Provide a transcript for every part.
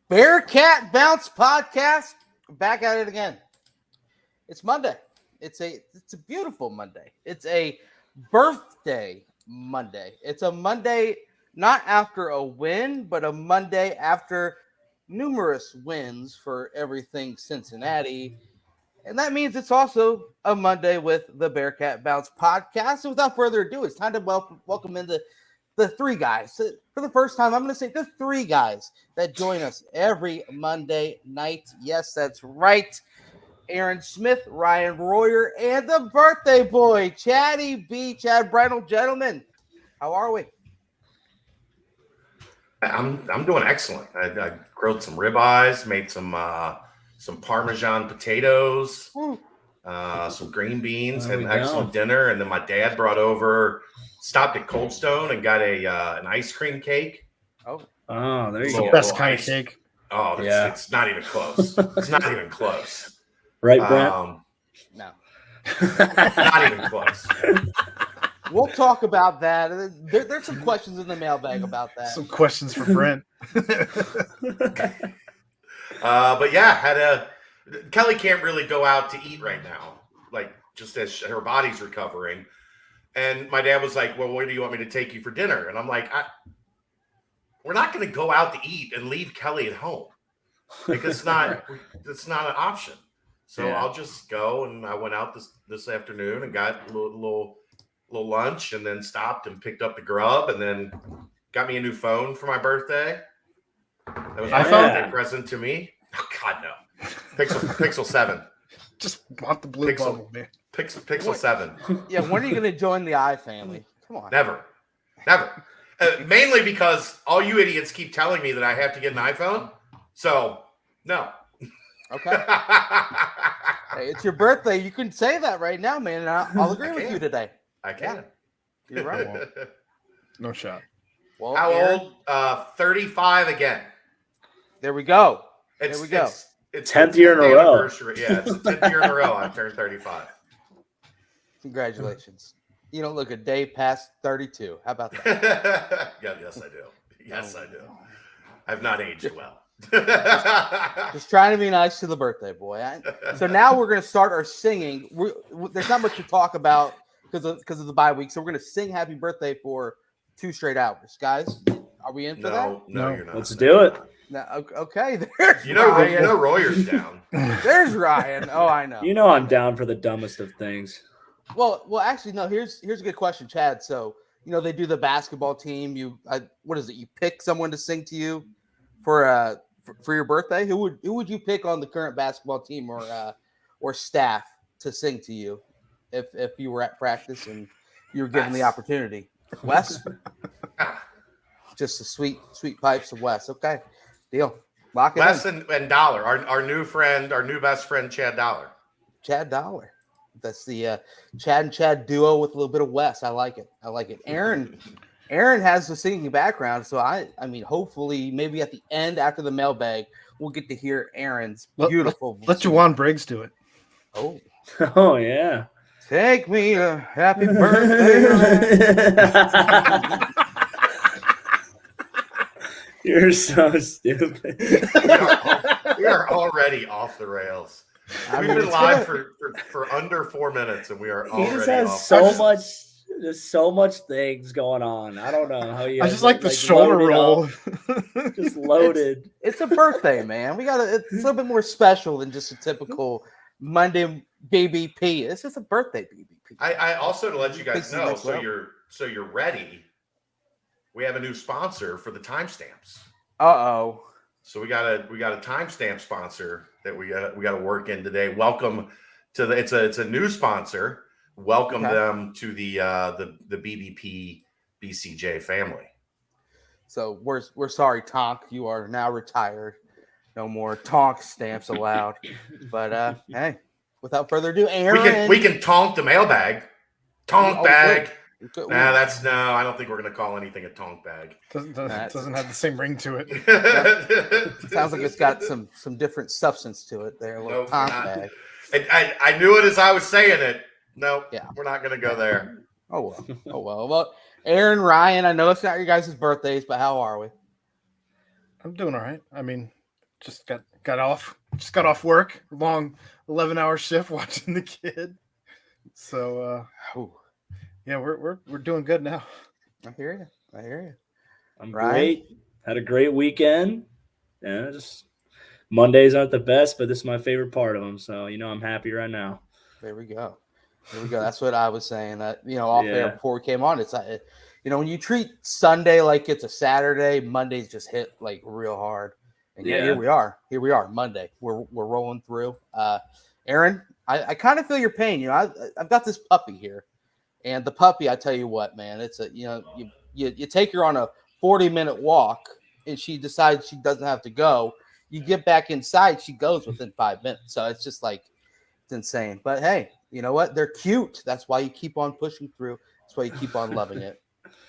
Bearcat Bounce Podcast. Back at it again. It's Monday. It's a beautiful Monday. It's a birthday Monday. It's a Monday not after a win, but a Monday after numerous wins for everything Cincinnati. And that means it's also a Monday with the Bearcat Bounce Podcast. So without further ado, it's time to welcome in the three guys. For the first time, I'm going to say the three guys that join us every Monday night. Yes, that's right. Aaron Smith, Ryan Royer, and the birthday boy, Chatty B. Chad Bridle. Gentlemen, how are we? I'm doing excellent. I grilled some ribeyes, made some Parmesan potatoes, some green beans, had an excellent dinner, and then my dad stopped at Cold Stone and got an ice cream cake. Oh, there you go. Best kind of cake. Oh, it's not even close. It's not even close. Right, Brent? No. Not even close. We'll talk about that. There's some questions in the mailbag about that. Some questions for Brent. But yeah, Kelly can't really go out to eat right now, like just as her body's recovering. And my dad was like, "Well, where do you want me to take you for dinner?" And I'm like, "We're not going to go out to eat and leave Kelly at home. Like it's not an option." So I'll just go. And I went out this afternoon and got a little lunch, and then stopped and picked up the grub, and then got me a new phone for my birthday. That was my birthday present to me. Oh God, no! Pixel 7. Just want the blue bubble, man. Pixel 7. Yeah, when are you going to join the I family? Come on. Never. Mainly because all you idiots keep telling me that I have to get an iPhone. So no. Okay. Hey, it's your birthday. You can say that right now, man. And I'll agree with you today. I can. Yeah, you're right. No shot. Well, How Aaron, old? 35 again. There we go. It's 10th year in a row. Anniversary. Yeah, it's the 10th year in a row I've turned 35. Congratulations. You don't look a day past 32. How about that? Yes, I do. Yes, I do. I've not aged well. Just trying to be nice to the birthday boy. So now we're going to start our singing. There's not much to talk about because of the bye week. So we're going to sing happy birthday for 2 straight hours. Guys, are we in for that? No, you're not. Let's do it. No, okay. There's you know Ryan. Royer's down. There's Ryan. Oh, I know. You know I'm down for the dumbest of things. Well, actually, no. Here's a good question, Chad. So they do the basketball team. What is it? You pick someone to sing to you for your birthday. Who would you pick on the current basketball team or staff to sing to you if you were at practice and you were given the opportunity? Wes, just the sweet pipes of Wes. Okay, deal. Lock it in. Wes and Dollar, our new best friend, Chad Dollar. Chad Dollar. That's the Chad and Chad duo with a little bit of Wes. I like it. Aaron has the singing background, so I mean, hopefully, maybe at the end after the mailbag, we'll get to hear Aaron's beautiful voice. Let Juwan Briggs do it. Oh yeah. Take me a happy birthday. You're so stupid. We are already off the rails. We've been live for under 4 minutes, and we are already off. There's so much things going on. I don't know how you. I just like the shoulder roll. Just loaded. It's a birthday, man. It's a little bit more special than just a typical Monday BBP. It's just a birthday BBP. I also, to let you guys know, so you're ready. We have a new sponsor for the timestamps. Uh-oh. So we got a timestamp sponsor that we got to work in today. Welcome to it's a new sponsor. Welcome them to the BBP BCJ family. So we're sorry, Tonk. You are now retired. No more Tonk stamps allowed. But hey, without further ado, Aaron, we can tonk the mailbag. Tonk bag. Good. I don't think we're gonna call anything a tonk bag. Doesn't have the same ring to it. Sounds like it's got some different substance to it there. A little tonk bag. I knew it as I was saying it. No, we're not gonna go there. Oh well. Well, Aaron, Ryan, I know it's not your guys' birthdays, but how are we? I'm doing all right. I mean, Just got off work. Long 11-hour shift watching the kid. So yeah, we're doing good now. I hear you. I'm Ryan? great. Had a great weekend. Yeah, just Mondays aren't the best, but this is my favorite part of them. So, I'm happy right now. There we go. That's what I was saying. Off air before we came on. It's like, when you treat Sunday like it's a Saturday, Mondays just hit like real hard. And here we are. Monday. We're rolling through. Aaron, I kind of feel your pain. I've got this puppy here, and the puppy, I tell you what, man, it's you take her on a 40-minute walk, and she decides she doesn't have to go. You get back inside, she goes within 5 minutes. So it's just like, it's insane. But hey, you know what? They're cute. That's why you keep on pushing through. That's why you keep on loving it.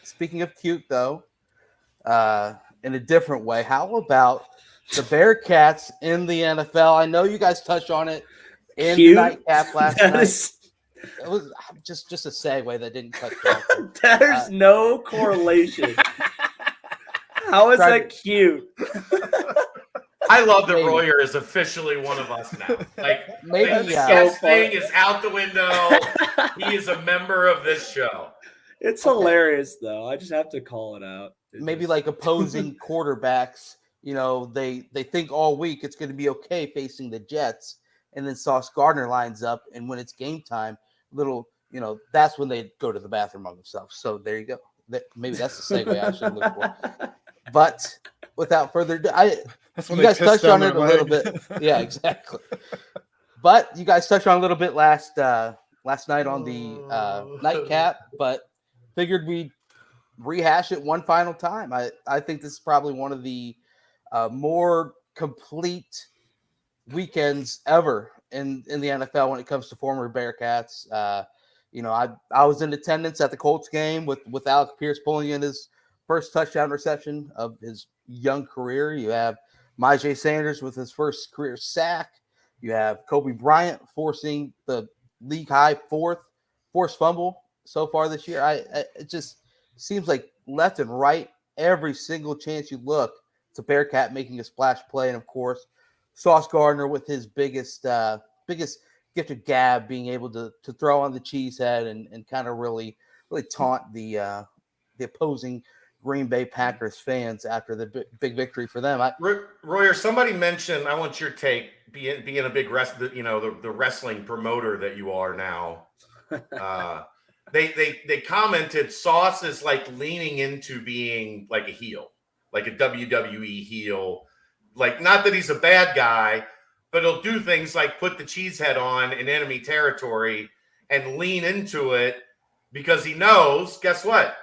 Speaking of cute, though, in a different way, how about the Bearcats in the NFL? I know you guys touched on it in the nightcap last night. It was just a segue that didn't cut off. There's no correlation. How is that cute? I love that Royer is officially one of us now. Like, maybe the guest thing is out the window. He is a member of this show. It's hilarious, though. I just have to call it out. Maybe like opposing quarterbacks, they think all week it's going to be okay facing the Jets, and then Sauce Gardner lines up, and when it's game time, that's when they go to the bathroom on themselves. So there you go. Maybe that's the segue I should look for. But without further ado, you guys touched on it a little bit. Yeah, exactly. But you guys touched on a little bit last night on the nightcap, but figured we'd rehash it one final time. I think this is probably one of the more complete weekends ever in the NFL when it comes to former Bearcats. I was in attendance at the Colts game with Alec Pierce pulling in his first touchdown reception of his young career. You have Myjai Sanders with his first career sack. You have Kobe Bryant forcing the league high forced fumble so far this year. It just seems like left and right, every single chance you look, it's a Bearcat making a splash play. And of course, Sauce Gardner with his biggest gift of gab, being able to throw on the cheese head and kind of really taunt the opposing Green Bay Packers fans after the big victory for them. Royer, somebody mentioned, I want your take, being a big the wrestling promoter that you are now. They commented Sauce is like leaning into being like a heel, like a WWE heel. Like, not that he's a bad guy, but he'll do things like put the cheese head on in enemy territory and lean into it because he knows, guess what?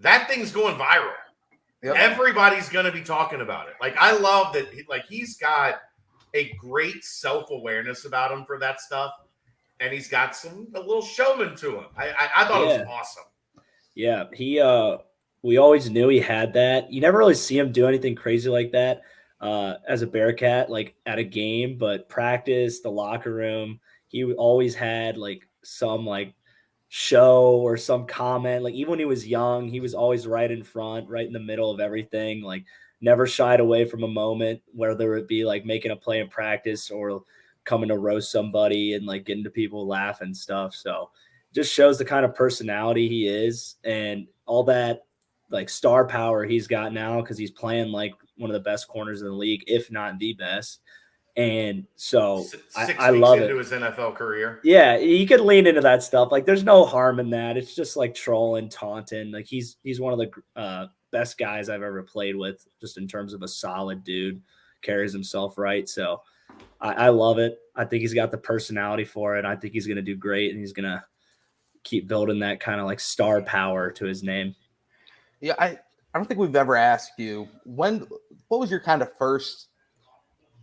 That thing's going viral. Yep. Everybody's going to be talking about it. Like, I love that. He's got a great self-awareness about him for that stuff. And he's got a little showman to him. I thought it was awesome. Yeah. We always knew he had that. You never really see him do anything crazy like that as a Bearcat, like at a game, but practice, the locker room, he always had like some like show or some comment. Like, even when he was young, he was always right in front, right in the middle of everything. Like, never shied away from a moment, whether it be like making a play in practice or coming to roast somebody and like getting to people laugh and stuff. So just shows the kind of personality he is and all that like star power he's got now, because he's playing like one of the best corners in the league, if not the best. And so I love it. Into his NFL career. Yeah, he could lean into that stuff. Like, there's no harm in that. It's just like trolling, taunting. Like, he's one of the best guys I've ever played with, just in terms of a solid dude, carries himself right. So I love it. I think he's got the personality for it. I think he's going to do great, and he's going to keep building that kind of like star power to his name. Yeah, I don't think we've ever asked you what was your kind of first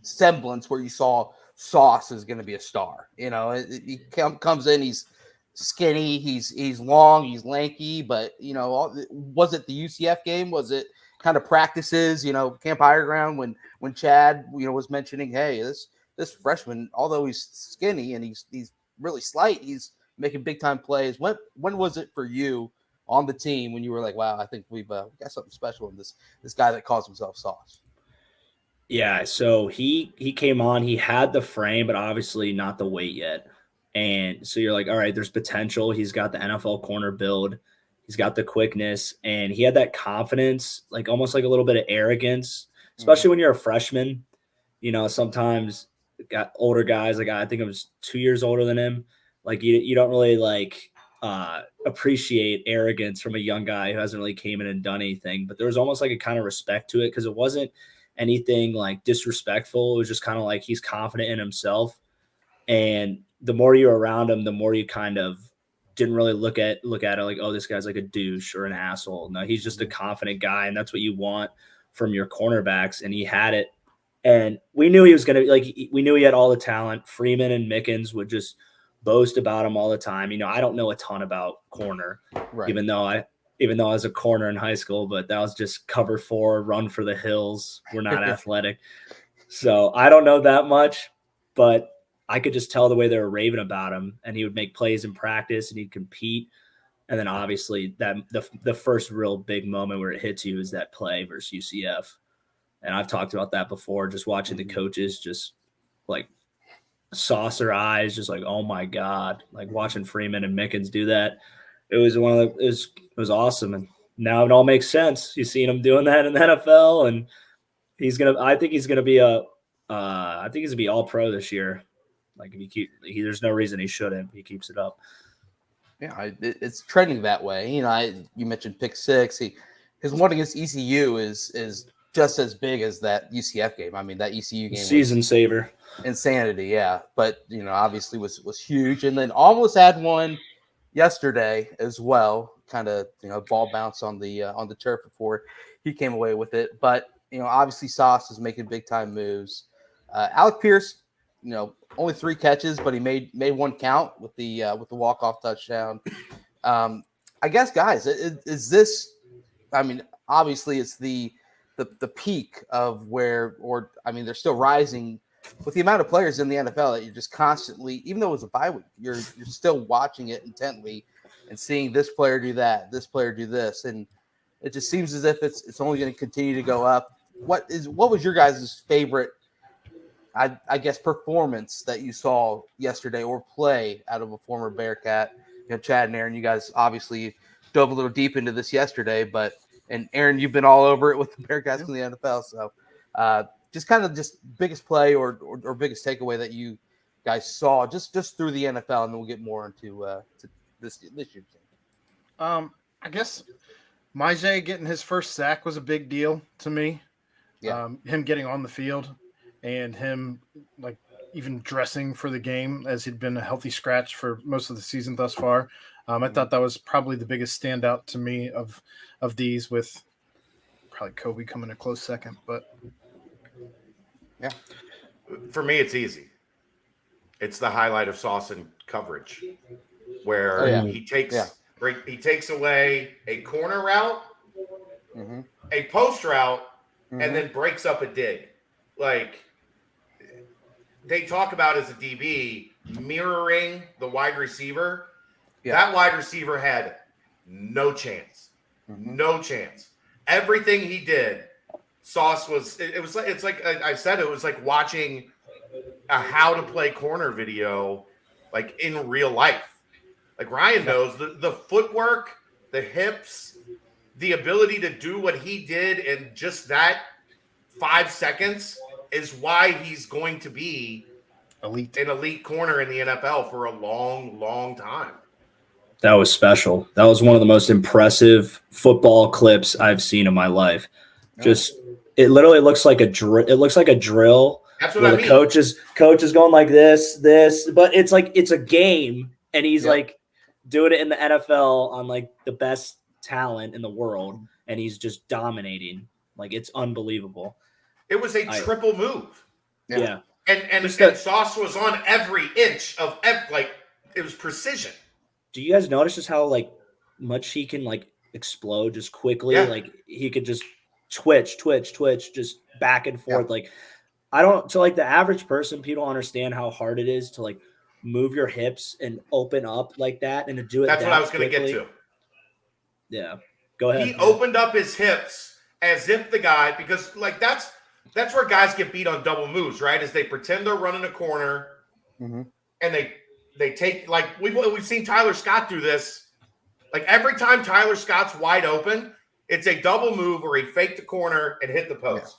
semblance where you saw Sauce is going to be a star. He comes in, he's skinny, he's long, he's lanky, but was it the UCF game? Was it kind of practices, Camp Higher Ground when Chad was mentioning, hey, this freshman, although he's skinny and he's really slight, he's making big time plays. When was it for you on the team when you were like, wow, I think we've got something special in this guy that calls himself Sauce? Yeah, so he came on, he had the frame, but obviously not the weight yet. And so you're like, all right, there's potential. He's got the NFL corner build. He's got the quickness, and he had that confidence, like almost like a little bit of arrogance, especially when you're a freshman. Sometimes got older guys, like I think I was 2 years older than him. Like you don't really like appreciate arrogance from a young guy who hasn't really came in and done anything. But there was almost like a kind of respect to it because it wasn't anything like disrespectful. It was just kind of like he's confident in himself. And the more you're around him, the more you kind of didn't really look at it like, oh, this guy's like a douche or an asshole. No, he's just a confident guy, and that's what you want from your cornerbacks. And he had it. And we knew he was going to like, we knew he had all the talent. Freeman and Mickens would just boast about him all the time. I don't know a ton about corner, Right. even though I was a corner in high school, but that was just cover 4, run for the hills. We're not athletic. So I don't know that much, but I could just tell the way they were raving about him, and he would make plays in practice and he'd compete. And then obviously that the first real big moment where it hits you is that play versus UCF. And I've talked about that before, just watching the coaches just like saucer eyes, just like, oh my God, like watching Freeman and Mickens do that. It was it was awesome. And now it all makes sense. You've seen him doing that in the NFL, and I think he's going to be all pro this year. Like if there's no reason he shouldn't. He keeps it up. Yeah, it's trending that way. You mentioned pick 6. His one against ECU is just as big as that UCF game. I mean, that ECU game season saver, insanity. Yeah, but obviously was huge, and then almost had one yesterday as well. Kind of ball bounce on the turf before he came away with it. But obviously Sauce is making big time moves. Alec Pierce, only 3 catches, but he made one count with the walk-off touchdown. I guess, guys, is this? I mean, obviously it's the peak of where, or I mean, they're still rising with the amount of players in the NFL that you're just constantly, even though it was a bye week, you're still watching it intently and seeing this player do that, this player do this, and it just seems as if it's only going to continue to go up. What was your guys' favorite, I guess, performance that you saw yesterday or play out of a former Bearcat? Chad and Aaron, you guys obviously dove a little deep into this yesterday, and Aaron, you've been all over it with the Bearcats in the NFL. So just biggest play or biggest takeaway that you guys saw just through the NFL, and then we'll get more into to this year's game. I guess Maje getting his first sack was a big deal to me. Yeah. Him getting on the field and him like even dressing for the game, as he'd been a healthy scratch for most of the season thus far. I thought that was probably the biggest standout to me of these, with probably Kobe coming a close second. But yeah, for me, it's easy. It's the highlight of Sauce and coverage, where he takes away a corner route, a post route, and then breaks up a dig. Like they talk about as a DB mirroring the wide receiver. Yeah. That wide receiver had no chance. No chance. Everything he did, Sauce was. It's like I said. It was like watching a how to play corner video, like in real life. Like Ryan knows the footwork, the hips, the ability to do what he did in just that 5 seconds is why he's going to be an elite corner in the NFL for a long, long time. That was special. That was one of the most impressive football clips I've seen in my life. Just it literally looks like a drill. It looks like a drill. That's what I mean. The coach is going like this, but it's like it's a game, and he's like doing it in the NFL on like the best talent in the world, and he's just dominating. Like it's unbelievable. It was a triple move. Yeah. And Sauce was on every inch of like it was precision. Do you guys notice just how like much he can like explode just quickly? Yeah. Like he could just twitch, just back and forth. Yeah. Like to like the average person, people don't understand how hard it is to like move your hips and open up like that and to do it. That's what I was going to get to. Yeah. Go ahead. He opened up his hips as if the guy, because like that's that's where guys get beat on double moves, right? Is they pretend they're running a corner, Mm-hmm. and they take, like, we've seen Tyler Scott do this. Like, every time Tyler Scott's wide open, it's a double move where he faked the corner and hit the post.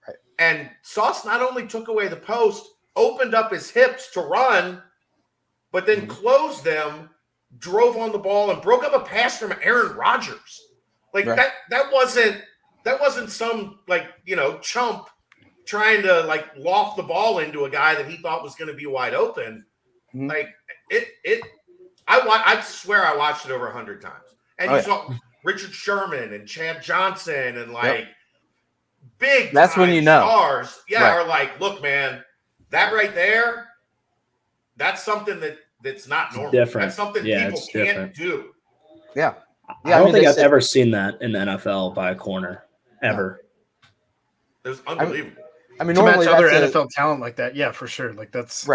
Yeah. Right. And Sauce not only took away the post, opened up his hips to run, but then closed them, drove on the ball, and broke up a pass from Aaron Rodgers. Like, that wasn't some, like, chump trying to, like, loft the ball into a guy that he thought was going to be wide open. Mm-hmm. Like, I swear I watched it over 100 times. And you saw Richard Sherman and Chad Johnson and, like, big that's when you know stars, are like, look, man, that right there, that's something that's not normal. Different. That's something people can't do. Yeah. I don't think I've ever seen that in the NFL by a corner, ever. It was unbelievable. I mean, normally to match other NFL talent like that, yeah, for sure. Like, that's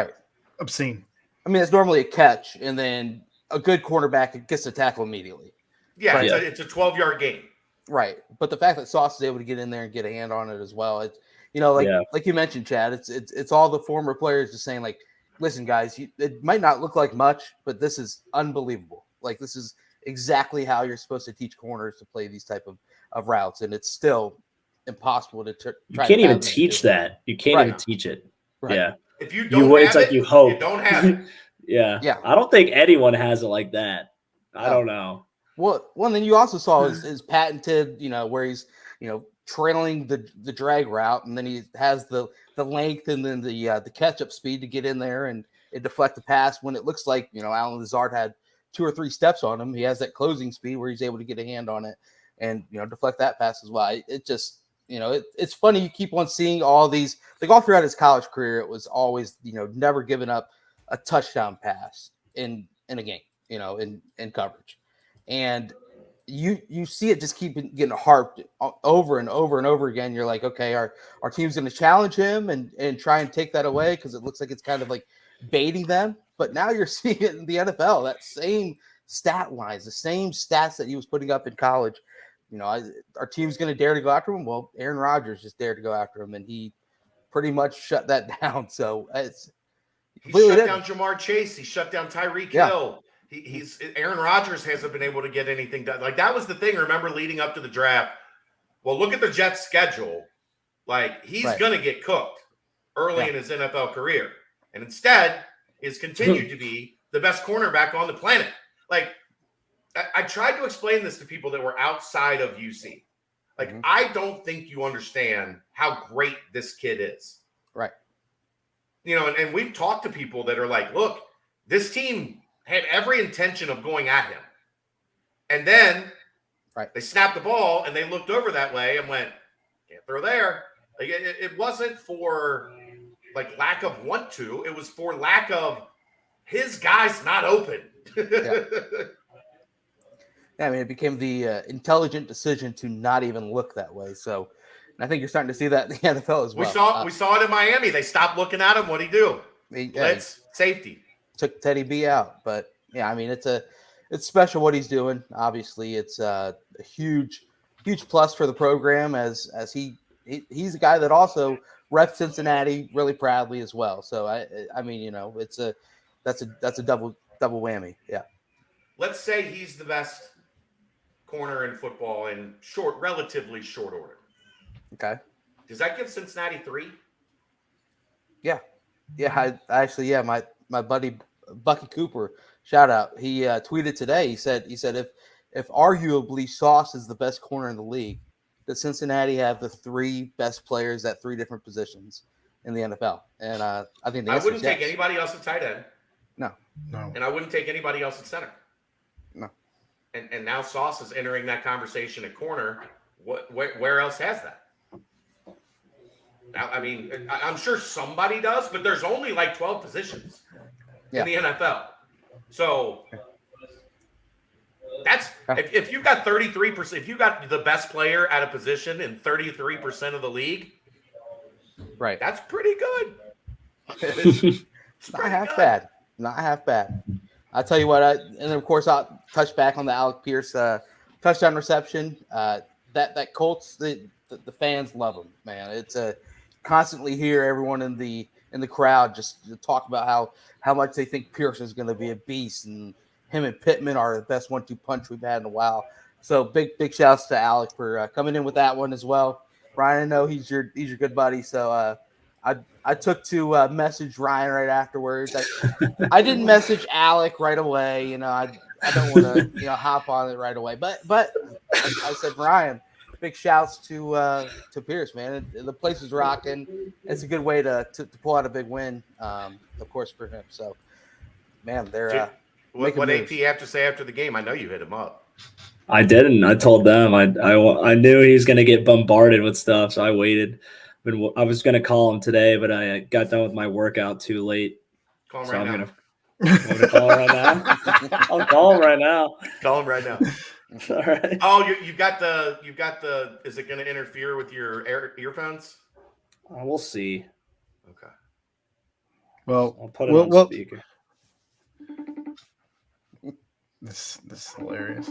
obscene. I mean, it's normally a catch, and then a good cornerback gets a tackle immediately. Yeah, it's a 12-yard game. Right. But the fact that Sauce is able to get in there and get a hand on it as well, it's, like you mentioned, Chad, it's all the former players just saying, like, listen, guys, it might not look like much, but this is unbelievable. Like, this is exactly how you're supposed to teach corners to play these type of routes, and it's still impossible to try. You can't even teach that. You can't even teach it. Right. Yeah. If you don't have it's like you hope. You don't have it. Yeah. I don't think anyone has it like that. I don't know. Well, then you also saw his patented, where he's, trailing the drag route, and then he has the length and then the catch up speed to get in there and deflect the pass when it looks like, Alan Lazard had 2 or 3 steps on him. He has that closing speed where he's able to get a hand on it and, deflect that pass as well. It just, it's funny. You keep on seeing all these, like, all throughout his college career, it was always, never giving up a touchdown pass in a game, in coverage. And you see it just keep getting harped over and over and over again. You're like, okay, our team's going to challenge him and try and take that away because it looks like it's kind of like baiting them. But now you're seeing it in the NFL, that same stat lines, the same stats that he was putting up in college. Our team's going to dare to go after him. Well, Aaron Rodgers just dared to go after him, and he pretty much shut that down. So he shut down Jamar Chase. He shut down Tyreek Hill. He's Aaron Rodgers hasn't been able to get anything done. Like, that was the thing. Remember, leading up to the draft. Well, look at the Jets' schedule. Like, he's going to get cooked early in his NFL career, and instead, he's continued to be the best cornerback on the planet. Like, I tried to explain this to people that were outside of UC. Like, I don't think you understand how great this kid is. Right. And we've talked to people that are like, look, this team had every intention of going at him. And then they snapped the ball and they looked over that way and went, can't throw there. Like, it wasn't for, like, lack of want to. It was for lack of his guys not open. I mean, it became the intelligent decision to not even look that way. So I think you're starting to see that in the NFL as well. We saw it in Miami. They stopped looking at him. What'd he do? Blitz, safety. Took Teddy B out. But, yeah, I mean, it's special what he's doing. Obviously, it's a huge plus for the program as he's a guy that also reps Cincinnati really proudly as well. So, I mean, that's a double whammy. Yeah. Let's say he's the best corner in football in relatively short order. Okay. Does that give Cincinnati 3? Yeah. Yeah. My buddy Bucky Cooper, shout out. He tweeted today. He said if arguably Sauce is the best corner in the league, does Cincinnati have the 3 best players at 3 different positions in the NFL? And I think I wouldn't take anybody else at tight end. No. And I wouldn't take anybody else at center. No. And now Sauce is entering that conversation at corner. Where else has that? I mean, I'm sure somebody does, but there's only like 12 positions in the NFL. So that's if you've got 33%, if you got the best player at a position in 33% of the league, right? That's pretty good. It's not half bad. Not half bad. I'll tell you what. And then of course I'll touch back on the Alec Pierce touchdown reception. That Colts the fans love him, man. It's a constantly hear everyone in the crowd just talk about how much they think Pierce is going to be a beast, and him and Pittman are the best 1-2 punch we've had in a while. So big shouts to Alec for coming in with that one as well. Ryan, I know he's your good buddy, so I took to message Ryan right afterwards. I didn't message Alec right away. I don't want to hop on it right away, but I said, Ryan, big shouts to Pierce, man. The place is rocking. It's a good way to pull out a big win, of course, for him. So, man, they're what AP have to say after the game? I know you hit him up. I didn't. I told them. I knew he was going to get bombarded with stuff, so I waited. I was going to call him today, but I got done with my workout too late. Call him so right I'm now. I'm gonna call him right now. I'll call him right now. Call him right now. All right. Oh, you've got the. Is it going to interfere with your earphones? We'll see. Okay. Well, I'll put it on speaker. This is hilarious.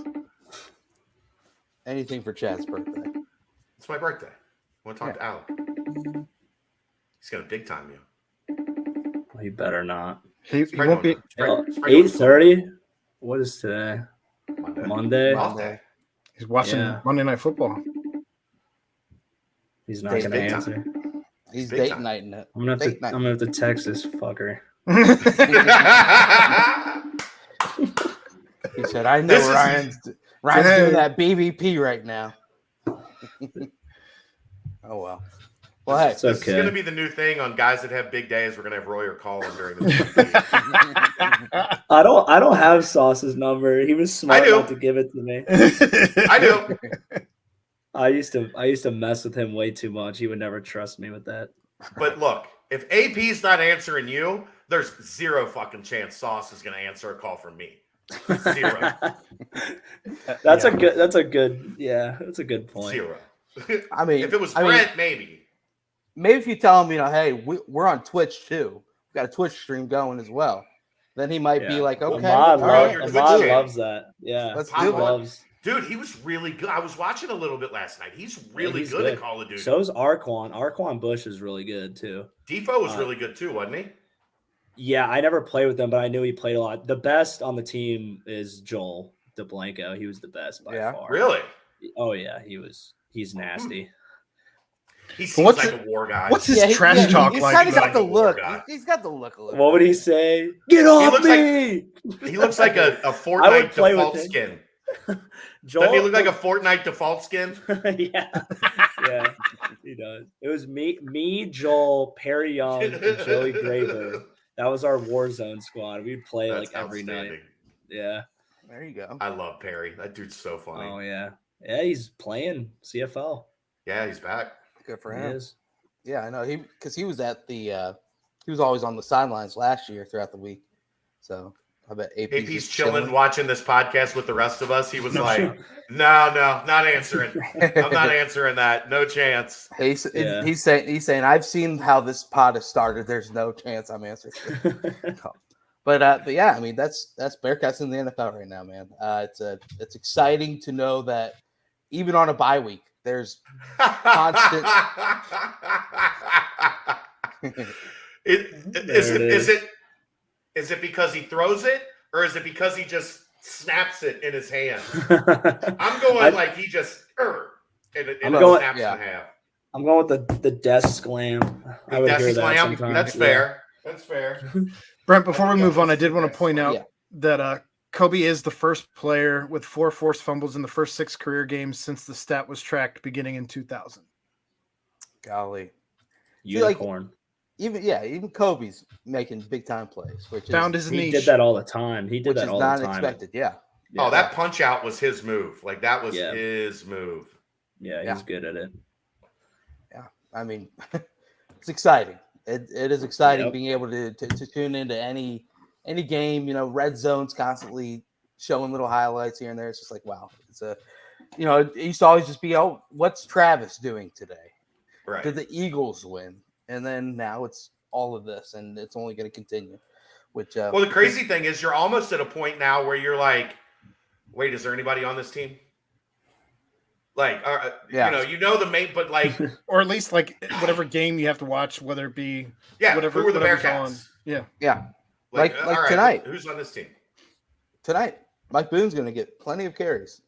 Anything for Chad's birthday. It's my birthday. I want to talk to Alec. He's going to big time you. Well, he better not. He won't be. 8:30. What is today? Monday. He's watching Monday Night Football. He's not going to answer. He's date nighting it. I'm gonna have to text this fucker. He said, "I know Ryan's doing that BBP right now." Oh well. Well, hey, this is going to be the new thing on guys that have big days. We're going to have Royer call him during the I don't have Sauce's number. He was smart enough to give it to me. I do. I used to mess with him way too much. He would never trust me with that. But look, if AP's not answering you, there's zero fucking chance Sauce is going to answer a call from me. Zero. That's a good point. Zero. I mean, if it was Brent, maybe. Maybe if you tell him, hey, we're on Twitch too. We've got a Twitch stream going as well. Then he might be like, okay. Ahmad Twitch loves that. Yeah. Let's do it. Dude, he was really good. I was watching a little bit last night. He's really good at Call of Duty. So is Arquan. Arquan Bush is really good too. Defo was really good too, wasn't he? Yeah, I never played with him, but I knew he played a lot. The best on the team is Joel DeBlanco. He was the best by far. Really? Oh yeah, he's nasty. He seems like a war guy. What's his trash talk he's like? Kind of got the look. He's got the look a little. What would he say? Get off me! He looks like a Fortnite default skin. Joel, doesn't he look like a Fortnite default skin? yeah, he does. It was me, Joel, Perry Young, and Joey Graber. That was our Warzone squad. We'd play every night. Yeah. There you go. I love Perry. That dude's so funny. Oh yeah. Yeah, he's playing CFL. Yeah, he's back. Good for him. He is. Yeah, I know because he was at the he was always on the sidelines last year throughout the week. So I bet AP's chilling watching this podcast with the rest of us. He was no, not answering. I'm not answering that. No chance. He's saying I've seen how this pod has started. There's no chance I'm answering. But yeah, I mean that's Bearcats in the NFL right now, man. It's exciting to know that even on a bye week, there's constant. Is it because he throws it, or is it because he just snaps it in his hand? I'm going like he just snaps in half. I'm going with the desk slam. I would hear that sometimes. That's fair. That's fair. Brent, before we move on, I did want to point out that Kobe is the first player with 4 forced fumbles in the first 6 career games since the stat was tracked beginning in 2000. Golly. Unicorn. Even Kobe's making big time plays, which his niche. He did that all the time. He did that all the time. Not expected, yeah. Oh, that punch out was his move. Like that was his move. Yeah, he's good at it. Yeah, I mean, it's exciting. It is exciting being able to tune into any game. Red Zone's constantly showing little highlights here and there. It's just like, wow. It's it used to always just be, oh, what's Travis doing today? Right. Did the Eagles win? And then now it's all of this, and it's only going to continue. Which well, the crazy thing is, you're almost at a point now where you're like, wait, is there anybody on this team? Like, Yeah. you know the main, but like, or at least like whatever game you have to watch, whether it be yeah, whatever who are the whatever's Bearcats? on. Yeah. Yeah. Like Like all right, tonight. Who's on this team? Tonight, Mike Boone's going to get plenty of carries.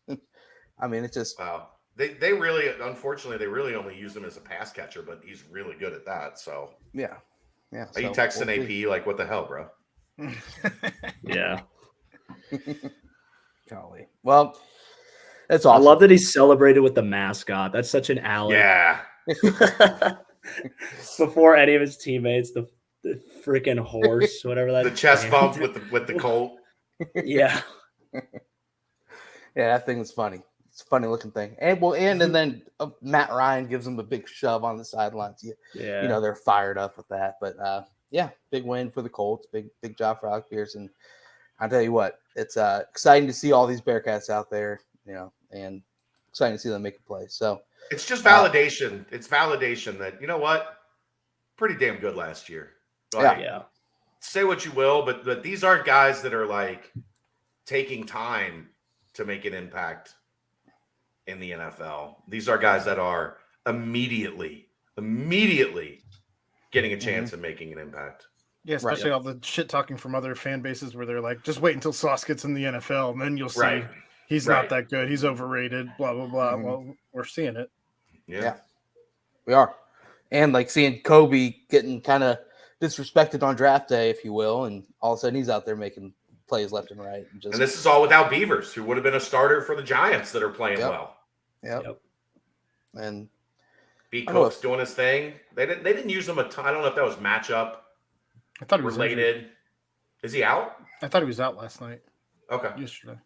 I mean, it's just Wow. They really, unfortunately, they really only use him as a pass catcher, but he's really good at that. So yeah. are you texting AP like, what the hell, bro? Yeah. Golly. Well, that's I awesome. love that he celebrated with the mascot. That's such an Alec. Yeah. Before any of his teammates, the freaking horse, whatever that. The chest bump with the Colt. Yeah. Yeah, that thing was funny. It's a funny looking thing. And then Matt Ryan gives him a big shove on the sidelines. Yeah. You know, they're fired up with that. But yeah, big win for the Colts. Big job for Alec Pearson. I'll tell you what, it's exciting to see all these Bearcats out there, you know, and exciting to see them make a play. So it's just validation. It's validation that, you know what, pretty damn good last year. Like, Yeah. Say what you will, but these aren't guys that are like taking time to make an impact in the NFL. These are guys that are immediately getting a chance at making an impact. Yeah, especially all the shit talking from other fan bases where they're like, just wait until Sauce gets in the NFL and then you'll see he's not that good. He's overrated, blah, blah, blah. Well, we're seeing it. Yeah, we are. And like seeing Kobe getting kind of disrespected on draft day, if you will, and all of a sudden he's out there making plays left and right. And this is all without Beavers, who would have been a starter for the Giants that are playing well. Yep. And B. Cook's doing his thing. They didn't use him a ton. I don't know if that was matchup. I thought he was related. Injured. Is he out? I thought he was out last night. Okay. Yesterday.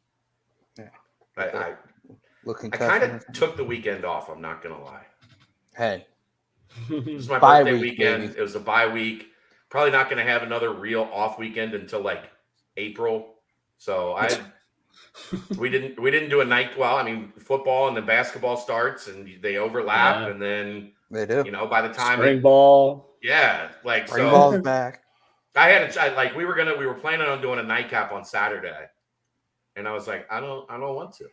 Yeah. I kind of took the weekend off. I'm not gonna lie. Hey, this was my birthday weekend. Baby. It was a bye week. Probably not gonna have another real off weekend until like April. So we didn't do a night. Well, I mean, football and the basketball starts and they overlap, and then they do. You know, by the time spring ball. Yeah, like spring ball's back. We were planning on doing a nightcap on Saturday, and I was like, I don't want to.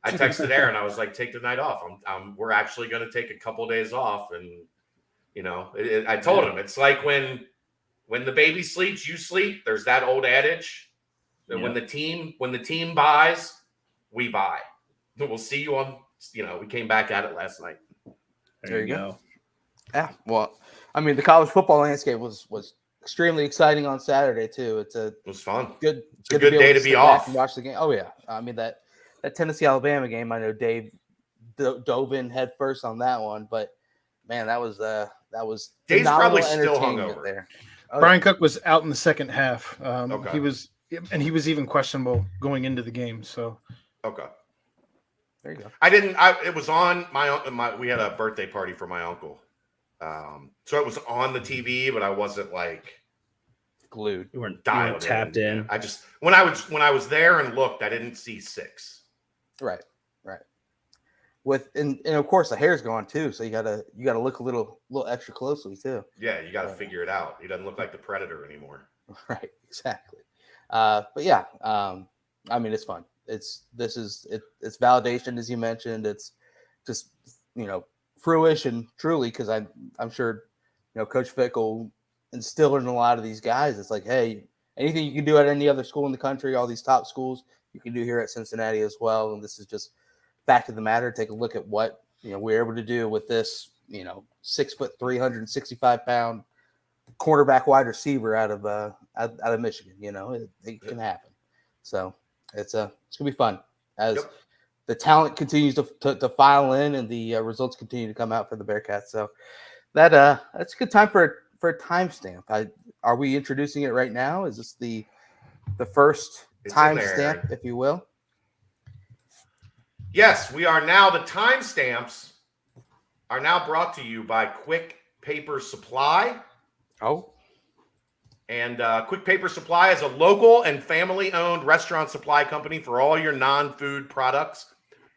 I texted Aaron. I was like, take the night off. We're actually going to take a couple days off, and you know, I told him it's like when the baby sleeps, you sleep. There's that old adage that when the team buys, we buy. We'll see you on. You know, we came back at it last night. There you go. Yeah, well, I mean, the college football landscape was extremely exciting on Saturday too. It was fun. It's a good day to be off and watch the game. Oh yeah, I mean that Tennessee Alabama game. I know Dave dove in head first on that one, but man, that was Dave's probably still hungover there. Brian Cook was out in the second half. Okay. He was even questionable going into the game. So okay. There you go. It was on we had a birthday party for my uncle. So it was on the TV, but I wasn't like glued. You weren't tapped in. I just when I was there and looked, I didn't see 6. Right. And of course the hair's gone too, so you gotta look a little extra closely too. Yeah, you gotta figure it out. He doesn't look like the Predator anymore. Right, exactly. But yeah, I mean it's fun. It's validation, as you mentioned. It's just, you know, fruition truly, because I'm sure, you know, Coach Fick will instill in a lot of these guys. It's like, hey, anything you can do at any other school in the country, all these top schools, you can do here at Cincinnati as well. And this is just fact of the matter. Take a look at what, you know, we're able to do with this, you know, 6 foot, 365-pound cornerback wide receiver out of Michigan. You know, it can happen. So it's gonna be fun as the talent continues to file in and the results continue to come out for the Bearcats. So that's a good time for a timestamp. Are we introducing it right now? Is this the first timestamp, if you will? Yes, we are now. The timestamps are now brought to you by Quick Paper Supply. Oh. And Quick Paper Supply is a local and family-owned restaurant supply company for all your non-food products.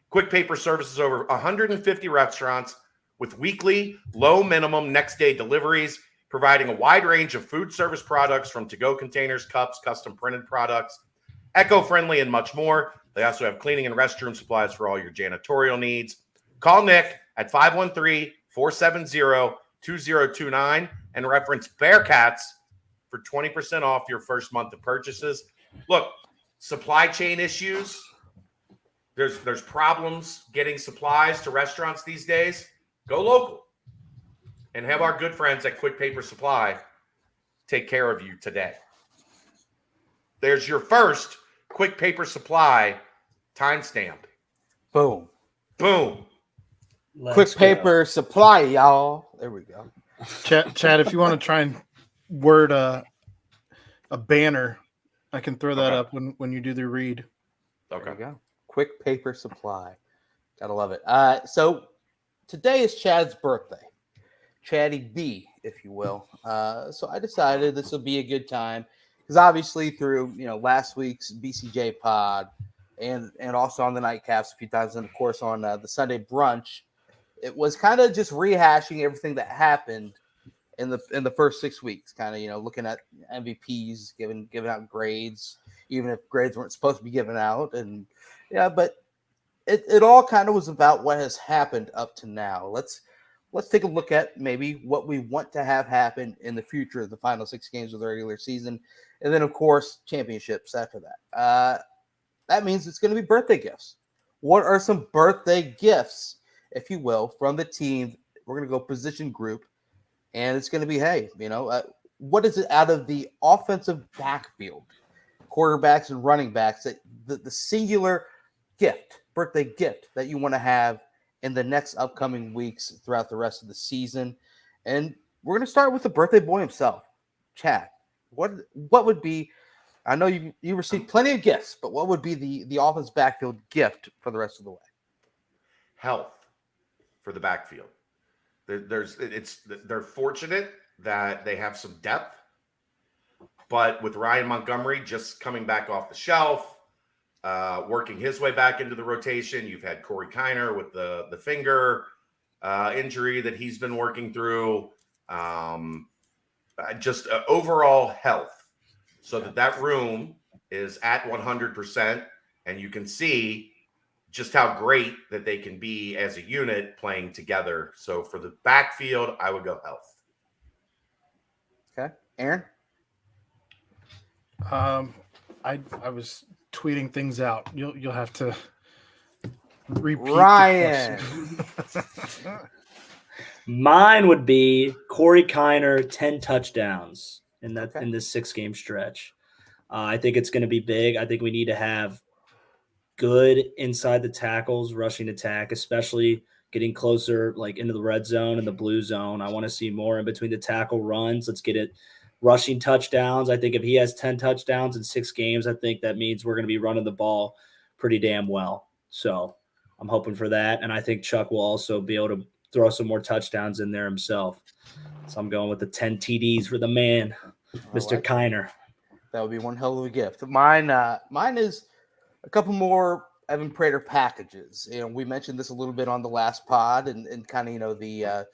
Quick Paper services over 150 restaurants with weekly, low minimum next-day deliveries, providing a wide range of food service products from to-go containers, cups, custom printed products, eco-friendly, and much more. They also have cleaning and restroom supplies for all your janitorial needs. Call Nick at 513-470-2029 and reference Bearcats for 20% off your first month of purchases. Look, supply chain issues. There's problems getting supplies to restaurants these days. Go local and have our good friends at Quick Paper Supply take care of you today. There's your first Quick Paper Supply timestamp. Boom. Boom. Quick Paper Supply, y'all. There we go. Chad, if you want to try and word a banner, I can throw that up when you do the read. Okay. There we go. Quick Paper Supply. Gotta love it. So today is Chad's birthday. Chatty B, if you will. So I decided this will be a good time because obviously through last week's BCJ pod and also on the nightcaps a few times, and of course on the Sunday brunch, it was kind of just rehashing everything that happened in the first 6 weeks. Kind of looking at MVPs, giving out grades, even if grades weren't supposed to be given out, and but it all kind of was about what has happened up to now. Let's take a look at maybe what we want to have happen in the future of the final 6 games of the regular season. And then, of course, championships after that. That means it's going to be birthday gifts. What are some birthday gifts, if you will, from the team? We're going to go position group. And it's going to be, what is it out of the offensive backfield, quarterbacks and running backs, that the singular gift, birthday gift that you want to have in the next upcoming weeks throughout the rest of the season? And we're going to start with the birthday boy himself, Chad. What would be, I know you received plenty of gifts, but what would be the offense backfield gift for the rest of the way? Health for the backfield. They're fortunate that they have some depth, but with Ryan Montgomery just coming back off the shelf, working his way back into the rotation. You've had Corey Kiner with the finger injury that he's been working through. Just overall health, so that room is at 100%, and you can see just how great that they can be as a unit playing together. So for the backfield, I would go health. Okay, Aaron. I was tweeting things out. You'll have to repeat. Ryan. Mine would be Corey Kiner, 10 touchdowns in this 6-game stretch. I think it's going to be big. I think we need to have good inside the tackles, rushing attack, especially getting closer like into the red zone and the blue zone. I want to see more in between the tackle runs. Let's get it rushing touchdowns. I think if he has 10 touchdowns in 6 games, I think that means we're going to be running the ball pretty damn well. So I'm hoping for that. And I think Chuck will also be able to throw some more touchdowns in there himself. So I'm going with the 10 TDs for the man, Mr. Kiner. That would be one hell of a gift. Mine is a couple more Evan Prater packages. We mentioned this a little bit on the last pod, and kind of the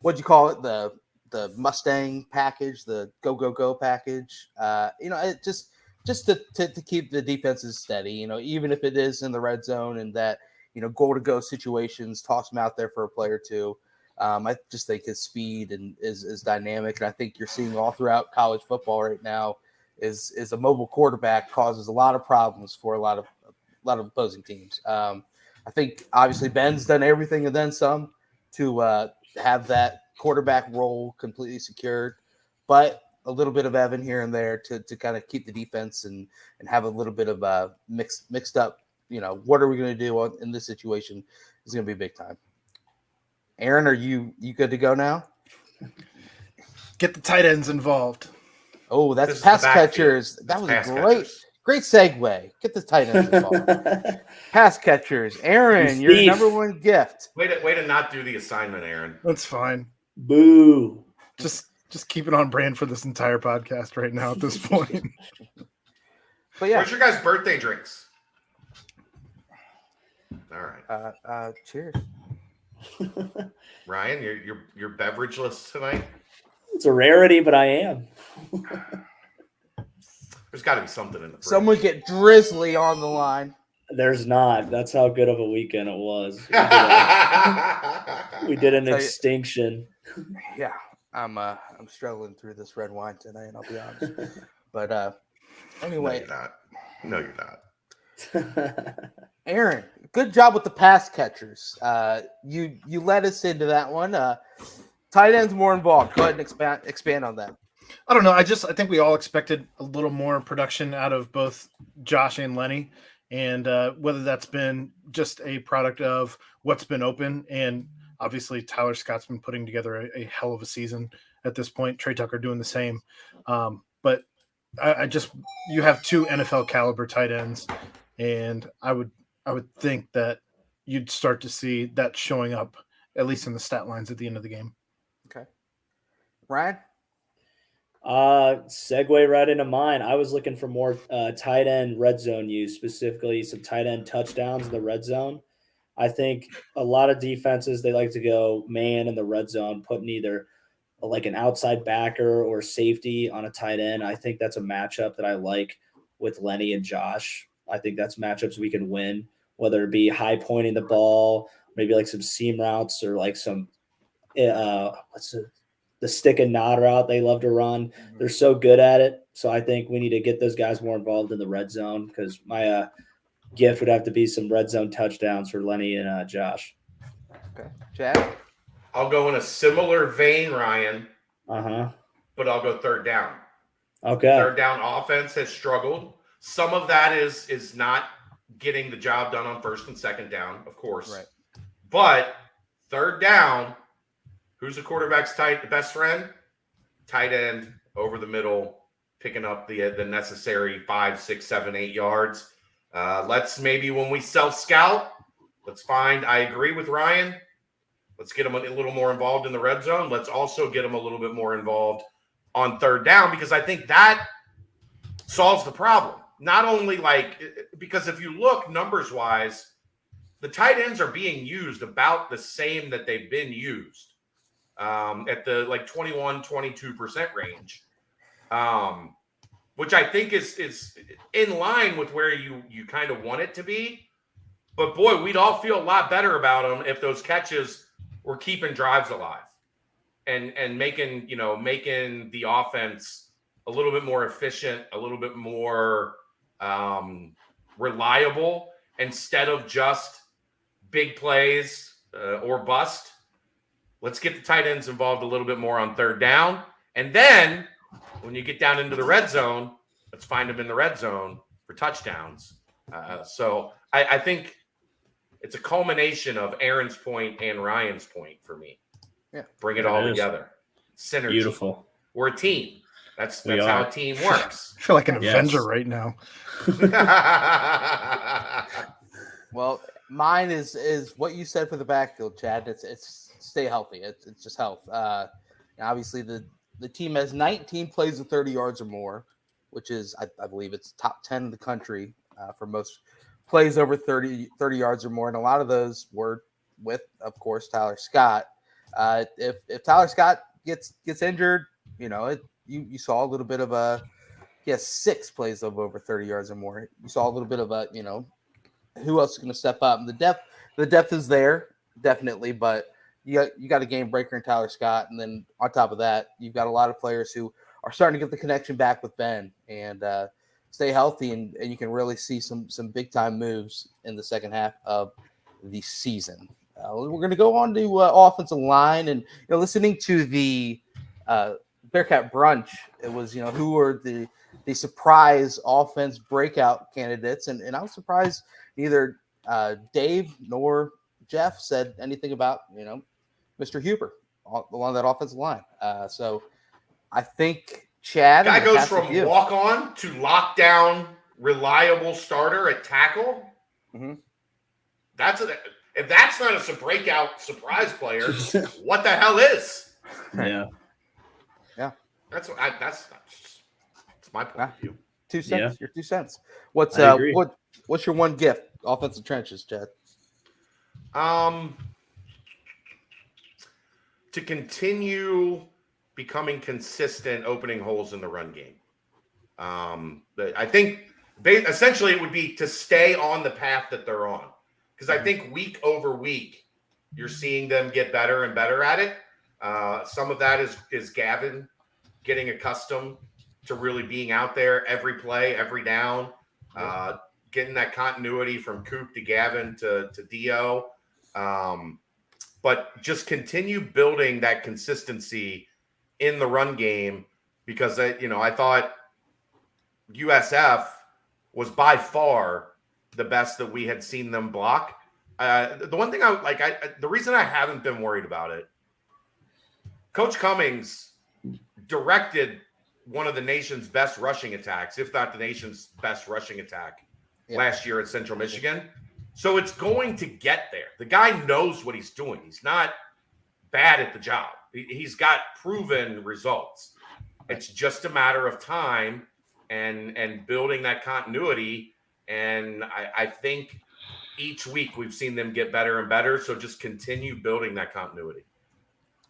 what'd you call it, the Mustang package, the go package. It just to keep the defenses steady. Even if it is in the red zone and that goal to go situations, toss him out there for a play or two. I just think his speed and is dynamic, and I think you're seeing all throughout college football right now is a mobile quarterback causes a lot of problems for a lot of opposing teams. I think obviously Ben's done everything and then some to have that quarterback role completely secured, but a little bit of Evan here and there to kind of keep the defense and have a little bit of mixed up. What are we going to do in this situation is going to be big time. Aaron, are you good to go now? Get the tight ends involved. Oh, that's pass catchers. That was a great segue. Get the tight ends involved. Pass catchers. Aaron, your number one gift. Way to not do the assignment, Aaron. That's fine. Boo. Just keep it on brand for this entire podcast right now at this point. But yeah. Where's your guys' birthday drinks? All right. Cheers. Ryan, you're beverageless tonight? It's a rarity, but I am. There's got to be something in the fridge. Someone get Drizzly on the line. There's not. That's how good of a weekend it was. We did an Tell you- extinction. Yeah, I'm struggling through this red wine tonight, I'll be honest. But anyway, No, you're not. Aaron, good job with the pass catchers. You led us into that one. Tight ends more involved. Go ahead and expand on that. I don't know. I think we all expected a little more production out of both Josh and Lenny, and whether that's been just a product of what's been open, and obviously Tyler Scott's been putting together a hell of a season at this point. Trey Tucker doing the same, but you have two NFL caliber tight ends, and I would think that you'd start to see that showing up at least in the stat lines at the end of the game. Okay, Ryan. Segue right into mine. I was looking for more tight end red zone use, specifically some tight end touchdowns in the red zone. I think a lot of defenses, they like to go man in the red zone, putting either like an outside backer or safety on a tight end. I think that's a matchup that I like with Lenny and Josh. I think that's matchups we can win, whether it be high pointing the ball, maybe like some seam routes or like some the stick and nod route they love to run. They're so good at it. So I think we need to get those guys more involved in the red zone, because my gift would have to be some red zone touchdowns for Lenny and Josh. Okay, Chad. I'll go in a similar vein, Ryan. Uh-huh. But I'll go third down. Okay. Third down offense has struggled. Some of that is not getting the job done on first and second down, of course. Right. But third down, who's the quarterback's best friend? Tight end over the middle, picking up the necessary 5, 6, 7, 8 yards. Let's maybe when we self-scout, let's find. I agree with Ryan. Let's get them a little more involved in the red zone. Let's also get them a little bit more involved on third down, because I think that solves the problem. Not only because if you look numbers-wise, the tight ends are being used about the same that they've been used at the 21, 22% range, which I think is in line with where you kind of want it to be. But, boy, we'd all feel a lot better about them if those catches were keeping drives alive and making the offense a little bit more efficient, a little bit more reliable, instead of just big plays or bust. Let's get the tight ends involved a little bit more on third down. And then when you get down into the red zone, let's find them in the red zone for touchdowns. So I think it's a culmination of Aaron's point and Ryan's point for me. Yeah. Bring it all together. Synergy. Beautiful. We're a team. That's We how are. a team works. I feel like an Yes. Avenger right now. Well, mine is what you said for the backfield, Chad. It's stay healthy. It's just health. Obviously, the team has 19 plays of 30 yards or more, which is I believe it's top 10 in the country for most plays over 30 yards or more, and a lot of those were with, of course, Tyler Scott. If Tyler Scott gets injured, you saw a little bit of 6 plays of over 30 yards or more. You saw a little bit of who else is going to step up? And the depth is there, definitely, but you got a game breaker in Tyler Scott, and then on top of that, you've got a lot of players who are starting to get the connection back with Ben and stay healthy, and you can really see some big time moves in the second half of the season. We're going to go on to offensive line, and listening to the Bearcat brunch, it was who were the surprise offense breakout candidates, and I was surprised neither Dave nor Jeff said anything about Mr. Huber along that offensive line. So I think Chad Guy goes from you. walk-on to lockdown, reliable starter at tackle. Mm-hmm. If that's not a breakout surprise player, what the hell is? Yeah. That's my point of view. 2 cents. Yeah. Your 2 cents. What's I agree. what's your one gift? Offensive trenches, Chad. To continue becoming consistent, opening holes in the run game. I think Essentially, it would be to stay on the path that they're on. Because I think week over week, you're seeing them get better and better at it. Some of that is Gavin getting accustomed to really being out there every play, every down, getting that continuity from Coop to Gavin to Dio. But just continue building that consistency in the run game, because I thought USF was by far the best that we had seen them block. The one thing the reason I haven't been worried about it, Coach Cummings directed one of the nation's best rushing attacks, if not the nation's best rushing attack last year at Central Michigan. So it's going to get there. The guy knows what he's doing. He's not bad at the job. He's got proven results. It's just a matter of time and building that continuity. And I think each week we've seen them get better and better. So just continue building that continuity.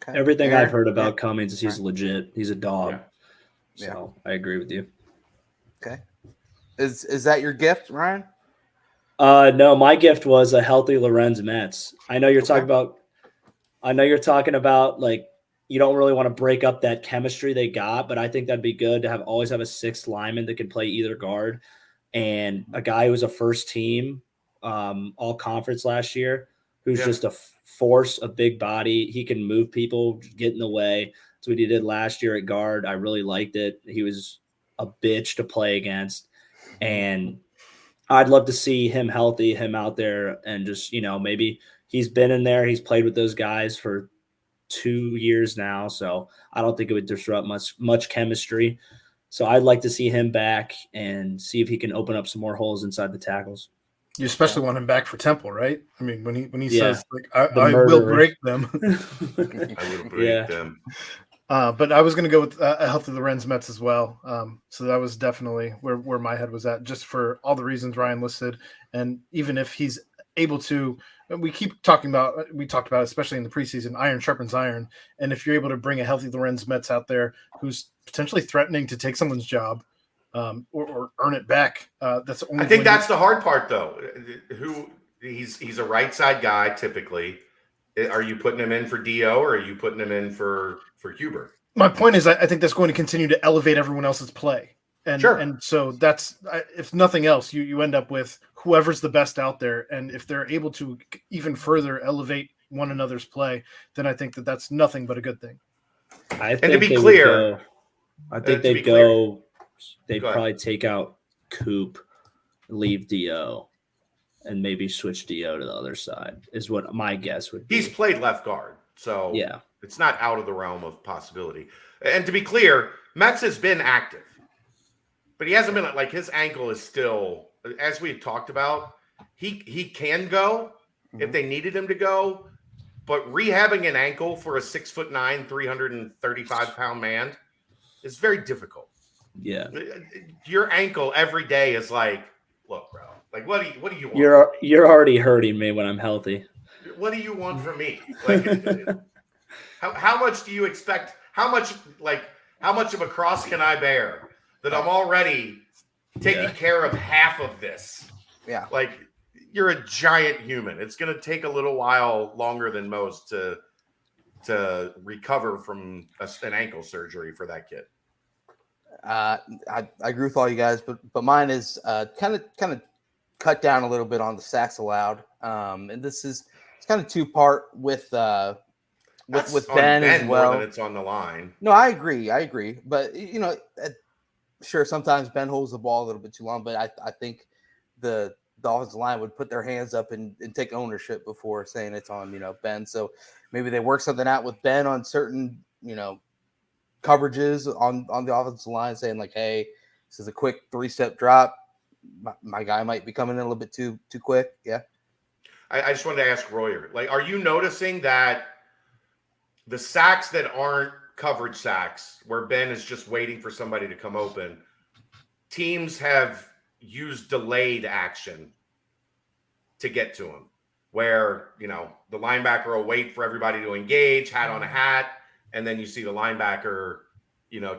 Okay. Everything I've heard about Cummings is he's legit. He's a dog. Yeah. So I agree with you. Okay. Is that your gift, Ryan? No, my gift was a healthy Lorenz Metz. I know you're talking about like you don't really want to break up that chemistry they got, but I think that'd be good to always have a sixth lineman that can play either guard, and a guy who was a first team all conference last year, who's just a force, a big body. He can move people, get in the way. That's what he did last year at guard. I really liked it. He was a bitch to play against, and I'd love to see him healthy, him out there, and just, maybe he's been in there. He's played with those guys for 2 years now, so I don't think it would disrupt much chemistry. So I'd like to see him back and see if he can open up some more holes inside the tackles. You especially want him back for Temple, right? I mean, when he says like I murderer. will break them. I will break them. But I was going to go with a healthy Lorenz Metz as well. So that was definitely where my head was at, just for all the reasons Ryan listed. And even if he's able to, we talked about, especially in the preseason, iron sharpens iron. And if you're able to bring a healthy Lorenz Metz out there who's potentially threatening to take someone's job or earn it back, that's the only. I think that's the hard part, though. He's a right side guy typically. Are you putting him in for Dio or are you putting him in for Huber? My point is, I think that's going to continue to elevate everyone else's play. And, and so that's, if nothing else, you end up with whoever's the best out there. And if they're able to even further elevate one another's play, then I think that's nothing but a good thing. And to be clear, they'd probably take out Coop, leave Dio, and maybe switch Dio to the other side is what my guess would be. He's played left guard, so it's not out of the realm of possibility. And to be clear, Metz has been active, but he hasn't been like, his ankle is still, as we've talked about, he can go if they needed him to go, but rehabbing an ankle for a 6'9", 335-pound man is very difficult. Yeah. Your ankle every day is like, look, bro, like, what do you want? You're already hurting me when I'm healthy. What do you want from me? Like, how much do you expect? How much of a cross can I bear that I'm already taking care of half of this? Yeah. Like, you're a giant human. It's going to take a little while longer than most to recover from an ankle surgery for that kid. I agree with all you guys, but mine is kind of cut down a little bit on the sacks allowed. And it's kind of two-part with Ben as well. More than it's on the line. No, I agree. But sure, sometimes Ben holds the ball a little bit too long, but I think the offensive line would put their hands up and take ownership before saying it's on Ben. So maybe they work something out with Ben on certain coverages on the offensive line, saying like, hey, this is a quick 3-step drop. My guy might be coming in a little bit too quick. Yeah. I just wanted to ask Royer, like, are you noticing that the sacks that aren't coverage sacks, where Ben is just waiting for somebody to come open, teams have used delayed action to get to him, where, the linebacker will wait for everybody to engage, hat on a hat, and then you see the linebacker,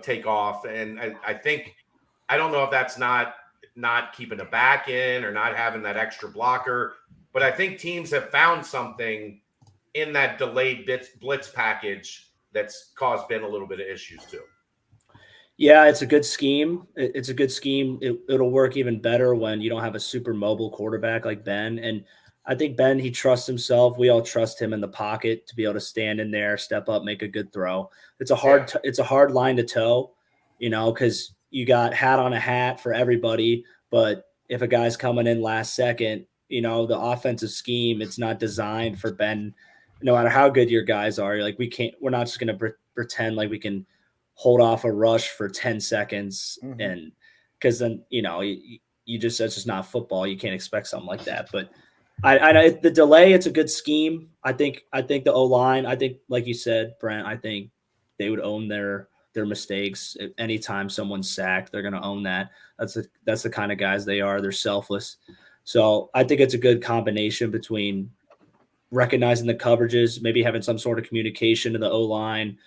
take off. And I don't know if that's not not keeping a back in or not having that extra blocker. But I think teams have found something in that delayed blitz package that's caused Ben a little bit of issues too. Yeah, it's a good scheme. It's a good scheme. It'll work even better when you don't have a super mobile quarterback like Ben. And I think Ben, he trusts himself. We all trust him in the pocket to be able to stand in there, step up, make a good throw. It's a hard line to toe, because you got hat on a hat for everybody. But if a guy's coming in last second, the offensive scheme, it's not designed for Ben. No matter how good your guys are, like we're not just going to pretend like we can hold off a rush for 10 seconds. Mm-hmm. And because then, you just, that's just not football. You can't expect something like that. But I know the delay, it's a good scheme. I think the O-line, I think, like you said, Brent, I think they would own their mistakes. Anytime someone's sacked, they're going to own that. That's the kind of guys they are. They're selfless. So I think it's a good combination between recognizing the coverages, maybe having some sort of communication to the O-line,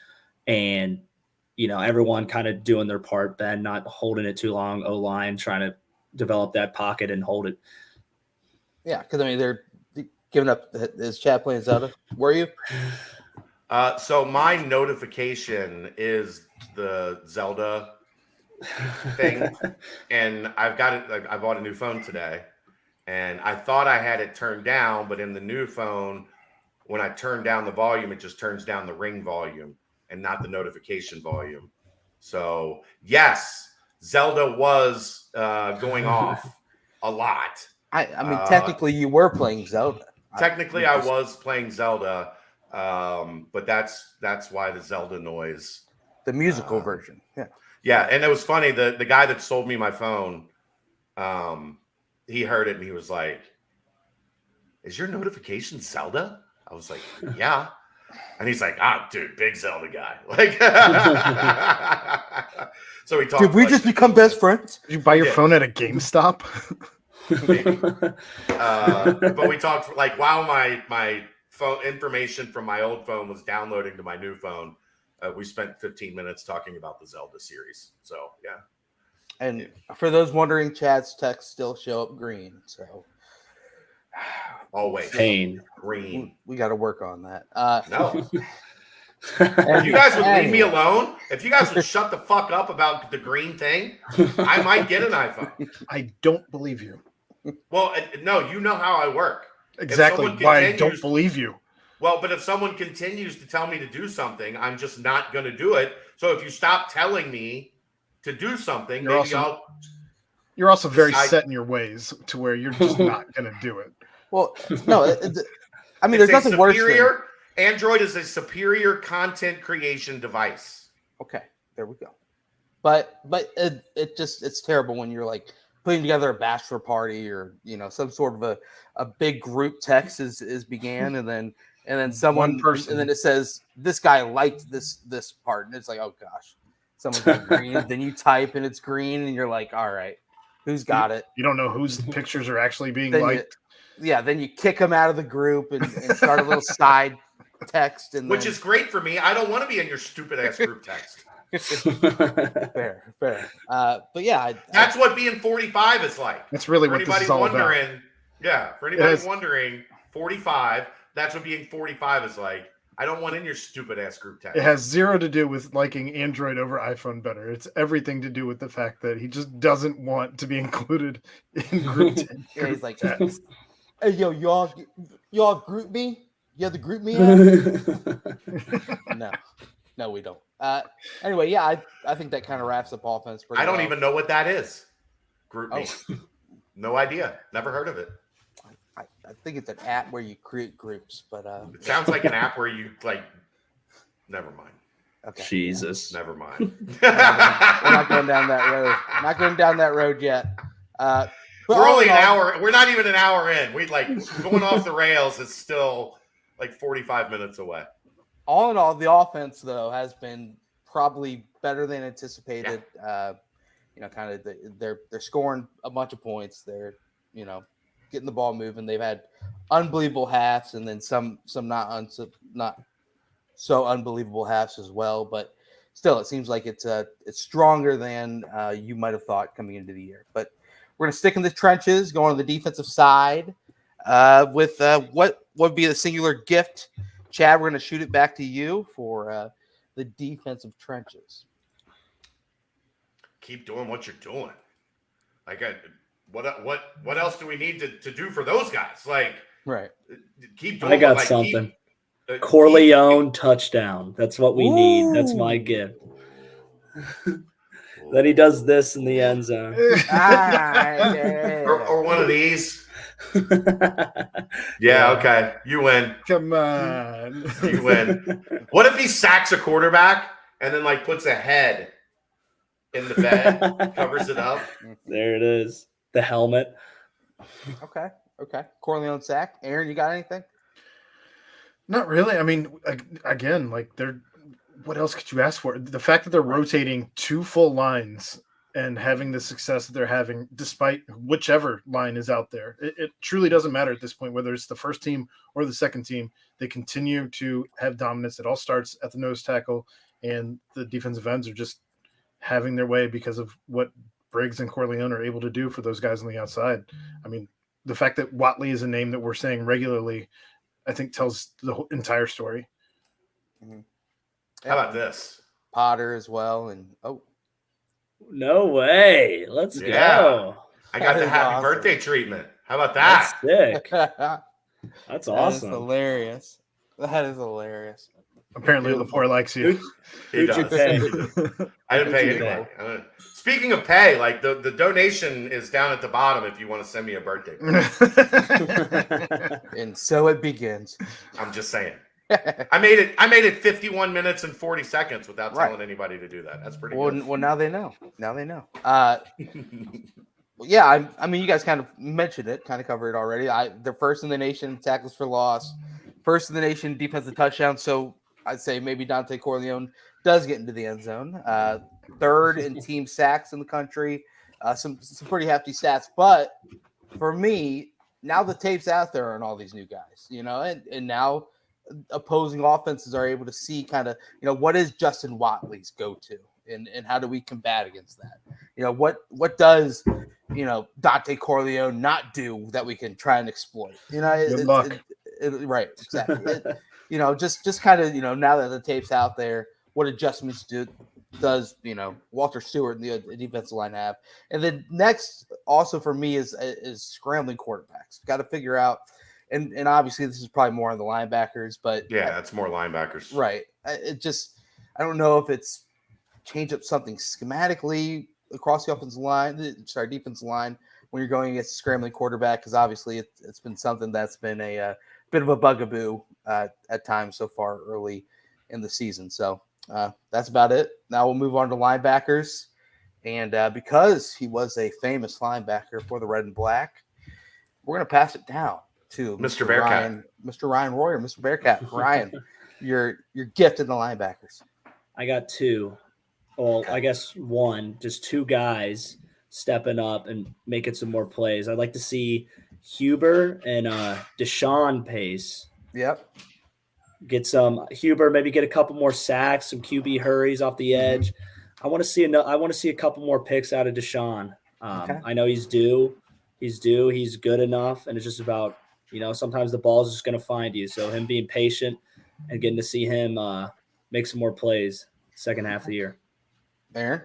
and everyone kind of doing their part. Ben not holding it too long, O-line trying to develop that pocket and hold it. Yeah, because they're giving up his chat playing Zelda. Were you? So my notification is the Zelda thing, and I've got it. I bought a new phone today, and I thought I had it turned down, but in the new phone, when I turn down the volume, it just turns down the ring volume and not the notification volume. So yes, Zelda was going off a lot. I mean, technically, you were playing Zelda. Technically, I was playing Zelda, but that's why the Zelda noise. The musical version. Yeah. Yeah, and it was funny. The guy that sold me my phone, he heard it and he was like, "Is your notification Zelda?" I was like, "Yeah." And he's like, dude, big Zelda guy. Like, so we talked. Did we just become best friends? Did you buy your phone at a GameStop? But we talked while my phone information from my old phone was downloading to my new phone. We spent 15 minutes talking about the Zelda series. So yeah. And for those wondering, Chad's texts still show up green. So always pain green. We got to work on that. No. If you guys would leave me alone, if you guys would shut the fuck up about the green thing, I might get an iPhone. I don't believe you. Well, no, you know how I work. Exactly why I don't believe you. Well, but if someone continues to tell me to do something, I'm just not going to do it. So if you stop telling me to do something, you're also very set in your ways to where you're just not going to do it. Well, no, there's nothing worse than Android is a superior content creation device. Okay, there we go. But it's terrible when you're like putting together a bachelor party or some sort of a big group text is began and then someone and then it says this guy liked this part and it's like, oh gosh, someone's got green. Then you type and it's green and you're like, all right, who's got it? You don't know whose pictures are actually being liked. Then you kick them out of the group and start a little side text, which is great for me. I don't want to be in your stupid ass group text. Fair. But yeah, that's what being 45 is like. That's really what this is all about. Yeah, for anybody wondering, 45. That's what being 45 is like. I don't want in your stupid ass group text. It has zero to do with liking Android over iPhone better. It's everything to do with the fact that he just doesn't want to be included in group text. Yeah, he's like, hey, yo, y'all group me? You have the group me? No, we don't. Anyway, yeah, I think that kind of wraps up offense. I don't even know what that is. Group me. No idea. Never heard of it. I think it's an app where you create groups, but it sounds like an app where you never mind. Okay. Jesus. Never mind. We're not going down that road. Not going down that road yet. We're only an hour. We're not even an hour in. We going off the rails is still 45 minutes away. All in all, the offense though has been probably better than anticipated. Yeah. They're scoring a bunch of points. They're getting the ball moving. They've had unbelievable halves, and then some not so unbelievable halves as well. But still, it seems like it's stronger than you might have thought coming into the year. But we're gonna stick in the trenches, go on the defensive side with what would be the singular gift. Chad, we're gonna shoot it back to you for the defensive trenches. Keep doing what you're doing. Like, what else do we need to do for those guys? Like, Right. Keep doing. I got like, something. Corleone touchdown. That's what we need. That's my Ooh. gift. Then he does this in the end zone. Yeah. or one of these. Yeah, okay. You win. Come on. You win. What if he sacks a quarterback and then like puts a head in the bed, covers it up? There it is. The helmet. Okay. Corleone sack. Aaron, you got anything? Not really. I mean, again, like what else could you ask for? The fact that they're rotating 2 full lines and having the success that they're having, despite whichever line is out there, it truly doesn't matter at this point, whether it's the first team or the second team. They continue to have dominance. It all starts at the nose tackle, and the defensive ends are just having their way because of what Briggs and Corleone are able to do for those guys on the outside. I mean, the fact that Watley is a name that we're saying regularly, I think tells the whole entire story. Mm-hmm. How about this? Potter as well. And no way. Let's go. I got the happy birthday treatment. How about that? That's sick. That's awesome. That is hilarious. That is hilarious. Apparently, Lepore likes you. He does. I didn't pay anyway. Speaking of pay, like the donation is down at the bottom if you want to send me a birthday. And so it begins. I'm just saying. I made it 51 minutes and 40 seconds without telling anybody to do that. That's pretty good. Well, now they know. Yeah, I mean, you guys kind of mentioned it, kind of covered it already. They're first in the nation in tackles for loss, first in the nation defensive touchdown. So I'd say maybe Dante Corleone does get into the end zone. Third in team sacks in the country. Some pretty hefty stats. But for me, now the tape's out there on all these new guys, and now opposing offenses are able to see kind of, what is Justin Watley's go-to and how do we combat against that? What does, Dante Corleone not do that we can try and exploit? Good luck. Right. Exactly. Just kind of, now that the tape's out there, what adjustments does Walter Stewart and the defensive line have? And then next also for me is scrambling quarterbacks. Got to figure out, and obviously this is probably more on the linebackers, but yeah, it's more linebackers. Right. I don't know if it's change up something schematically across the defensive line when you're going against a scrambling quarterback, because obviously it's been something that's been a bit of a bugaboo at times so far early in the season. So that's about it. Now we'll move on to linebackers. And because he was a famous linebacker for the Red and Black, we're going to pass it down to Mr. Bearcat. Mr. Ryan Royer, Mr. Bearcat. Ryan, your gift in the linebackers. I got 2. Well, I guess 1, just 2 guys stepping up and making some more plays. I'd like to see Huber and Deshaun Pace. Yep. Get some Huber, maybe get a couple more sacks, some QB hurries off the edge. I want to see a couple more picks out of Deshaun. I know he's due. He's good enough, and it's just about, sometimes the ball is just going to find you. So him being patient and getting to see him make some more plays second half of the year. Aaron?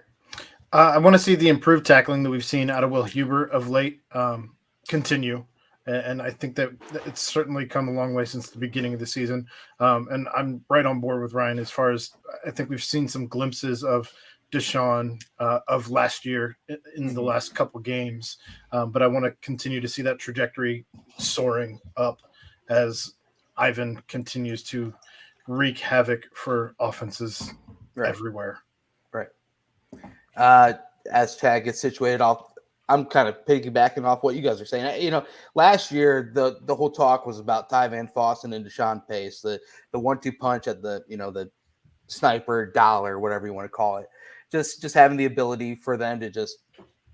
I want to see the improved tackling that we've seen out of Will Huber of late continue. And I think that it's certainly come a long way since the beginning of the season. And I'm right on board with Ryan as far as I think we've seen some glimpses of Deshaun of last year in the last couple games. But I want to continue to see that trajectory soaring up as Ivan continues to wreak havoc for offenses everywhere. Right. As Chad gets situated, I'm kind of piggybacking off what you guys are saying. Last year the whole talk was about Ty Van Fossen and Deshaun Pace, the 1-2 punch at the sniper dollar, whatever you want to call it. Just having the ability for them to just,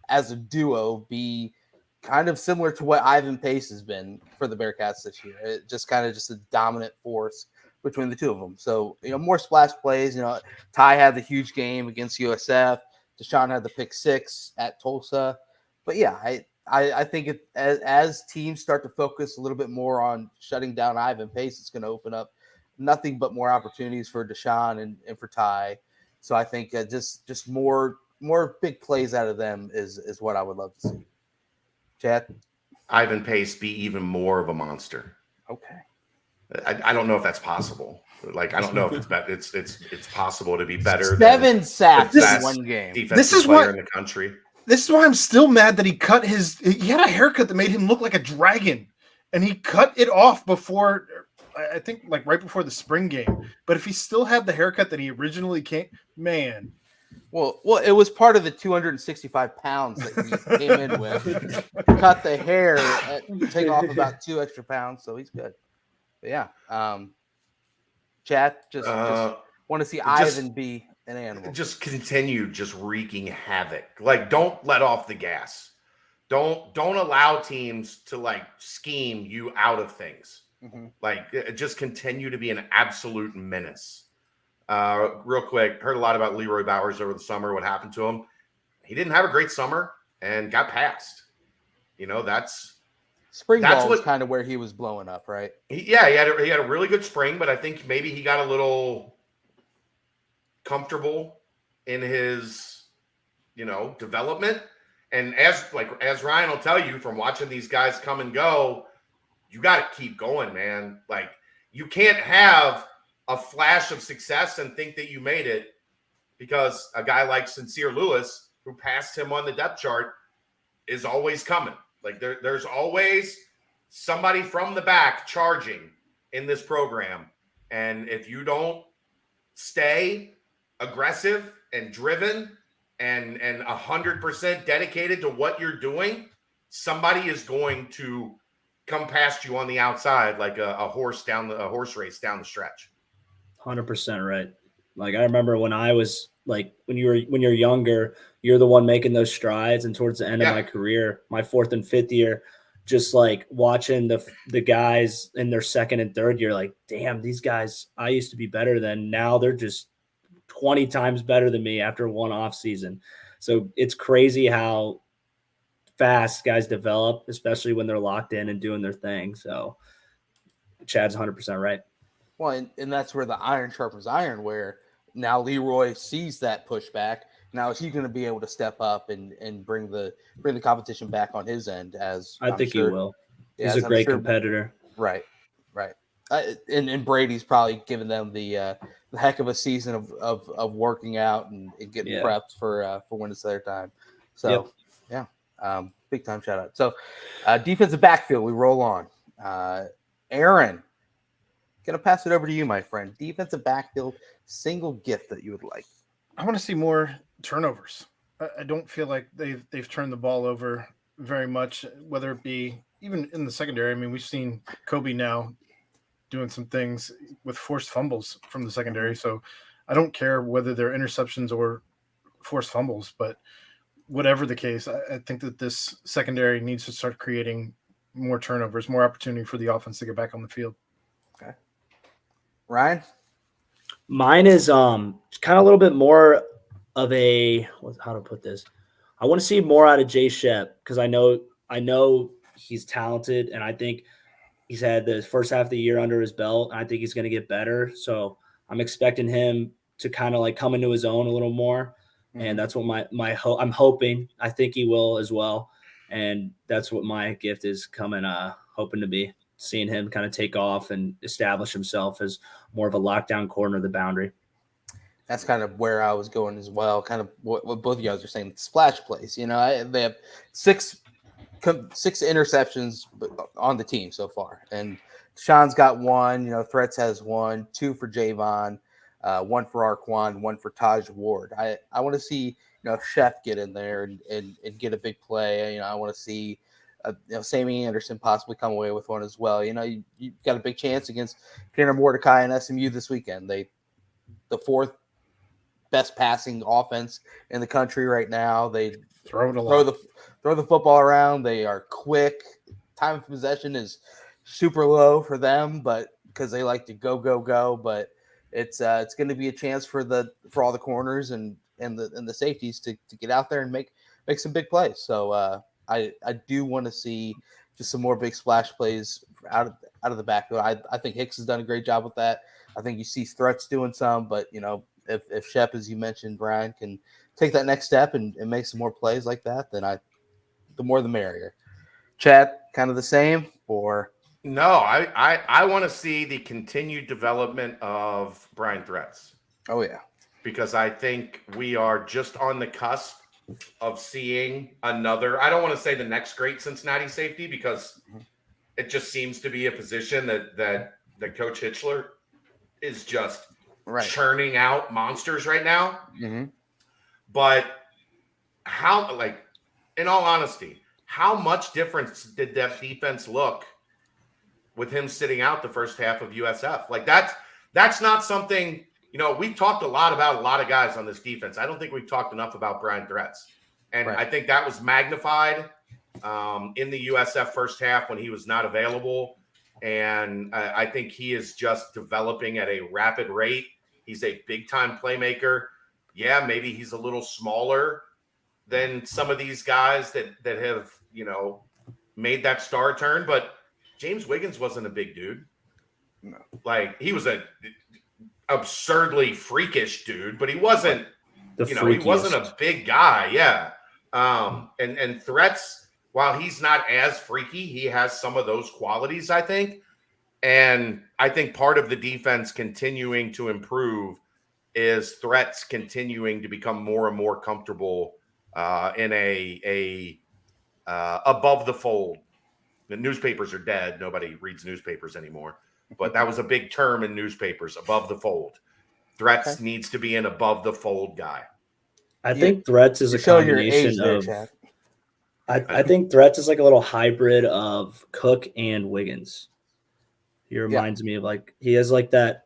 as a duo, be kind of similar to what Ivan Pace has been for the Bearcats this year. It just kind of just a dominant force between the two of them. So, more splash plays. Ty had the huge game against USF. Deshaun had the pick 6 at Tulsa. but yeah, I think as teams start to focus a little bit more on shutting down Ivan Pace, it's going to open up nothing but more opportunities for Deshaun and for Ty. So I think just more big plays out of them is what I would love to see. Chad? Ivan Pace be even more of a monster. Okay. I don't know if that's possible. Like, I don't know if it's possible to be better. 7 sacks in one game. Defensive player in the country. This is why I'm still mad that he had a haircut that made him look like a dragon, and he cut it off before, I think, like right before the spring game. But if he still had the haircut that he originally man. Well, it was part of the 265 pounds that he came in with. Cut the hair, take off about 2 extra pounds, so he's good. But yeah, Chad, just want to see Ivan be an animal. Just continue just wreaking havoc. Like, don't let off the gas. Don't allow teams to like scheme you out of things. Mm-hmm. Like, just continue to be an absolute menace. Real quick, heard a lot about Leroy Bowers over the summer. What happened to him? He didn't have a great summer and got passed. You know, that's ball was kind of where he was blowing up, right? He had a really good spring, but I think maybe he got a little comfortable in his, development. And as Ryan will tell you from watching these guys come and go, you got to keep going, man. Like, you can't have a flash of success and think that you made it, because a guy like Sincere Lewis, who passed him on the depth chart, is always coming. Like, there's always somebody from the back charging in this program. And if you don't stay aggressive and driven and 100% dedicated to what you're doing, somebody is going to come past you on the outside like a horse race down the stretch. 100% right. Like, I remember when I was like, when you're younger, you're the one making those strides. And towards the end of my career, my 4th and 5th year, just like watching the guys in their 2nd and 3rd year, like, damn, these guys I used to be better than. Now they're just 20 times better than me after one off season. So it's crazy how fast guys develop, especially when they're locked in and doing their thing. So Chad's 100% right. Well, and that's where the iron sharpens iron, where now Leroy sees that pushback. Now is he going to be able to step up and bring the competition back on his end? As I think he will. He's a great competitor. Right. And Brady's probably given them the heck of a season of working out and getting prepped for when it's their time. So big time shout out. So defensive backfield, we roll on. Aaron, gonna pass it over to you, my friend. Defensive backfield, single gift that you would like. I want to see more turnovers. I don't feel like they've turned the ball over very much, whether it be even in the secondary. I mean, we've seen Kobe now doing some things with forced fumbles from the secondary. So I don't care whether they're interceptions or forced fumbles, but whatever the case, I think that this secondary needs to start creating more turnovers, more opportunity for the offense to get back on the field. Okay. Ryan? Mine is kind of a little bit more of how to put this. I want to see more out of Jay Shep, because I know he's talented, and I think he's had the first half of the year under his belt, and I think he's going to get better. So I'm expecting him to kind of like come into his own a little more, and that's what I'm hoping. I think he will as well, and that's what my gift is coming, hoping to be. Seeing him kind of take off and establish himself as more of a lockdown corner of the boundary. That's kind of where I was going as well. Kind of what both of you guys are saying. Splash plays. They have six interceptions on the team so far, and Sean's got 1. Threats has 1, 2 for Javon, 1 for Arquan, 1 for Taj Ward. I want to see Chef get in there and get a big play. I want to see. Sammy Anderson possibly come away with 1 as well. You got a big chance against Tanner Mordecai and SMU this weekend. The 4th best passing offense in the country right now. They throw the football around. They are quick. Time of possession is super low for them, but because they like to go. But it's going to be a chance for all the corners and the safeties to get out there and make some big plays. So I do want to see just some more big splash plays out of the backfield. I think Hicks has done a great job with that. I think you see Threats doing some, but if Shep, as you mentioned, Brian, can take that next step and make some more plays like that, then the more the merrier. Chad, kind of the same, or No, I want to see the continued development of Brian Threats. oh yeah, because I think we are just on the cusp of seeing another. I don't want to say the next great Cincinnati safety because it just seems to be a position that Coach Hitchler is just churning out monsters right now. Mm-hmm. But how, in all honesty, how much difference did that defense look with him sitting out the first half of USF? That's not something. We've talked a lot about a lot of guys on this defense. I don't think we've talked enough about Brian Threats. And I think that was magnified in the USF first half when he was not available. And I think he is just developing at a rapid rate. He's a big-time playmaker. Yeah, maybe he's a little smaller than some of these guys that have, made that star turn. But James Wiggins wasn't a big dude. No. He was a absurdly freakish dude, but he wasn't he wasn't a big guy. Yeah. And Threats, while he's not as freaky, he has some of those qualities, I think. And I think part of the defense continuing to improve is Threats continuing to become more and more comfortable in a above the fold. The newspapers are dead. Nobody reads newspapers anymore. But that was a big term in newspapers, above the fold. Threats needs to be an above the fold guy. I think Threats is a combination of. I think Threats is like a little hybrid of Cook and Wiggins. He reminds me of he has that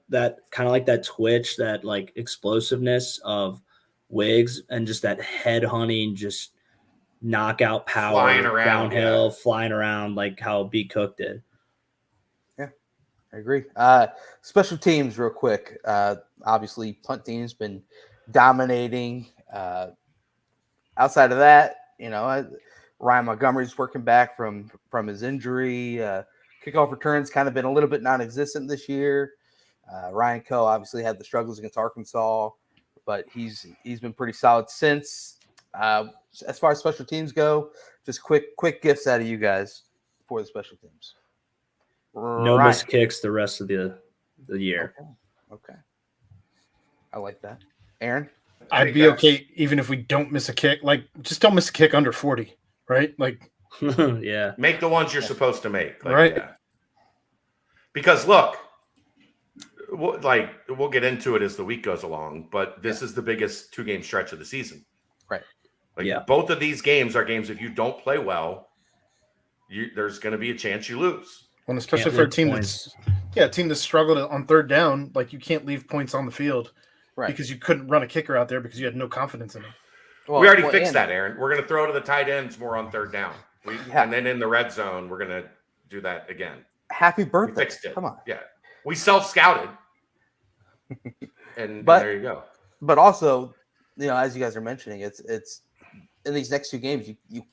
kind of like that twitch, that explosiveness of Wiggs, and just that head hunting, just knockout power, flying around, downhill, flying around like how B Cook did. I agree. Special teams, real quick. Obviously, punt team's been dominating. Outside of that, Ryan Montgomery's working back from his injury. Kickoff returns kind of been a little bit non-existent this year. Ryan Coe obviously had the struggles against Arkansas, but he's been pretty solid since. As far as special teams go, just quick gifts out of you guys for the special teams. No missed kicks the rest of the year. Okay. I like that. Aaron? I'd be okay even if we don't miss a kick. Just don't miss a kick under 40, right? Yeah. Make the ones you're supposed to make. Right. Yeah. Because, look, we'll get into it as the week goes along, but this is the biggest 2-game stretch of the season. Right. Both of these games are games, if you don't play well, there's going to be a chance you lose. Well, especially for a team that's struggled on third down, you can't leave points on the field because you couldn't run a kicker out there because you had no confidence in him. Well, we already fixed that, Aaron. We're going to throw to the tight ends more on third down. And then in the red zone, we're going to do that again. Happy birthday. We fixed it. Come on. Yeah. We self-scouted. And there you go. But also, as you guys are mentioning, it's in these next 2 games, you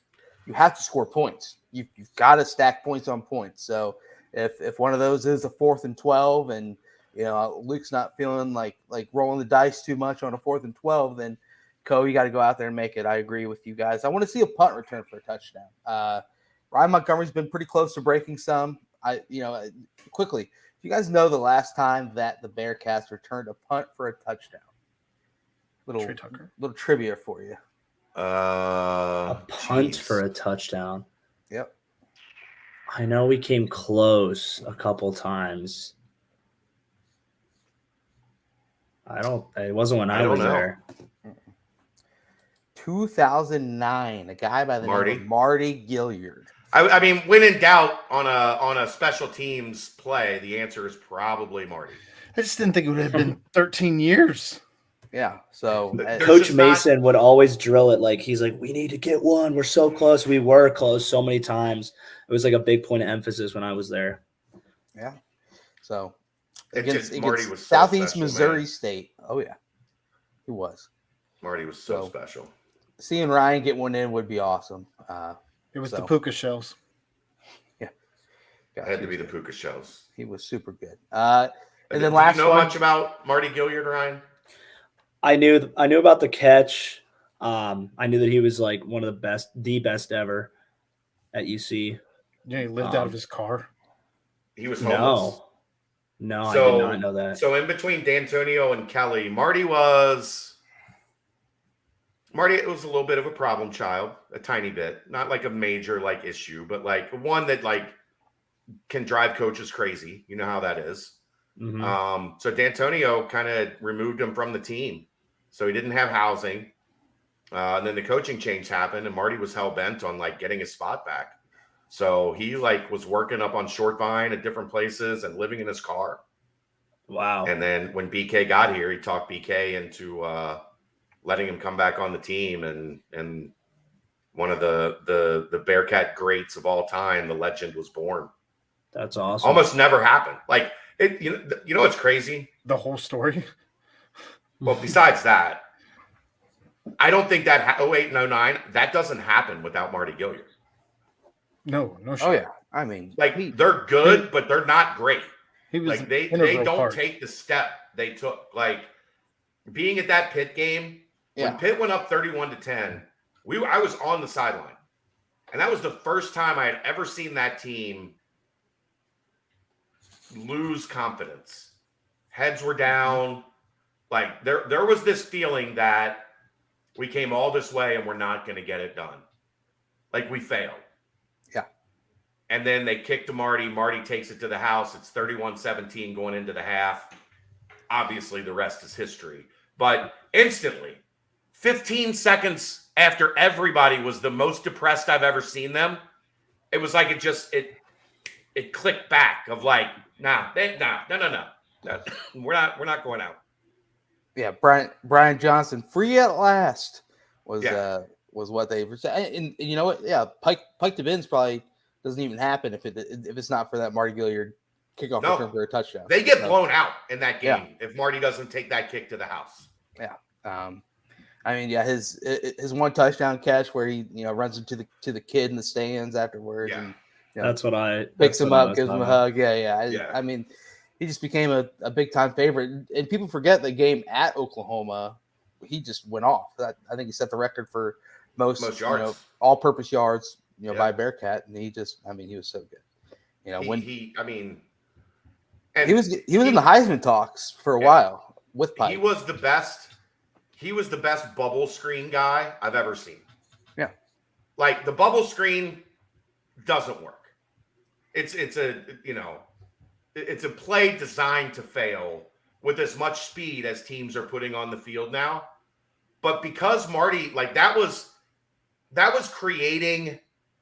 have to score points. You've got to stack points on points. So if one of those is a 4th and 12 and Luke's not feeling like rolling the dice too much on a 4th and 12, then you got to go out there and make it. I agree with you guys. I want to see a punt return for a touchdown. Ryan Montgomery's been pretty close to breaking some. Quickly, do you guys know the last time that the Bearcats returned a punt for a touchdown? Little trivia for you. A punt for a touchdown. Yep. I know we came close a couple times. It wasn't when I was there. 2009, a guy by the name of Marty Gilliard. I mean, when in doubt on a special teams play, the answer is probably Marty. I just didn't think it would have been 13 years. Yeah. So Coach Mason would always drill it. He's like, we need to get one. We're so close. We were close so many times. It was a big point of emphasis when I was there. Yeah. So Marty was Southeast special, Missouri State. Oh yeah, he was. Marty was so special. Seeing Ryan get one in would be awesome. It was So, the puka shells. Yeah. It had to be the puka shells. He was super good. And then do last you know one, much about Marty Gilliard, Ryan? I knew about the catch. I knew that he was like one of the best ever at UC. Yeah, he lived out of his car. He was homeless. No, I did not know that. So in between D'Antonio and Kelly, Marty was a little bit of a problem child, a tiny bit, not like a major like issue, but like one that like can drive coaches crazy. You know how that is. Mm-hmm. So D'Antonio kind of removed him from the team, so he didn't have housing. And then the coaching change happened, and Marty was hell bent on like getting his spot back. So he like was working up on Short Vine at different places and living in his car. Wow. And then when BK got here, he talked BK into letting him come back on the team, and one of the Bearcat greats of all time, the legend, was born. That's awesome. Almost never happened. Like it, you know what's crazy? The whole story. Well, besides that, I don't think that 08 and 09, that doesn't happen without Marty Gilliard. No shit. oh yeah, I mean, Like they're good, but they're not great. He was Like they integral don't part. take the step they took. Like being at that Pitt game, Yeah. when Pitt went up 31-10, I was on the sideline. And that was the first time I had ever seen that team lose confidence. Heads were down. Like there was this feeling that we came all this way and we're not going to get it done. Like we failed. Yeah. And then they kick to Marty. Marty takes it to the house. It's 31-17 going into the half. Obviously, the rest is history. But instantly, 15 seconds after everybody was the most depressed I've ever seen them, it was like it clicked back of like, no. We're not going out. Yeah, Brian Johnson, free at last, was what they were saying. And you know what? Yeah, Pike to Bins probably doesn't even happen if it's not for that Marty Gilliard kickoff return for a touchdown. They get blown out in that game if Marty doesn't take that kick to the house. Yeah. I mean, yeah, his one touchdown catch where he runs into the kid in the stands afterward. Yeah. And, that's what I picks him up, gives him a hug. Yeah. I mean, he just became a big time favorite, and people forget the game at Oklahoma. He just went off. I think he set the record for most yards, all purpose yards, by Bearcat, and he was so good. When he was in the Heisman talks for a while with Pike. He was the best. He was the best bubble screen guy I've ever seen. Yeah, like the bubble screen doesn't work. It's a play designed to fail with as much speed as teams are putting on the field now. But because Marty, like that was creating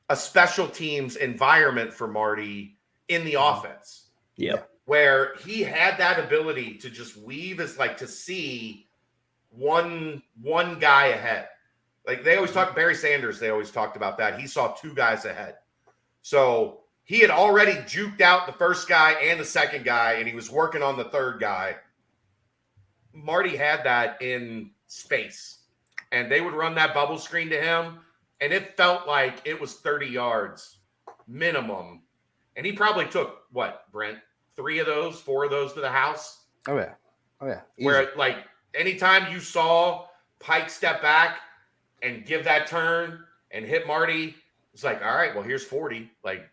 a special teams environment for Marty in the offense. Yeah. Where he had that ability to just weave to see one guy ahead. Like they always talk, Barry Sanders, they always talked about that. He saw two guys ahead. So he had already juked out the first guy and the second guy, and he was working on the third guy. Marty had that in space, and they would run that bubble screen to him, and it felt like it was 30 yards minimum. And he probably took, what, Brent, 4 of those to the house? Oh, yeah. Easy. Where, like, anytime you saw Pike step back and give that turn and hit Marty, it's like, all right, well, here's 40. Like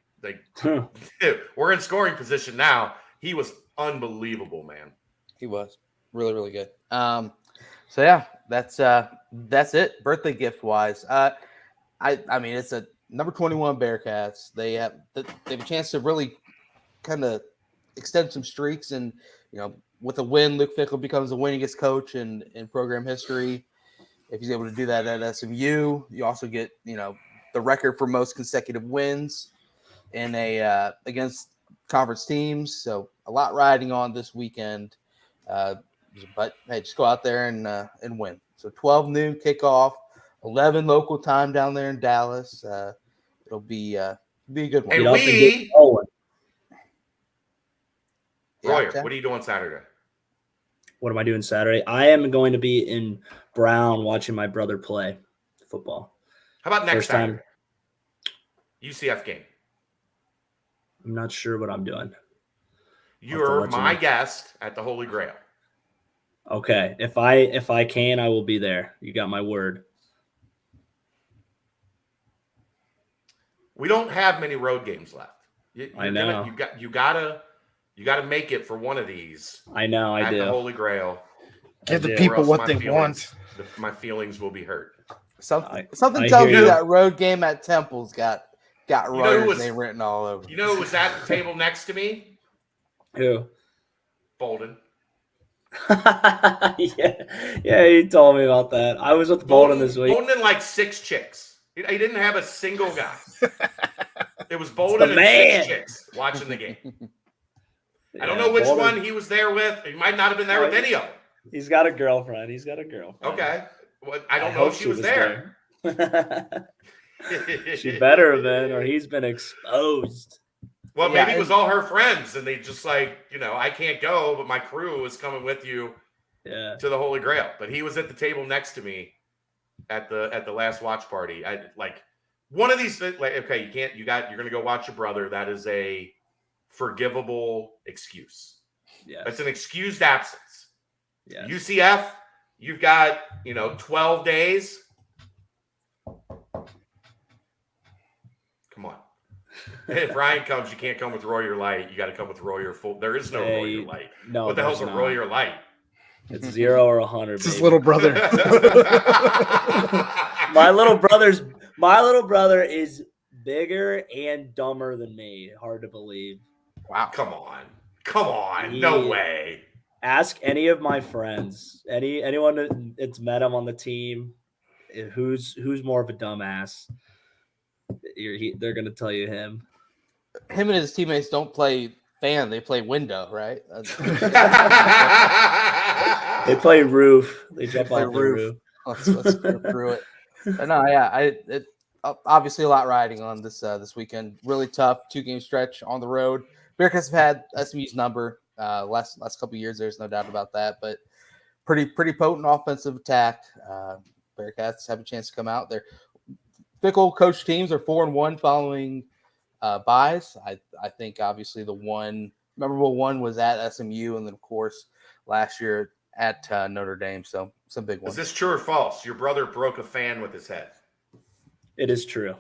we're in scoring position now. He was unbelievable, man. He was really, really good. So yeah, that's it. Birthday gift wise, I mean, it's a number 21 Bearcats. They have a chance to really kind of extend some streaks, and with a win, Luke Fickell becomes the winningest coach in program history. If he's able to do that at SMU, you also get the record for most consecutive wins in against conference teams. So a lot riding on this weekend. But hey, just go out there and win. So 12 noon kickoff, 11 local time down there in Dallas. It'll be a good one. And Royer, what are you doing Saturday? What am I doing Saturday? I am going to be in Brown watching my brother play football. How about next time? UCF game. I'm not sure what I'm doing. You're let you my know. guest at the Holy Grail. Okay. If I can, I will be there. You got my word. We don't have many road games left. I know. You gotta make it for one of these. I know. I at do. the Holy Grail. Give the do. people what my they feelings, want. my feelings will be hurt. Something I tells hear me you. that road game at Temple's got know who Rutgers was- name written all over. You know who was at the table next to me? Who? Bolden. yeah, he told me about that. I was with Bolden this week. Bolden and like 6 chicks. He didn't have a single guy. It was Bolden the and man. 6 chicks watching the game. I don't know which Bolden, one he was there with. He might not have been there with any of them. He's got a girlfriend. Okay. Well, I don't know hope if she was there. She better have been, or he's been exposed. Well, Yeah, maybe it was all her friends, and they just like, I can't go, but my crew is coming with you Yeah. to the Holy Grail. But he was at the table next to me at the last watch party. I like one of these. Like, okay, you're gonna go watch your brother. That is a forgivable excuse. Yeah. That's an excused absence. Yeah. UCF, you've got 12 days. Come on. If Ryan comes, you can't come with Royer Light. You got to come with Royer Full. There is no Royer Light. No. What the hell's a not. Royer Light? It's 0 or 100. It's his little brother. My little brother is bigger and dumber than me. Hard to believe. Wow. Come on. No way. Ask any of my friends, anyone that's met him on the team, who's more of a dumbass. They're gonna tell you him. Him and his teammates don't play fan; they play window, right? They play roof. They jump off the roof. Let's go through it. But no, yeah, obviously a lot riding on this weekend. Really tough 2-game stretch on the road. Bearcats have had SMU's number last couple of years. There's no doubt about that. But pretty potent offensive attack. Bearcats have a chance to come out. They're fickle coach teams are 4-1 following buys. I think obviously the one memorable one was at SMU, and then of course last year at Notre Dame. So some big ones. Is this true or false? Your brother broke a fan with his head. It is true.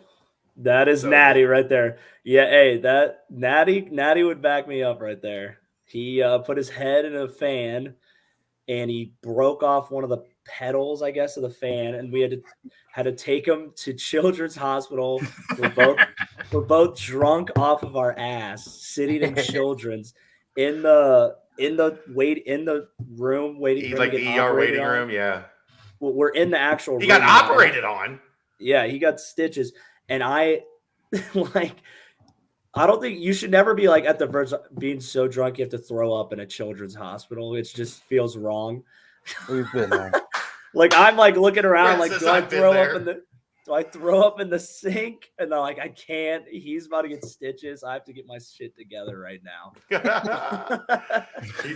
That is Natty right there. Yeah, hey, that Natty would back me up right there. He put his head in a fan, and he broke off one of the pedals, I guess, of the fan, and we had to take him to Children's Hospital. We're both drunk off of our ass, sitting in Children's in the room waiting for like him to the get ER waiting on. room. Yeah, Well, we're in the actual room. He got operated on. Yeah, he got stitches, and I don't think you should never be like at the verge of being so drunk you have to throw up in a children's hospital. It just feels wrong. We've been there. Like I'm like looking around, like Princess, do I I've been throw there. up in the do I throw up in the sink? And they're like, I can't. He's about to get stitches. I have to get my shit together right now. he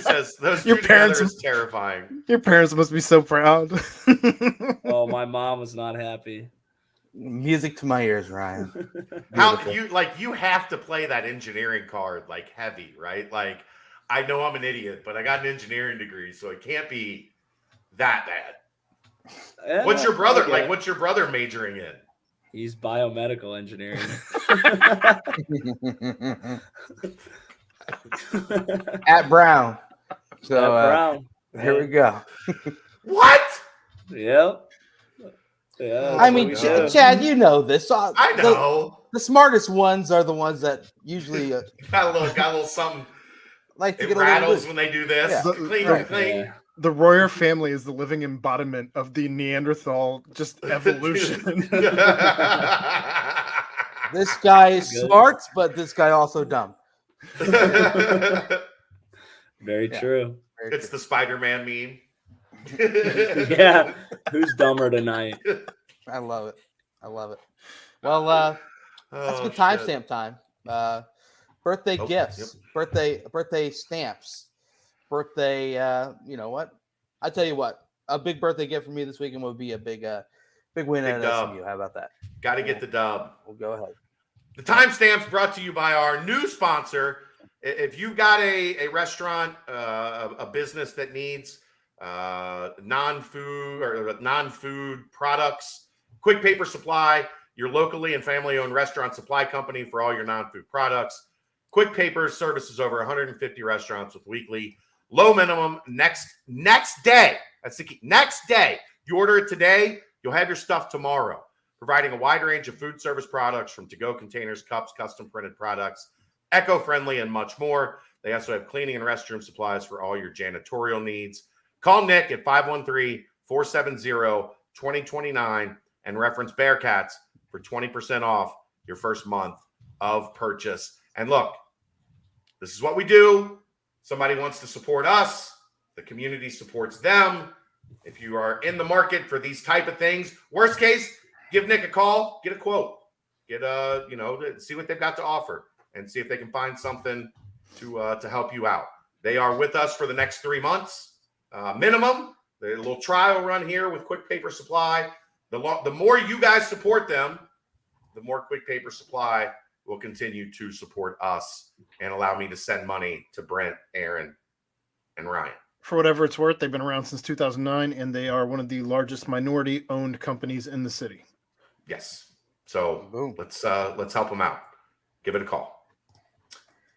says those Your two parents- together is terrifying. Your parents must be so proud. Oh, my mom was not happy. Music to my ears, Ryan. How Beautiful. you have to play that engineering card like heavy, right? Like I know I'm an idiot, but I got an engineering degree, so it can't be that bad. Yeah, What's your brother okay. like? What's your brother majoring in? He's biomedical engineering. At Brown. So Brown. here we go. What? Yep. Yeah. I mean, that's what we do. Chad, you know this. So I know. The smartest ones are the ones that usually Got a little something. like to It get a little rattles loose. when they do this. Yeah. Cling, Right. cling. Yeah. The Royer family is the living embodiment of the Neanderthal just evolution. This guy is Good. smart, but this guy also dumb. Very Yeah. true. Very It's true. the Spider-Man meme. Yeah. Who's dumber tonight? I love it. Well, that's Oh, good shit. timestamp time. Birthday Oh, gifts, birthday stamps, birthday. You know what? I tell you what, a big birthday gift for me this weekend would be a big Big win Big at dub. SMU. How about that? Got to get the dub. We'll go ahead. The timestamps brought to you by our new sponsor. If you've got a restaurant, a business that needs non-food products, Quick Paper Supply, your locally and family-owned restaurant supply company for all your non-food products. Quick Paper services over 150 restaurants with weekly low minimum next day. That's the key. Next day. You order it today, you'll have your stuff tomorrow. Providing a wide range of food service products from to-go containers, cups, custom printed products, eco-friendly, and much more. They also have cleaning and restroom supplies for all your janitorial needs. Call Nick at 513-470-2029 and reference Bearcats for 20% off your first month of purchase. And look, this is what we do. Somebody wants to support us. The community supports them. If you are in the market for these type of things, worst case, give Nick a call, get a quote, see what they've got to offer and see if they can find something to help you out. They are with us for the next 3 months, minimum. There's a little trial run here with Quick Paper Supply. The more you guys support them, the more Quick Paper Supply will continue to support us and allow me to send money to Brent, Aaron, and Ryan. For whatever it's worth, they've been around since 2009, and they are one of the largest minority-owned companies in the city. Yes. So Boom. let's help them out. Give it a call.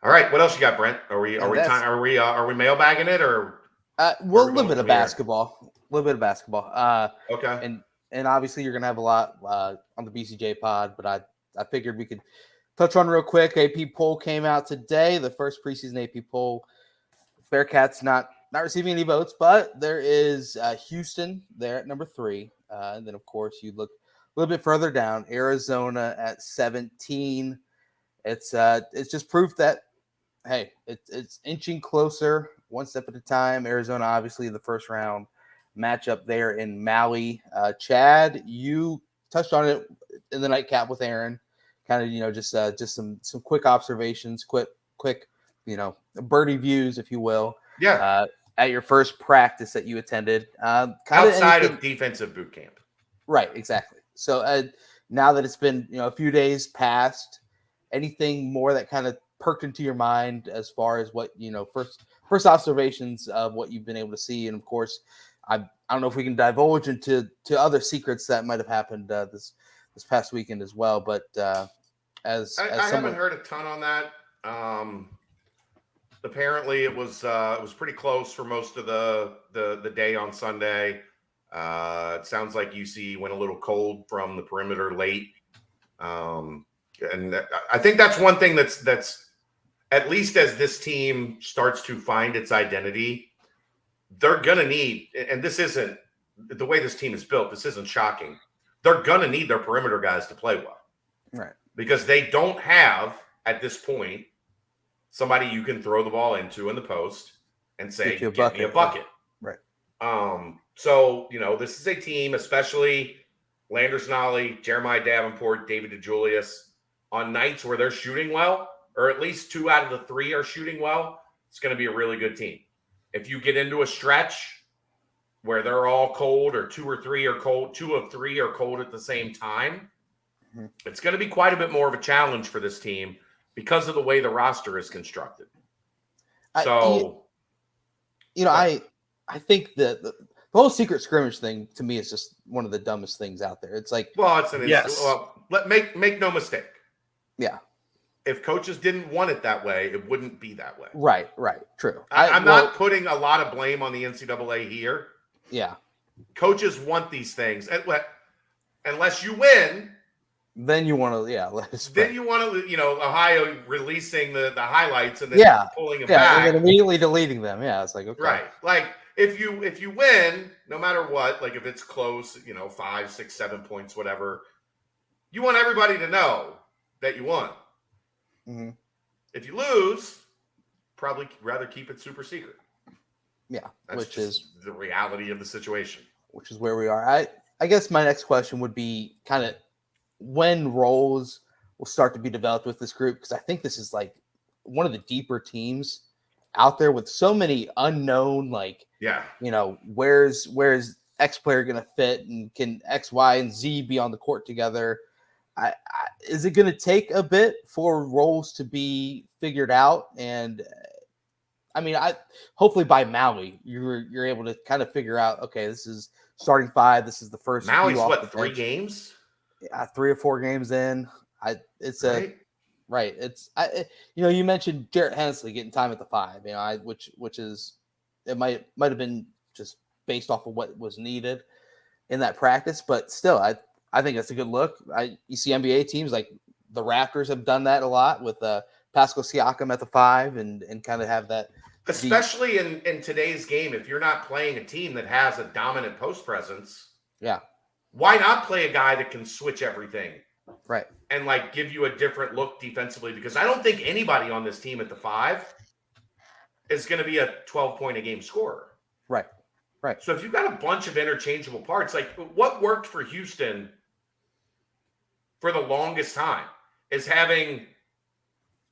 All right. What else you got, Brent? Are we mailbagging it or? Well, a little bit of basketball. Okay. And obviously you're gonna have a lot on the BCJ pod, but I figured we could touch on real quick. AP poll came out today. The first preseason AP poll. Bearcats not receiving any votes, but there is Houston there at number 3. And then, of course, you look a little bit further down, Arizona at 17. It's just proof that, hey, it's inching closer one step at a time. Arizona, obviously, the first round matchup there in Maui. Chad, you touched on it in the nightcap with Aaron. Kind of, just some quick observations, quick, birdie views, if you will. Yeah. At your first practice that you attended. Outside of defensive boot camp. Right, exactly. So now that it's been, a few days past, anything more that kind of perked into your mind as far as what, first observations of what you've been able to see? And of course, I don't know if we can divulge into other secrets that might have happened this past weekend as well. But I haven't heard a ton on that. Apparently it was pretty close for most of the day on Sunday. It sounds like UC went a little cold from the perimeter late. And I think that's one thing that's at least as this team starts to find its identity, they're going to need, and this isn't the way this team is built. This isn't shocking. They're going to need their perimeter guys to play well. Right. Because they don't have at this point somebody you can throw the ball into in the post and say, get me a bucket. Right. So, this is a team, especially Landers Nolly, Jeremiah Davenport, David DeJulius, on nights where they're shooting well, or at least 2 out of the 3 are shooting well, it's going to be a really good team. If you get into a stretch where they're all cold or 2 or 3 are cold, 2 of 3 are cold at the same time, it's going to be quite a bit more of a challenge for this team because of the way the roster is constructed. I think that the whole secret scrimmage thing to me is just one of the dumbest things out there. It's like, make no mistake. Yeah. If coaches didn't want it that way, it wouldn't be that way. Right. True. I'm not putting a lot of blame on the NCAA here. Yeah. Coaches want these things. Unless you win, then you want to, let us then you want to, Ohio releasing the highlights and then pulling them back. And then immediately deleting them. Yeah, it's like, okay. Right. Like, if you win, no matter what, like if it's close, 5, 6, 7 points, whatever, you want everybody to know that you won. Mm-hmm. If you lose, probably rather keep it super secret. Yeah, which is the reality of the situation. Which is where we are. I guess my next question would be kind of when roles will start to be developed with this group, because I think this is like one of the deeper teams out there with so many unknown, where's X player going to fit, and can X, Y, and Z be on the court together? Is it going to take a bit for roles to be figured out? And I mean, hopefully by Maui, you're able to kind of figure out, okay, this is starting five. This is the first. Maui's what, 3 games? 3 or 4 games in. It's right? Right. You mentioned Jarrett Hensley getting time at the 5, which is, it might have been just based off of what was needed in that practice, but still, I think that's a good look. You see NBA teams like the Raptors have done that a lot with Pascal Siakam at the 5 and kind of have that. Especially in today's game, if you're not playing a team that has a dominant post presence, yeah, why not play a guy that can switch everything? Right. And like give you a different look defensively, because I don't think anybody on this team at the 5 is going to be a 12-point a game scorer. Right. So if you've got a bunch of interchangeable parts, like what worked for Houston for the longest time is having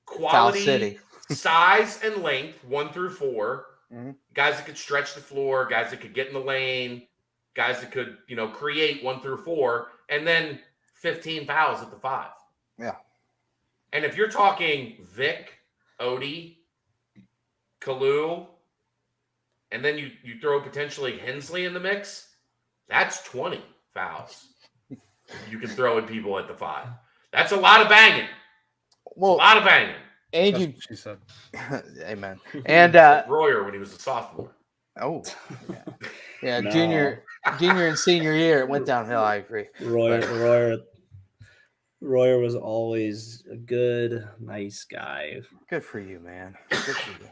quality size and length 1 through 4, guys that could stretch the floor, guys that could get in the lane, guys that could, create 1 through 4, and then 15 fouls at the 5. Yeah. And if you're talking Vic, Odie, Kalu, and then you throw potentially Hensley in the mix, that's 20 fouls you can throw at people at the 5. That's a lot of banging. Well, a lot of banging. And she said. Amen. And like Royer when he was a sophomore. Oh, yeah. No. Junior and senior year, it went downhill. I agree. Royer was always a good, nice guy. Good for you, man. Good for you.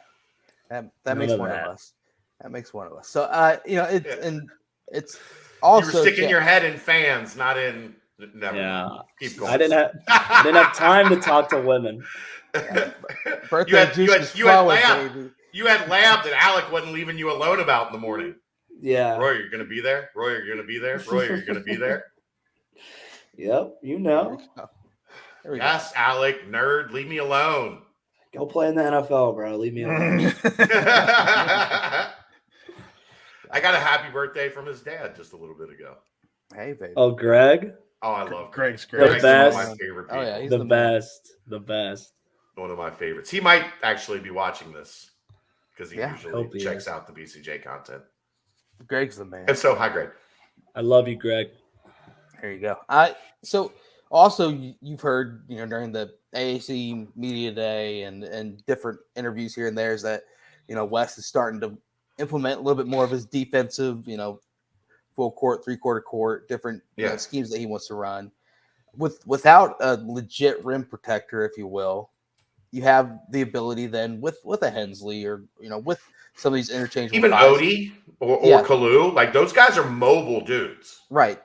That makes one of us. That makes one of us. So, and it's also you were sticking your head in fans, not in. Never. Yeah. Keep going. I didn't have time to talk to women. Yeah. Birthday you had lab that Alec wasn't leaving you alone about in the morning. Yeah. Roy, you're going to be there. Roy, you're going to be there. Roy, you're going to be there. Yep, Yes, Alec, nerd, leave me alone. Go play in the NFL, bro. Leave me alone. I got a happy birthday from his dad just a little bit ago. Hey, baby. Oh, Greg? Oh, I love Greg's great. Greg's one of my favorite people. Oh, yeah, he's the best. The best. One of my favorites. He might actually be watching this because he usually checks out the BCJ content. Greg's the man. And so, hi, Greg. I love you, Greg. There you go. So also you've heard, during the AAC media day and different interviews here and there is that, West is starting to implement a little bit more of his defensive, full court, 3/4 court, different schemes that he wants to run. Without a legit rim protector, if you will, you have the ability then with a Hensley or, with some of these interchangeable even guys. Odie or Kalu, like those guys are mobile dudes. Right.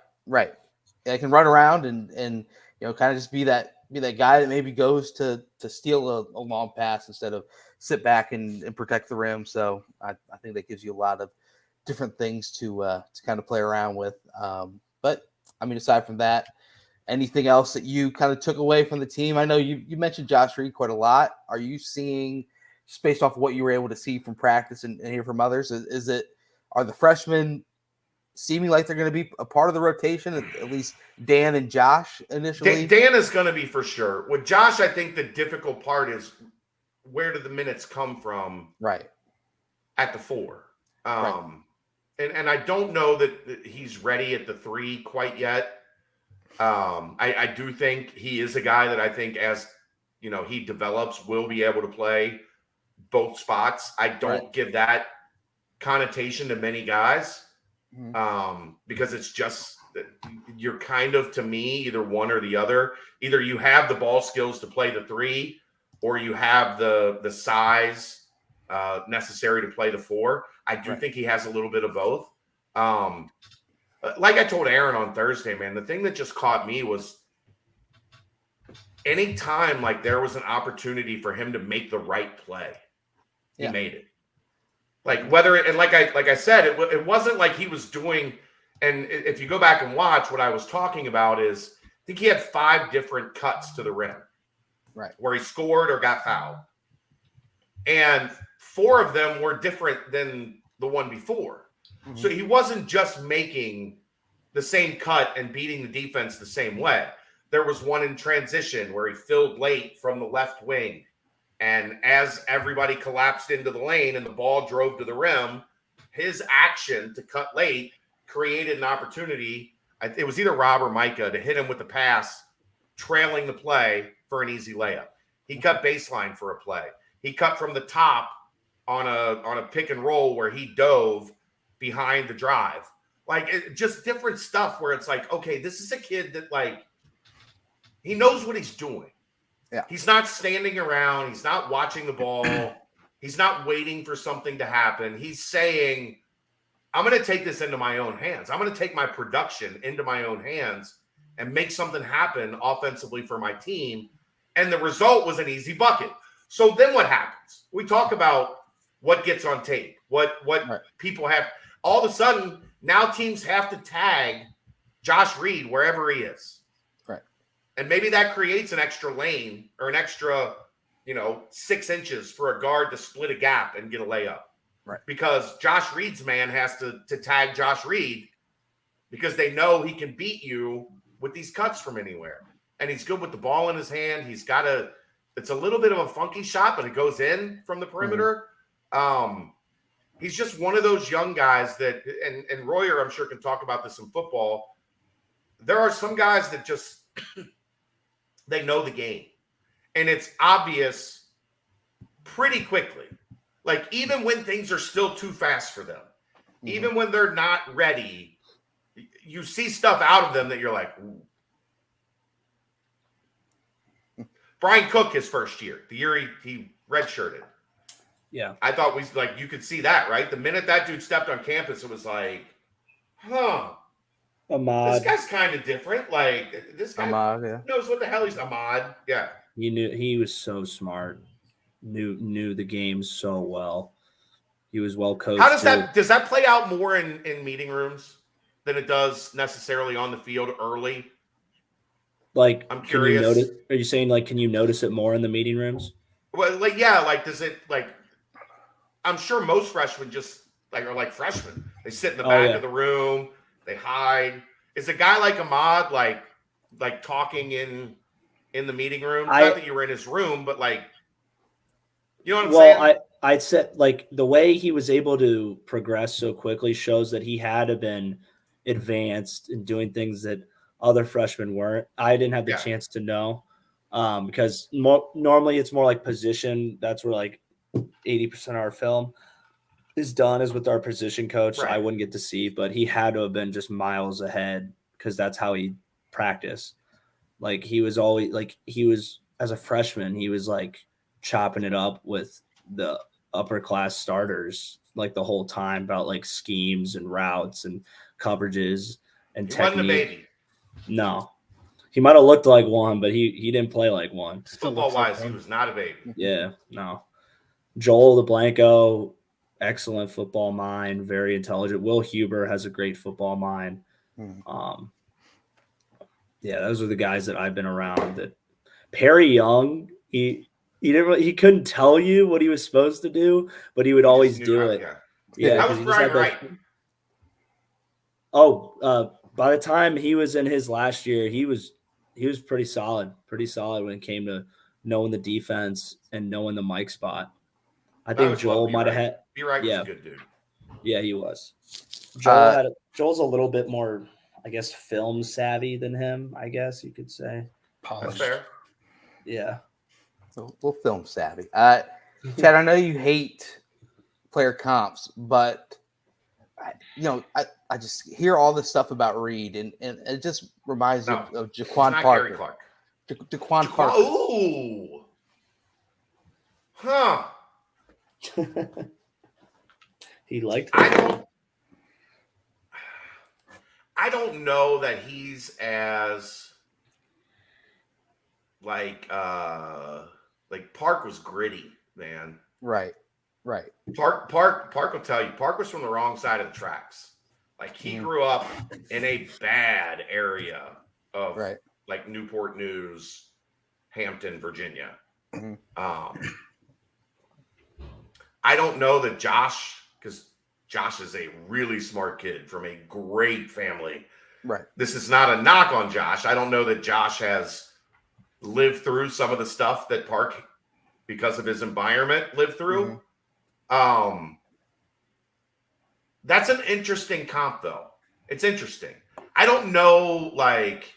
They can run around and kind of just be that guy that maybe goes to steal a long pass instead of sit back and protect the rim. So I think that gives you a lot of different things to kind of play around with. But I mean, aside from that, anything else that you kind of took away from the team? I know you mentioned Josh Reed quite a lot. Are you seeing, just based off of what you were able to see from practice and hear from others, are the freshmen seeming like they're going to be a part of the rotation, at least Dan and Josh initially? Dan is going to be for sure. With Josh, I think the difficult part is where do the minutes come from right at the 4? Right. And I don't know that he's ready at the 3 quite yet. I do think he is a guy that I think as, he develops will be able to play both spots. I don't give that connotation to many guys. Because it's just you're kind of, to me, either one or the other. Either you have the ball skills to play the 3 or you have the size necessary to play the 4. I do think he has a little bit of both. Like I told Aaron on Thursday, man, the thing that just caught me was anytime like there was an opportunity for him to make the right play, he made it. Like whether it, and like I said, it wasn't like he was doing. And if you go back and watch, what I was talking about is I think he had 5 different cuts to the rim, right, where he scored or got fouled, and 4 of them were different than the one before. Mm-hmm. So he wasn't just making the same cut and beating the defense the same way. There was one in transition where he filled late from the left wing. And as everybody collapsed into the lane and the ball drove to the rim, his action to cut late created an opportunity. It was either Rob or Micah to hit him with the pass, trailing the play for an easy layup. He cut baseline for a play. He cut from the top on a pick and roll where he dove behind the drive. Like, just different stuff where it's like, okay, this is a kid that, like, he knows what he's doing. Yeah. He's not standing around. He's not watching the ball. He's not waiting for something to happen. He's saying, I'm going to take this into my own hands. I'm going to take my production into my own hands and make something happen offensively for my team. And the result was an easy bucket. So then what happens? We talk about what gets on tape, what right. people have. All of a sudden, now teams have to tag Josh Reed wherever he is. Right. And maybe that creates an extra lane or an extra, 6 inches for a guard to split a gap and get a layup. Right. Because Josh Reed's man has to tag Josh Reed because they know he can beat you with these cuts from anywhere. And he's good with the ball in his hand. He's got it's a little bit of a funky shot, but it goes in from the perimeter. Mm-hmm. He's just one of those young guys that, and Royer, I'm sure, can talk about this in football. There are some guys that just, they know the game. And it's obvious pretty quickly. Like, even when things are still too fast for them, mm-hmm. even when they're not ready, you see stuff out of them that you're like, ooh. Brian Cook, his first year, the year he redshirted. Yeah. I thought you could see that, right? The minute that dude stepped on campus, it was like, Ahmad. This guy's kind of different. Like, this guy knows what the hell he's Ahmad. Yeah. He was so smart. Knew the game so well. He was well coached. How does that play out more in meeting rooms than it does necessarily on the field early? Like, I'm curious. Are you saying, like, can you notice it more in the meeting rooms? Well, like, yeah, like, does it, like, I'm sure most freshmen just are like freshmen. They sit in the back of the room, they hide. Is a guy like Ahmad like talking in the meeting room? Not that you were in his room, but like, you know what I'm saying? Well, I'd said, like, the way he was able to progress so quickly shows that he had to been advanced in doing things that other freshmen weren't. I didn't have the chance to know because normally it's more like position. That's where like 80% of our film is done is with our position coach. Right. So I wouldn't get to see, but he had to have been just miles ahead because that's how he practiced. Like, he was always like, as a freshman, he was like chopping it up with the upper class starters like the whole time about like schemes and routes and coverages and technique. Wasn't a baby. No, he might have looked like one, but he didn't play like one. Football wise, he was not a baby. Yeah, no. Joel the Blanco, excellent football mind, very intelligent. Will Huber has a great football mind. Yeah, those are the guys that I've been around. That Perry Young, he couldn't tell you what he was supposed to do, but he would always do it. Yeah, that was Brian Wright. By the time he was in his last year, he was pretty solid when it came to knowing the defense and knowing the mic spot. I think Joel might have had. Bearcat was a good dude. Yeah, he was. Joel's a little bit more, I guess, film savvy than him, I guess you could say. That's fair. Yeah. A little film savvy. Chad, I know you hate player comps, but I just hear all this stuff about Reed, and it just reminds me of Jaquan Parker. Jaquan Parker. Ooh. Huh. He liked that. I don't know that he's as like Park was gritty, man. Right. Park will tell you, Park was from the wrong side of the tracks. Like, he grew up in a bad area of like Newport News, Hampton, Virginia. I don't know that Josh Josh is a really smart kid from a great family. Right. This is not a knock on Josh. I don't know that Josh has lived through some of the stuff that Park, because of his environment, lived through. That's an interesting comp, though. It's interesting. I don't know, like,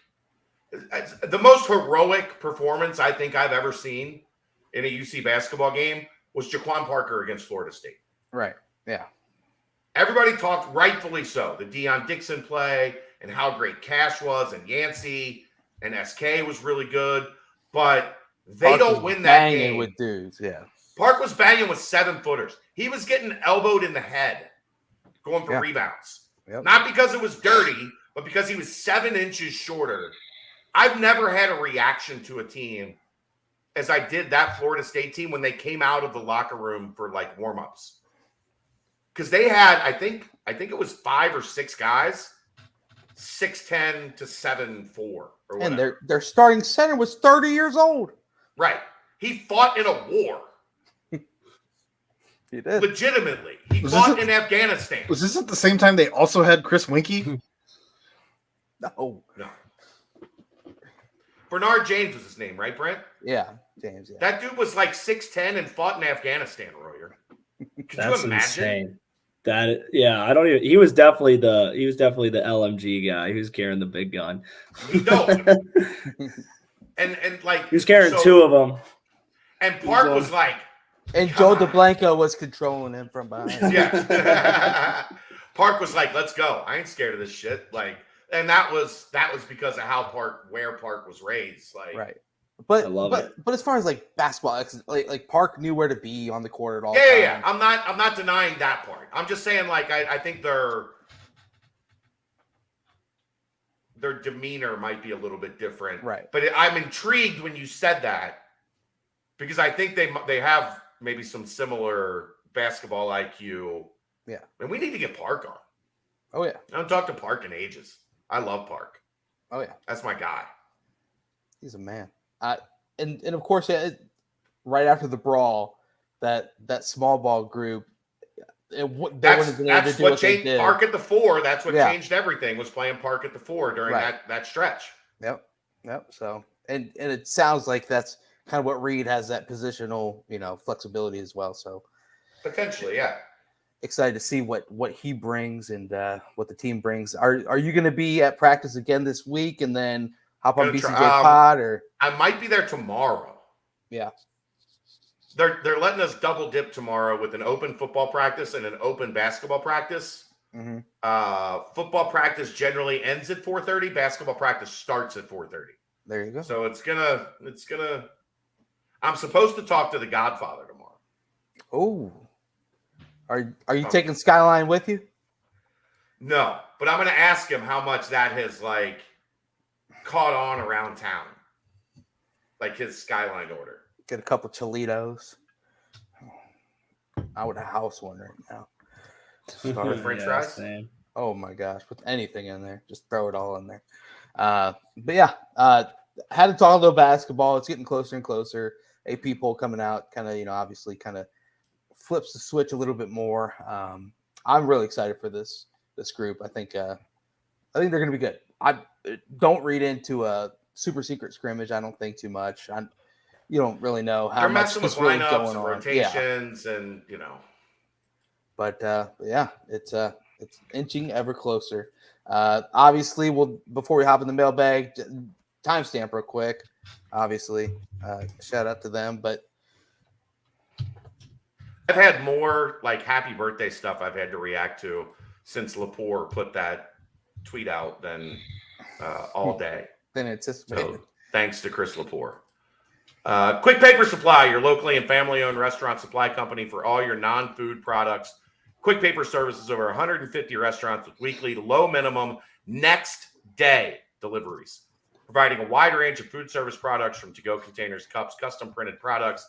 the most heroic performance I think I've ever seen in a UC basketball game was Jaquan Parker against Florida State. Right. Yeah. Everybody talked, rightfully so, the Deion Dixon play and how great Cash was, and Yancey and SK was really good, but they Park don't was win that banging game. with dudes. Yeah. Park was banging with 7-footers. He was getting elbowed in the head going for rebounds. Yep. Not because it was dirty, but because he was 7 inches shorter. I've never had a reaction to a team as I did that Florida State team when they came out of the locker room for like warm-ups. Because they had, I think it was 5 or 6 guys, 6'10" to 7'4" or whatever. And their starting center was 30 years old. Right. He fought in a war. He did. Legitimately. He fought in Afghanistan. Was this at the same time they also had Chris Winkie? No. Bernard James was his name, right, Brent? Yeah, James. Yeah. That dude was like 6'10" and fought in Afghanistan, Royer. Could That's you imagine? insane. I don't even. He was definitely the LMG guy. He was carrying the big gun. No. and like He was carrying 2 of them. And Park was like, and Joe DeBlanco was controlling him from behind. yeah. Park was like, let's go. I ain't scared of this shit. Like, and that was because of where Park was raised. Like, Right. I love but it. But as far as like basketball, like Park knew where to be on the court at all yeah, times. yeah. I'm not denying that part. I'm just saying, like, I think their demeanor might be a little bit different. Right. But I'm intrigued when you said that, because I think they have maybe some similar basketball IQ. Yeah. And we need to get Park on. Oh yeah. I don't talk to Park in ages. I love Park. Oh yeah. That's my guy. He's a man. And of course, right after the brawl, that small ball group, That's what changed Park at the 4. That's what changed everything, was playing Park at the 4 during that stretch. Yep. So and it sounds like that's kind of what Reed has, that positional, flexibility as well. So potentially, yeah. Excited to see what he brings and what the team brings. Are you going to be at practice again this week and then hop on BCJ Pod, or I might be there tomorrow. Yeah. They're letting us double dip tomorrow with an open football practice and an open basketball practice. Mm-hmm. Football practice generally ends at 4:30. Basketball practice starts at 4:30. There you go. So it's gonna. I'm supposed to talk to the Godfather tomorrow. Oh, are you taking Skyline with you? No, but I'm gonna ask him how much that has like caught on around town, like his Skyline order. Get a couple Cholitos. I would house one right now. Start with French fries. Same. Oh my gosh, with anything in there, just throw it all in there. But yeah, had to talk a little basketball. It's getting closer and closer. AP poll coming out, kind of, obviously kind of flips the switch a little bit more. I'm really excited for this group. I think they're going to be good. I don't read into a super secret scrimmage. I don't think too much. You don't really know how they're much messing with really lineups going and on. rotations, and But yeah, it's inching ever closer. Obviously, before we hop in the mailbag, timestamp real quick. Obviously, shout out to them. But I've had more like happy birthday stuff I've had to react to since Lepore put that tweet out than all day. Than anticipated. So thanks to Chris Lepore. Quick Paper Supply, your locally and family-owned restaurant supply company for all your non-food products. Quick Paper services over 150 restaurants with weekly low minimum next day deliveries, providing a wide range of food service products from to-go containers, cups, custom printed products,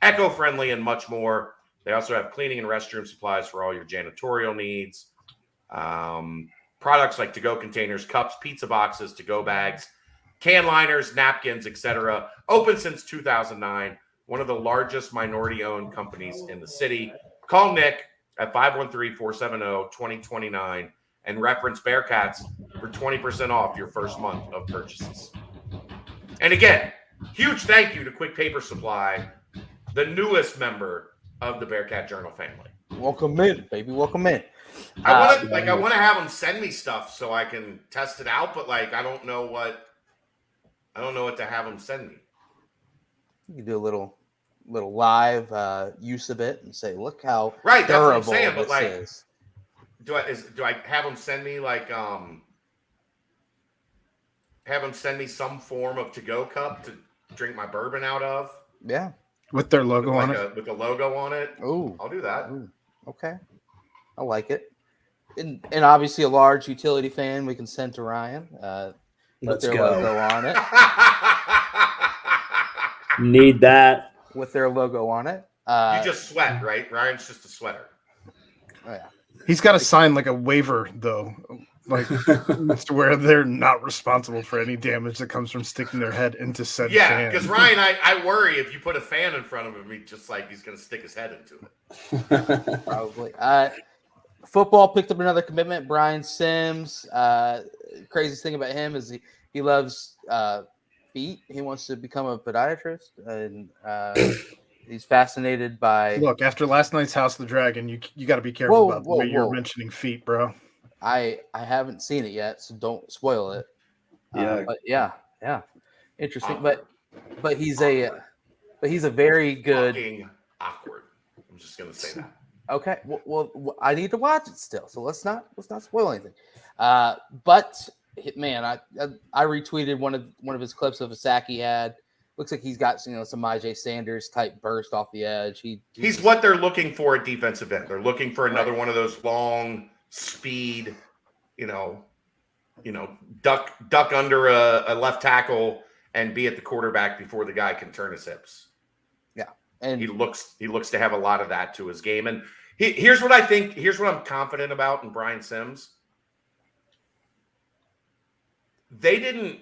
eco-friendly, and much more. They also have cleaning and restroom supplies for all your janitorial needs. Products like to-go containers, cups, pizza boxes, to-go bags, can liners, napkins, etc. Open since 2009. One of the largest minority-owned companies in the city. Call Nick at 513-470-2029 and reference Bearcats for 20% off your first month of purchases. And again, huge thank you to Quick Paper Supply, the newest member of the Bearcat Journal family. Welcome in, baby. Welcome in. I want to have them send me stuff so I can test it out, but like I don't know what to have them send me. You can do a little live use of it and say, "Look how right, that's what I'm durable saying." But this like, is." do I have them send me like have them send me some form of to-go cup to drink my bourbon out of? Yeah, with their logo on it. With a logo on it. Ooh, I'll do that. Ooh. Okay, I like it. And obviously a large utility fan we can send to Ryan. Let's their go. logo on it. Need that. With their logo on it. You just sweat, right? Ryan's just a sweater. Oh yeah. He's got to sign like a waiver though, like where they're not responsible for any damage that comes from sticking their head into said fan. Because Ryan, I worry if you put a fan in front of him, he's going to stick his head into it. Probably. Football picked up another commitment. Brian Sims. Craziest thing about him is he loves feet. He wants to become a podiatrist, and he's fascinated by. Look, after last night's House of the Dragon, you got to be careful about the way you're mentioning feet, bro. I haven't seen it yet, so don't spoil it. But yeah, interesting. But he's a very good. Fucking awkward. I'm just gonna say that. Okay, well, I need to watch it still, so let's not spoil anything. But man, I retweeted one of his clips of a sack he had. Looks like he's got some IJ Sanders type burst off the edge. He's what they're looking for at defensive end. They're looking for another one of those long speed, duck under a left tackle and be at the quarterback before the guy can turn his hips. Yeah, and he looks to have a lot of that to his game. And here's what I think. Here's what I'm confident about in Brian Sims. They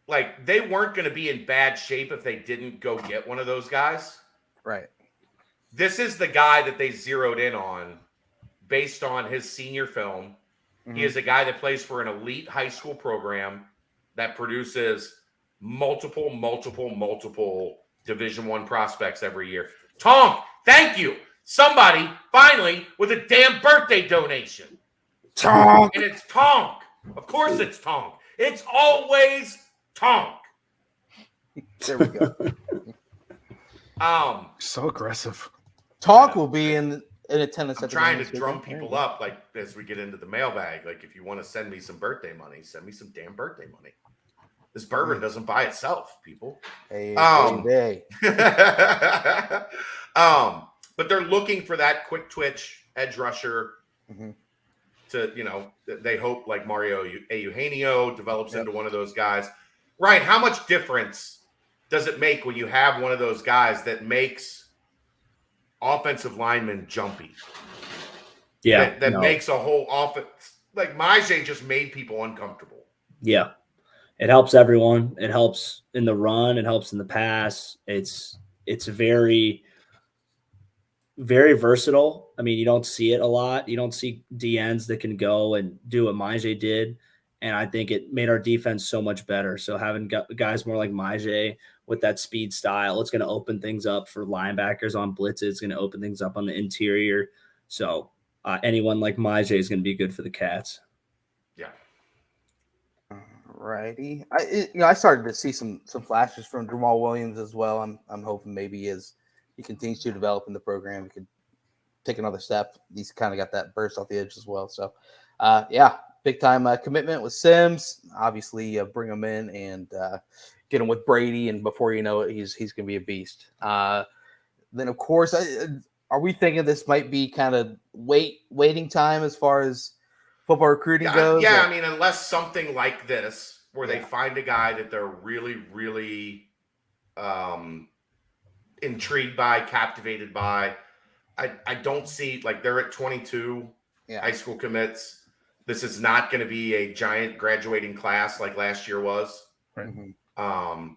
weren't going to be in bad shape if they didn't go get one of those guys. Right. This is the guy that they zeroed in on based on his senior film. Mm-hmm. He is a guy that plays for an elite high school program that produces multiple Division I prospects every year. Tonk, thank you. Somebody finally with a damn birthday donation. Tonk. And it's Tonk. Of course it's Tonk. It's always Tonk. There we go. So aggressive. Tonk will be in attendance. I'm trying to drum people up, like as we get into the mailbag. Like, if you want to send me some birthday money, send me some damn birthday money. This bourbon doesn't buy itself, people. Hey. But they're looking for that quick twitch edge rusher. Mm-hmm. They hope like Mario Eugenio develops into one of those guys. Ryan, how much difference does it make when you have one of those guys that makes offensive linemen jumpy? Yeah. That makes a whole offense. Like Majay just made people uncomfortable. Yeah. It helps everyone. It helps in the run. It helps in the pass. It's very, very versatile. I mean, you don't see it a lot. You don't see DNs that can go and do what Majay did. And I think it made our defense so much better. So having guys more like Majay with that speed style, it's going to open things up for linebackers on blitzes. It's going to open things up on the interior. So anyone like Majay is going to be good for the Cats. Yeah. Righty. I started to see some flashes from Jamal Williams as well. I'm hoping maybe as he continues to develop in the program, he could take another step. He's kind of got that burst off the edge as well. So, big time commitment with Sims. Obviously, bring him in and get him with Brady, and before you know it, he's going to be a beast. Then, of course, are we thinking this might be kind of waiting time as far as football recruiting goes? Yeah, I mean, unless something like this, where they find a guy that they're really, really intrigued by, captivated by. I don't see, like, they're at 22 high school commits. This is not going to be a giant graduating class like last year was. Mm-hmm.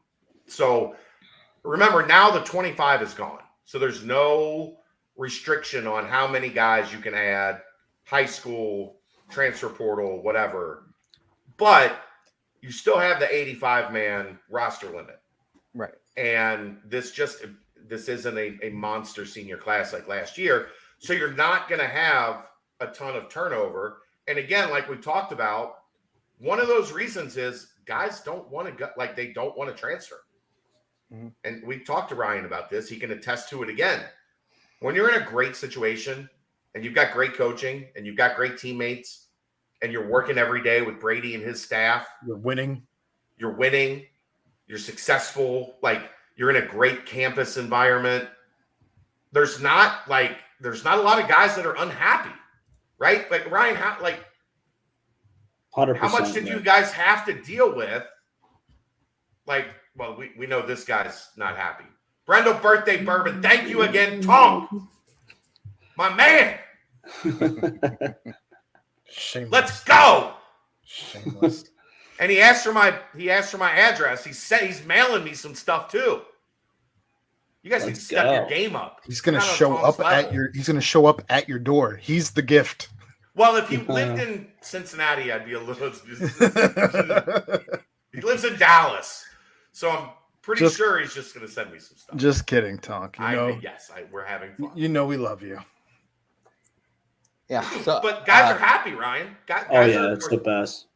So remember, now the 25 is gone. So there's no restriction on how many guys you can add, high school, transfer portal, whatever. But you still have the 85-man roster limit. Right. And this isn't a monster senior class like last year. So you're not going to have a ton of turnover. And again, like we talked about, one of those reasons is guys don't want to go, like they don't want to transfer. Mm-hmm. And we talked to Ryan about this. He can attest to it again. When you're in a great situation and you've got great coaching and you've got great teammates and you're working every day with Brady and his staff, You're winning, you're successful, like you're in a great campus environment. There's not a lot of guys that are unhappy, right? Like Ryan, 100%. how much did you guys have to deal with? Like, well, we know this guy's not happy. Brendel birthday bourbon. Thank you again, Tom. My man. shameless. Let's go. Shameless. And he asked for my address. He's mailing me some stuff too. You guys need to step your game up. He's going to Not on show Tom's up level. he's going to show up at your door. He's the gift. Well, if he lived in Cincinnati, I'd be a little. He lives in Dallas, so I'm pretty sure he's just going to send me some stuff. Just kidding, Tonk. We're having fun. You know we love you. Yeah. So, but guys are happy, Ryan. It's the best.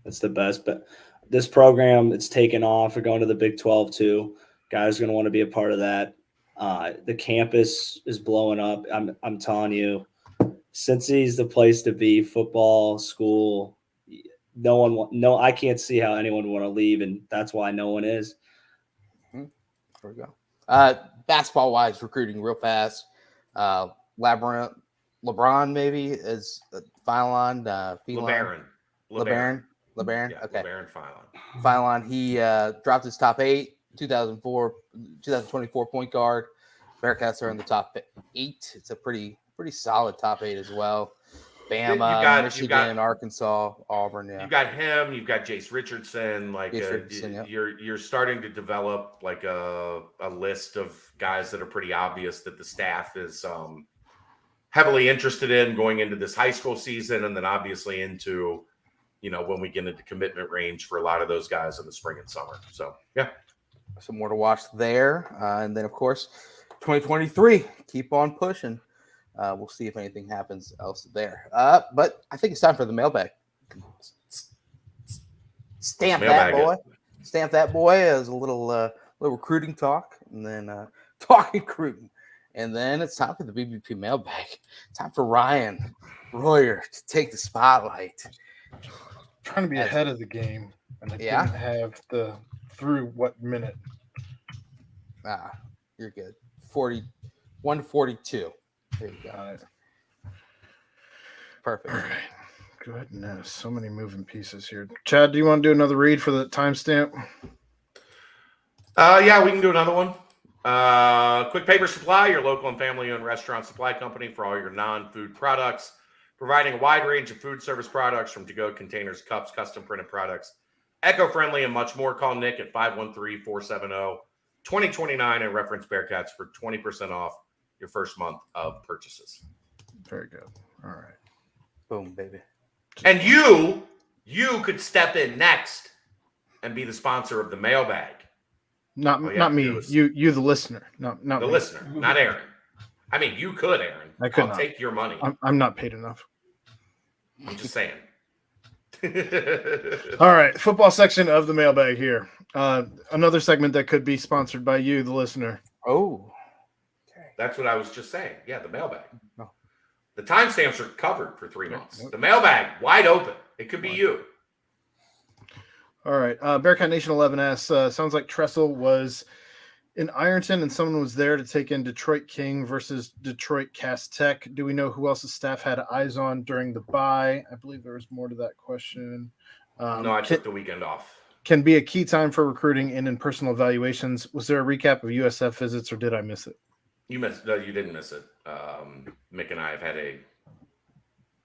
It's the best. But this program, it's taken off. We're going to the Big 12 too. Guys are going to want to be a part of that. The campus is blowing up. I'm telling you, Cincy's the place to be. Football, school. I can't see how anyone would want to leave, and that's why no one is. There we go. Basketball wise, recruiting real fast. LeBron maybe is Philon. LeBaron. Yeah, okay. LeBaron Philon. He dropped his top 8. 2024 point guard. Bearcats are in the top 8. It's a pretty solid top 8 as well. Bama, Michigan, Arkansas, Auburn. Yeah, you got him. You've got Jace Richardson. Yeah. You're starting to develop like a list of guys that are pretty obvious that the staff is heavily interested in going into this high school season, and then obviously into when we get into commitment range for a lot of those guys in the spring and summer. So yeah. Some more to watch there. And then, of course, 2023, keep on pushing. We'll see if anything happens else there. But I think it's time for the mailbag. Stamp that boy as a little recruiting talk, and then talking recruiting. And then it's time for the BBP mailbag. Time for Ryan Royer to take the spotlight. Trying to be ahead of the game, and I didn't have the through what minute. You're good. 41-42. There you go. Right. Perfect. All right. Goodness, so many moving pieces here. Chad, do you want to do another read for the timestamp? Yeah, we can do another one. Quick Paper Supply, your local and family-owned restaurant supply company for all your non-food products, providing a wide range of food service products from to-go containers, cups, custom printed products, eco-friendly, and much more. Call Nick at 513-470-2029 and reference Bearcats for 20% off your first month of purchases. Very good. All right. Boom, baby. And you could step in next and be the sponsor of the mailbag. Not me. You the listener. Not the me. listener, not Aaron. I mean, you could, Aaron. I'll take your money. I'm not paid enough. I'm just saying. All right, football section of the mailbag here. Another segment that could be sponsored by you, the listener. Oh, okay. That's what I was just saying. Yeah, the mailbag. No. The timestamps are covered for 3 months. The mailbag, wide open. It could be you. All right. Bearcat Nation 11 asks, sounds like Tressel was in Ironton and someone was there to take in Detroit King versus Detroit Cass Tech. Do we know who else's staff had eyes on during the bye? I believe there was more to that question. No, I took the weekend off. Can be a key time for recruiting and in-person evaluations. Was there a recap of USF visits or did I miss it? You missed. No, you didn't miss it. Mick and I have had a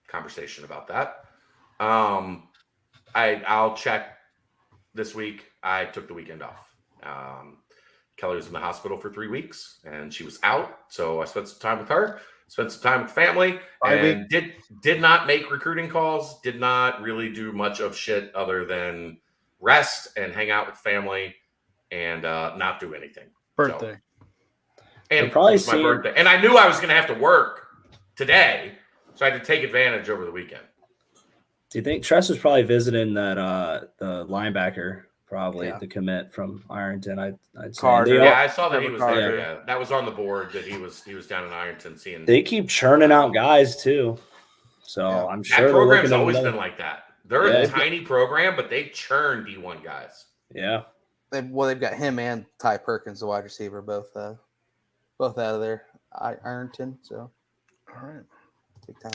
conversation about that. I'll check this week. I took the weekend off. Kelly was in the hospital for 3 weeks, and she was out. So I spent some time with her, spent some time with family, and did not make recruiting calls, did not really do much of shit other than rest and hang out with family and not do anything. Birthday. And probably it was my birthday. And I knew I was going to have to work today, so I had to take advantage over the weekend. Do you think Tress was probably visiting that the linebacker, probably the commit from Ironton? I'd say. Carter. Yeah, I saw that he was Carter. there. Yeah, that was on the board that he was down in Ironton seeing. They keep churning out guys too, so I'm sure that program's they're always looking at been like that. They're a tiny program, but they churn D1 guys. Yeah. They've got him and Ty Perkins, the wide receiver, both out of there, Ironton. So, all right, big time.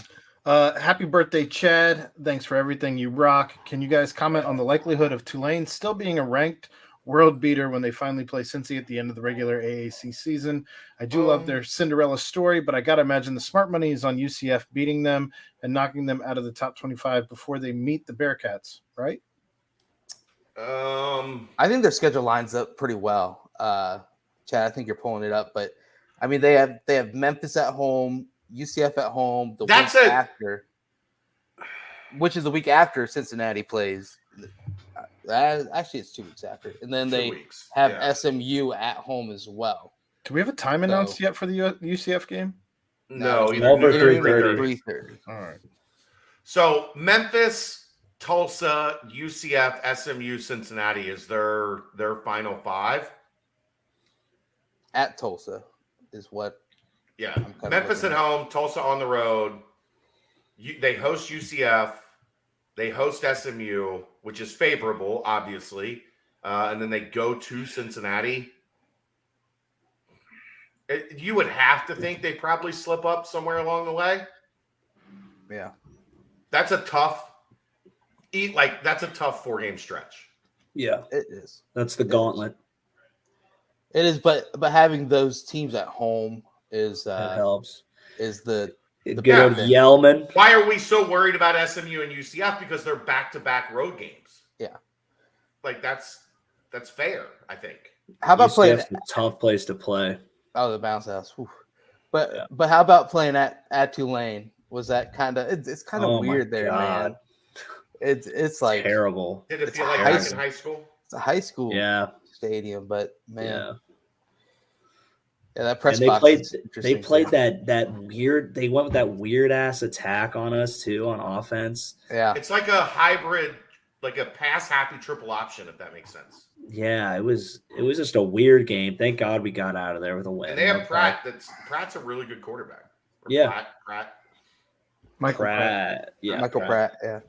Happy birthday, Chad. Thanks for everything. You rock. Can you guys comment on the likelihood of Tulane still being a ranked world beater when they finally play Cincy at the end of the regular AAC season? I do love their Cinderella story, but I got to imagine the smart money is on UCF beating them and knocking them out of the top 25 before they meet the Bearcats, right? I think their schedule lines up pretty well. Chad, I think you're pulling it up, but I mean they have Memphis at home, UCF at home. Which is the week after Cincinnati plays. Actually, it's 2 weeks after, and then they have SMU at home as well. Do we have a time announced yet for the UCF game? No, over 3:30. All right. So Memphis, Tulsa, UCF, SMU, Cincinnati is their final 5. At Tulsa is what. Yeah, Memphis at home, Tulsa on the road. They host UCF, they host SMU, which is favorable, obviously, and then they go to Cincinnati. You would have to think they probably slip up somewhere along the way. Yeah, that's a tough 4-game stretch. Yeah, it is. That's the gauntlet. It is, but having those teams at home is that helps. Is the good old Yellman. Why are we so worried about SMU and UCF? Because they're back-to-back road games. Yeah, like that's fair, I think. How about playing? A tough place to play. Oh, the bounce house. Whew. But how about playing at Tulane? Was that kind of? It's kind of weird there, man. It's like terrible. Did it feel like back in high school? It's a high school stadium, but man. Yeah, that press box. They played that weird. They went with that weird ass attack on us too on offense. Yeah, it's like a hybrid, like a pass happy triple option, if that makes sense. Yeah, it was just a weird game. Thank God we got out of there with a win. And they have Pratt. Pratt's a really good quarterback. Michael Pratt. Yeah, Michael Pratt. Yeah,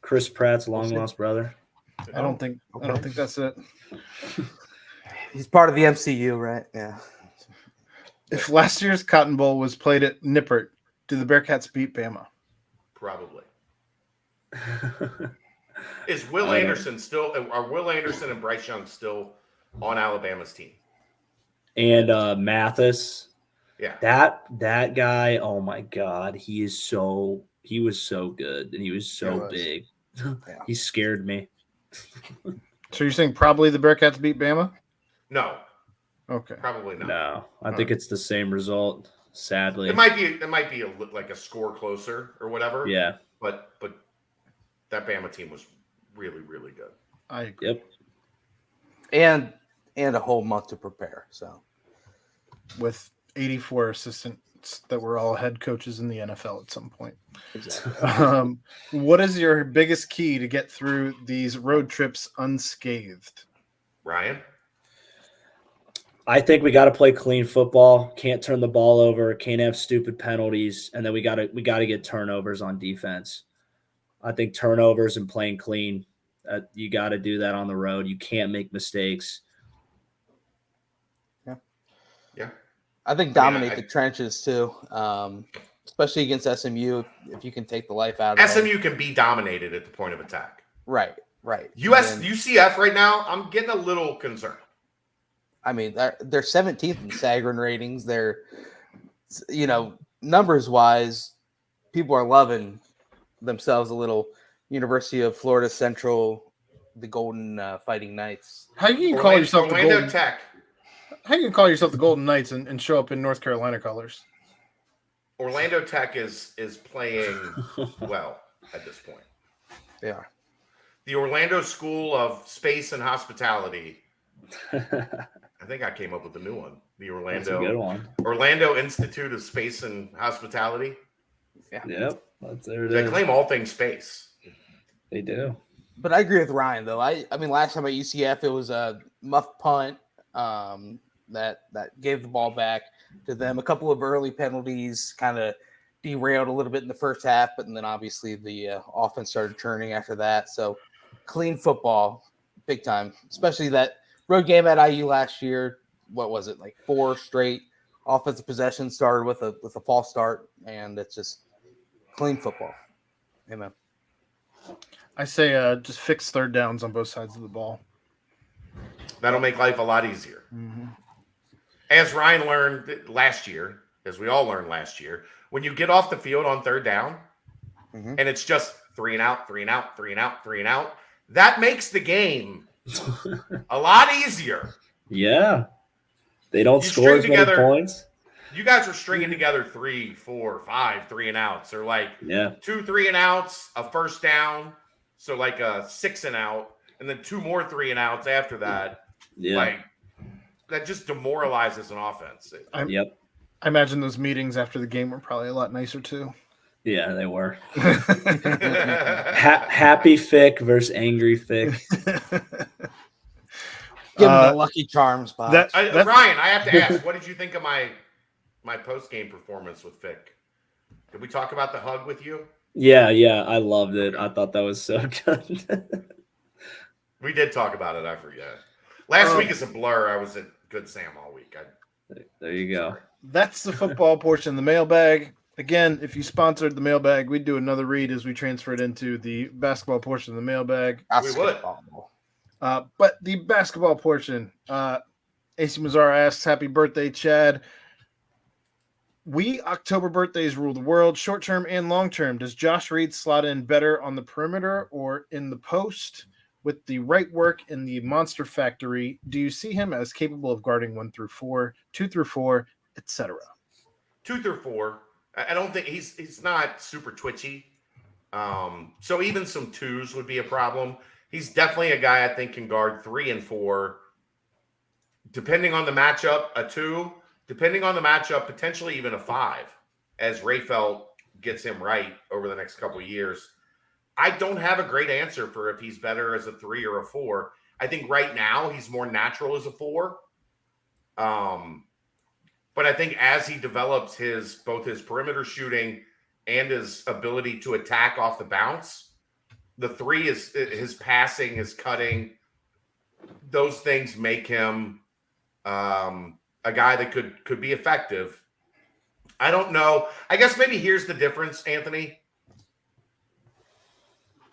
Chris Pratt's long lost brother. I don't think that's it. He's part of the MCU, right? Yeah. If last year's Cotton Bowl was played at Nippert, do the Bearcats beat Bama? Probably. Is Will Anderson still? Are Will Anderson and Bryce Young still on Alabama's team? And Mathis. Yeah. That guy. Oh my God, he was so good and he was so big. He scared me. So you're saying probably the Bearcats beat Bama? No. Okay. Probably not. No, I think it's the same result. Sadly, it might be like a score closer or whatever. Yeah. But that Bama team was really, really good. I agree. Yep. And a whole month to prepare. So with 84 assistants that were all head coaches in the NFL at some point. Exactly. What is your biggest key to get through these road trips unscathed? Ryan? I think we got to play clean football. Can't turn the ball over. Can't have stupid penalties, and then we got to get turnovers on defense. I think turnovers and playing clean. You got to do that on the road. You can't make mistakes. Yeah. I think dominate the trenches too, especially against SMU. If you can take the life out of SMU can be dominated at the point of attack. Right. UCF right now, I'm getting a little concerned. I mean, they're 17th in Sagarin ratings. They're, numbers wise, people are loving themselves a little University of Florida Central the Golden Fighting Knights. How you can call yourself the Orlando Golden? Tech. How you can call yourself the Golden Knights and show up in North Carolina colors? Orlando Tech is playing well at this point. They are. The Orlando School of Space and Hospitality. I think I came up with a new one. The That's a good one. Orlando Institute of Space and Hospitality. Yeah. Yep. There it They is. claim all things space. They do. But I agree with Ryan though. I mean, last time at UCF, it was a muff punt that gave the ball back to them. A couple of early penalties kind of derailed a little bit in the first half, but then obviously the offense started churning after that. So clean football, big time. Especially that road game at IU last year. What was it, like 4 straight offensive possessions started with a false start, and it's just clean football. Amen. I say just fix third downs on both sides of the ball. That'll make life a lot easier. Mm-hmm. As Ryan learned last year, as we all learned last year, when you get off the field on third down, and it's just 3 and out, 3 and out, 3 and out, 3 and out, that makes the game a lot easier. Yeah. They don't score as many points. You guys are stringing together 3, 4, 5 3 and outs, or like 2 3 and outs, a first down, so like a 6 and out, and then 2 more 3 and outs after that. Yeah, like that just demoralizes an offense. I imagine those meetings after the game were probably a lot nicer too. Yeah, they were. Happy Fick versus angry Fick. Give him the Lucky Charms, Bob. Ryan, I have to ask, what did you think of my post-game performance with Fick? Did we talk about the hug with you? Yeah, I loved it. I thought that was so good. We did talk about it. I forget. Last week is a blur. I was at Good Sam all week. There you go. That's the football portion of the mailbag. Again, if you sponsored the mailbag, we'd do another read as we transfer it into the basketball portion of the mailbag. We would. But the basketball portion, AC Mazzara asks, happy birthday, Chad. We October birthdays rule the world, short-term and long-term. Does Josh Reed slot in better on the perimeter or in the post? With the right work in the Monster Factory, do you see him as capable of guarding 1 through 4, 2 through 4, etc.? 2 through 4. I don't think he's not super twitchy. So even some 2s would be a problem. He's definitely a guy I think can guard 3 and 4. Depending on the matchup, a 2. Depending on the matchup, potentially even a 5, as Rayfeld gets him right over the next couple of years. I don't have a great answer for if he's better as a 3 or a 4. I think right now he's more natural as a 4. But I think as he develops both his perimeter shooting and his ability to attack off the bounce, the 3 is his passing, his cutting. Those things make him a guy that could be effective. I don't know. I guess maybe here's the difference, Anthony.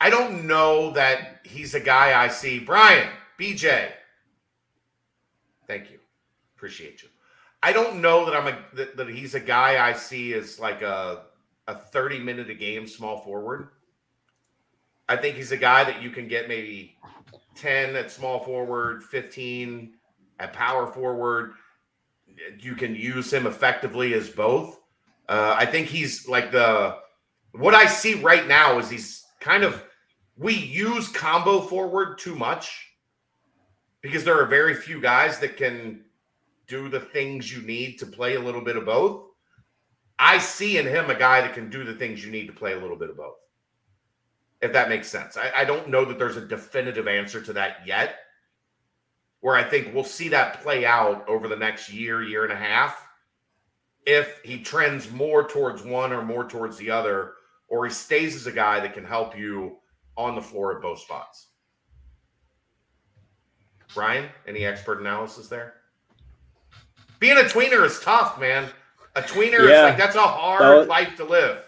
I don't know that he's a guy I see. Brian, BJ. Thank you. Appreciate you. I don't know that that he's a guy I see as like a 30-minute a game small forward. I think he's a guy that you can get maybe 10 at small forward, 15 at power forward. You can use him effectively as both. I think he's like what I see right now is he's kind of, we use combo forward too much because there are very few guys that can do the things you need to play a little bit of both. I see in him a guy that can do the things you need to play a little bit of both, if that makes sense. I don't know that there's a definitive answer to that yet, where I think we'll see that play out over the next year and a half, if he trends more towards one or more towards the other, or he stays as a guy that can help you on the floor at both spots. Brian, any expert analysis there? Being a tweener is tough, man. A tweener is like, that's a hard life to live.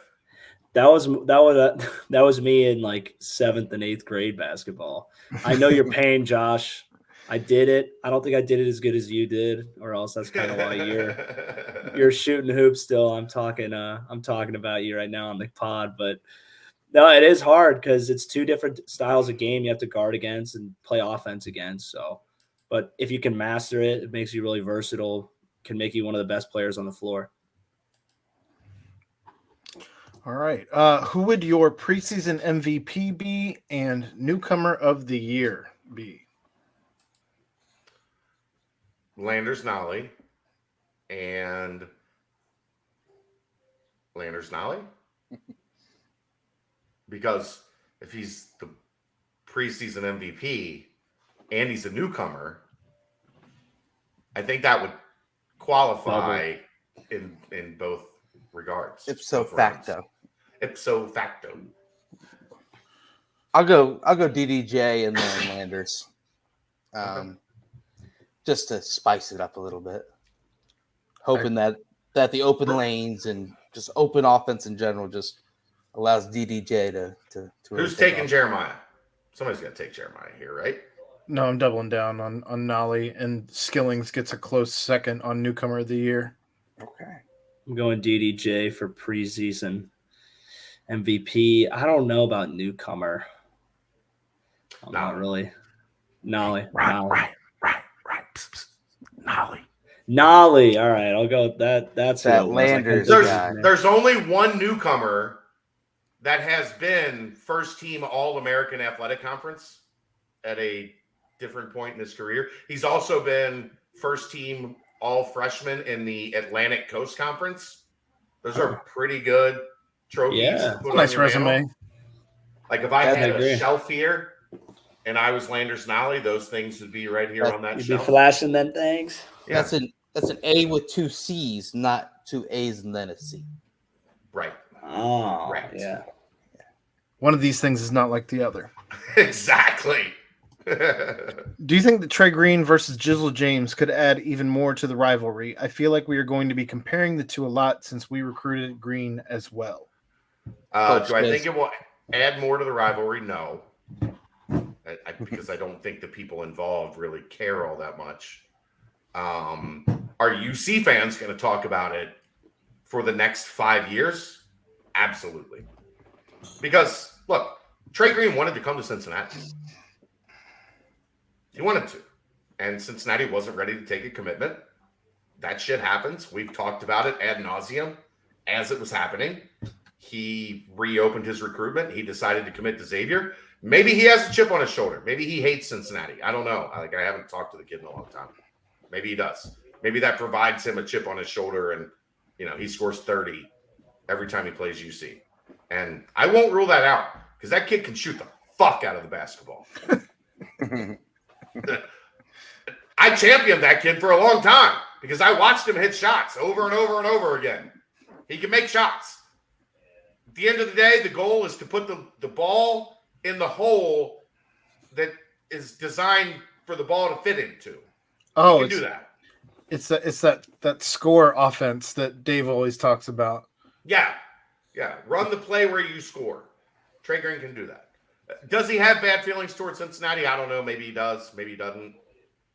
That was me in like 7th and 8th grade basketball. I know your pain, Josh. I did it. I don't think I did it as good as you did, or else that's kind of why you're shooting hoops still. I'm talking about you right now on the pod, but No, it is hard because it's two different styles of game you have to guard against and play offense against. So, but if you can master it, it makes you really versatile, can make you one of the best players on the floor. All right. Who would your preseason MVP be and newcomer of the year be? Landers Nolly and Landers Nolly. Because if he's the preseason MVP and he's a newcomer, I think that would qualify in both regards. Ipso facto. Ipso facto. I'll go DDJ and then Landers. Just to spice it up a little bit. Hoping that the open lanes and just open offense in general just allows DDJ to Who's taking Jeremiah? Somebody's got to take Jeremiah here, right? No, I'm doubling down on Nolly, and Skillings gets a close second on newcomer of the year. Okay. I'm going DDJ for preseason MVP. I don't know about newcomer. Not really. Nolly. Right. Nolly. All right, I'll go with that. That's that who it was. Landers guy. There's only one newcomer that has been first team All-American Athletic Conference at a different point in his career. He's also been first team All-Freshman in the Atlantic Coast Conference. Those are pretty good trophies. Yeah. to put on Nice your resume. mantle. Like if I Yeah, I had agree. a shelf here and I was Landers Nolly, those things would be right here on that You'd be shelf. flashing them things. Yeah. That's an A with two C's, not two A's and then a C. Right. Oh, Right. yeah. One of these things is not like the other. Exactly. Do you think that Trey Green versus Jizzle James could add even more to the rivalry? I feel like we are going to be comparing the two a lot since we recruited Green as well. Do I think it will add more to the rivalry? No. Because I don't think the people involved really care all that much. Are UC fans going to talk about it for the next 5 years? Absolutely. Because, look, Trey Green wanted to come to Cincinnati. He wanted to. And Cincinnati wasn't ready to take a commitment. That shit happens. We've talked about it ad nauseum as it was happening. He reopened his recruitment. He decided to commit to Xavier. Maybe he has a chip on his shoulder. Maybe he hates Cincinnati. I don't know. I haven't talked to the kid in a long time. Maybe he does. Maybe that provides him a chip on his shoulder and, he scores 30 every time he plays UC. And I won't rule that out because that kid can shoot the fuck out of the basketball. I championed that kid for a long time because I watched him hit shots over and over and over again. He can make shots. At the end of the day, the goal is to put the ball in the hole that is designed for the ball to fit into. Oh, you can do that. It's that score offense that Dave always talks about. Yeah. Run the play where you score. Trey Green can do that. Does he have bad feelings towards Cincinnati? I don't know. Maybe he does. Maybe he doesn't.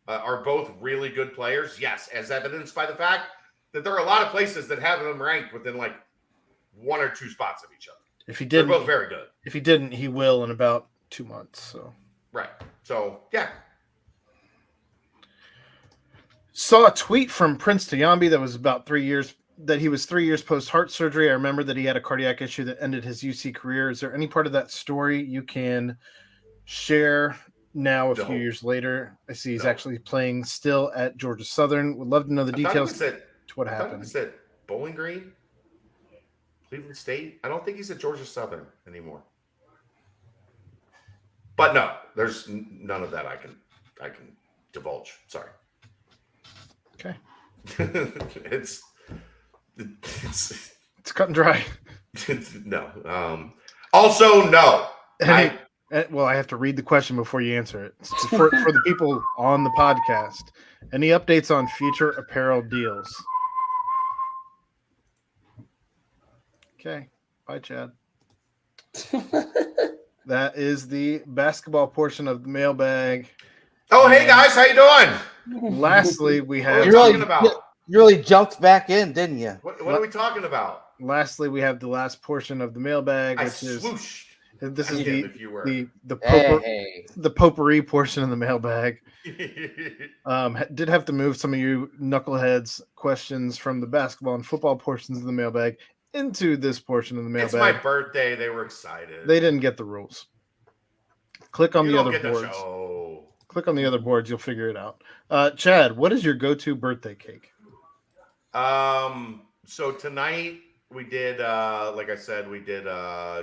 Are both really good players? Yes, as evidenced by the fact that there are a lot of places that have them ranked within like 1 or 2 spots of each other. If he They're didn't, both very good. If he didn't, he will in about 2 months. So Right. So, yeah. Saw a tweet from Prince Tayambi that was about 3 years, that he was 3 years post heart surgery. I remember that he had a cardiac issue that ended his UC career. Is there any part of that story you can share now, a few years later? I see he's actually playing still at Georgia Southern. Would love to know the details to what happened. Is it Bowling Green? Cleveland State? I don't think he's at Georgia Southern anymore. But no, there's none of that I can divulge. Sorry. Okay. It's cut and dry. No. Also, no. Well, I have to read the question before you answer it. For the people on the podcast, any updates on future apparel deals? Okay. Bye, Chad. That is the basketball portion of the mailbag. Oh, hey guys, how you doing? Lastly, we have You really jumped back in, didn't you? What are we talking about? Lastly, we have the last portion of the mailbag, I which is swooshed. This is Again, if you were. the potpourri portion of the mailbag. Did have to move some of you knuckleheads questions from the basketball and football portions of the mailbag into this portion of the mailbag. It's my birthday. They were excited. They didn't get the rules. Click on You the don't other get the boards. show. Click on the other boards. You'll figure it out. Chad, what is your go-to birthday cake? So tonight we did, like I said, we did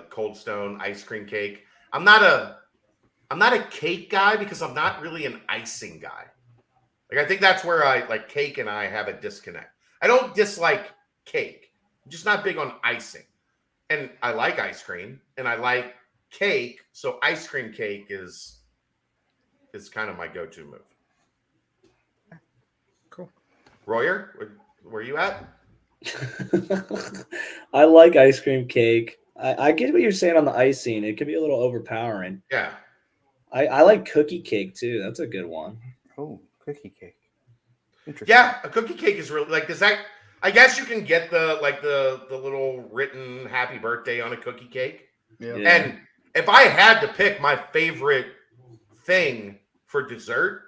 Cold Stone ice cream cake. I'm not a cake guy because I'm not really an icing guy. Like I think that's where I like cake and I have a disconnect. I don't dislike cake. I'm just not big on icing. And I like ice cream and I like cake. So ice cream cake is kind of my go-to move. Cool. Royer, where you at? I like ice cream cake. I get what you're saying on the icing. It can be a little overpowering. Yeah. I like cookie cake too. That's a good one. Oh, cookie cake. Interesting. Yeah, a cookie cake is really like, does that, I guess you can get the little written happy birthday on a cookie cake. Yeah. And if I had to pick my favorite thing for dessert,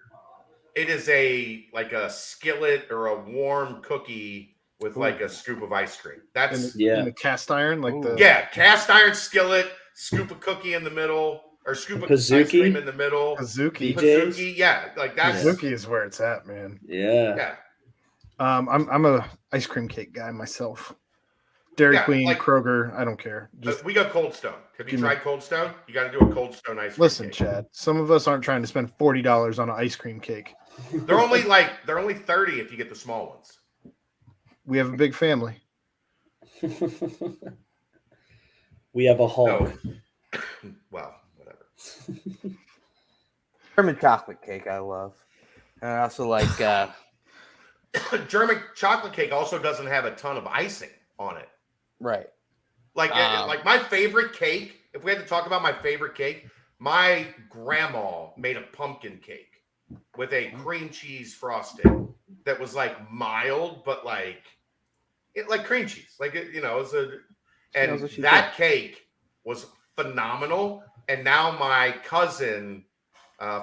it is a skillet or a warm cookie with like a scoop of ice cream. That's in the cast iron, cast iron skillet, scoop of cookie in the middle, or scoop of ice cream in the middle. Pizookie, yeah, like that's Pizookie is where it's at, man. Yeah. I'm a ice cream cake guy myself. Dairy Queen, Kroger, I don't care. We got Cold Stone. Have you tried Cold Stone? You got to do a Cold Stone ice cream. Listen, cake. Chad, some of us aren't trying to spend $40 on an ice cream cake. They're only $30 if you get the small ones. We have a big family. We have a Hulk. No. Well, whatever. German chocolate cake I love. And I also like German chocolate cake also doesn't have a ton of icing on it. right. Like my favorite cake, if we had to talk about my favorite cake, my grandma made a pumpkin cake with a cream cheese frosting that was like mild, but like cream cheese. Like that cake was phenomenal. And now my cousin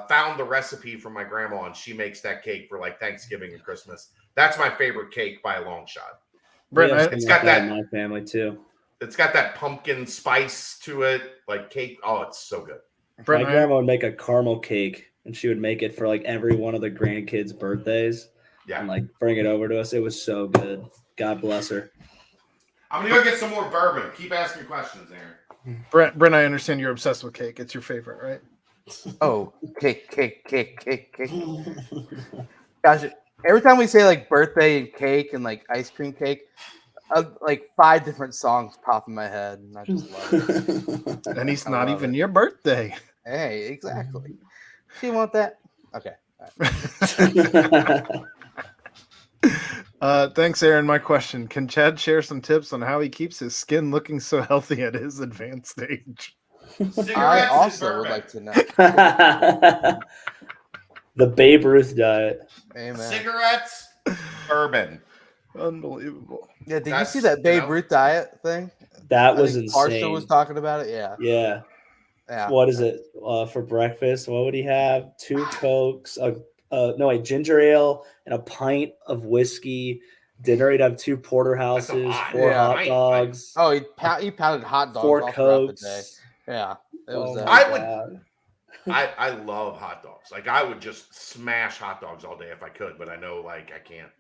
found the recipe from my grandma, and she makes that cake for like Thanksgiving and Christmas. That's my favorite cake by a long shot. Brent, it's got that in my family too. It's got that pumpkin spice to it, like cake. Oh, it's so good. My grandma would make a caramel cake, and she would make it for like every one of the grandkids' birthdays. Yeah, and like bring it over to us. It was so good. God bless her. I'm gonna go get some more bourbon. Keep asking questions, Aaron. Brent, I understand you're obsessed with cake. It's your favorite, right? Oh, cake. Gosh, every time we say like birthday and cake and like ice cream cake, like 5 different songs pop in my head, and I just love it. And it's not even your birthday. Hey, exactly. Do you want that? Okay. Thanks, Aaron. My question: can Chad share some tips on how he keeps his skin looking so healthy at his advanced age? I also would like to know. The Babe Ruth diet. Amen. Cigarettes, bourbon. Unbelievable. Yeah, did you see that Babe Ruth diet thing? That was insane. Marshall was talking about it. Yeah. Yeah. What is it for breakfast? What would he have? 2 Cokes, a ginger ale, and a pint of whiskey. Dinner, he'd have 2 porterhouses, 4 hot dogs. Oh, he pounded hot dogs 4 all throughout the day. Cokes. Yeah, it was. I love hot dogs. Like I would just smash hot dogs all day if I could, but I know like I can't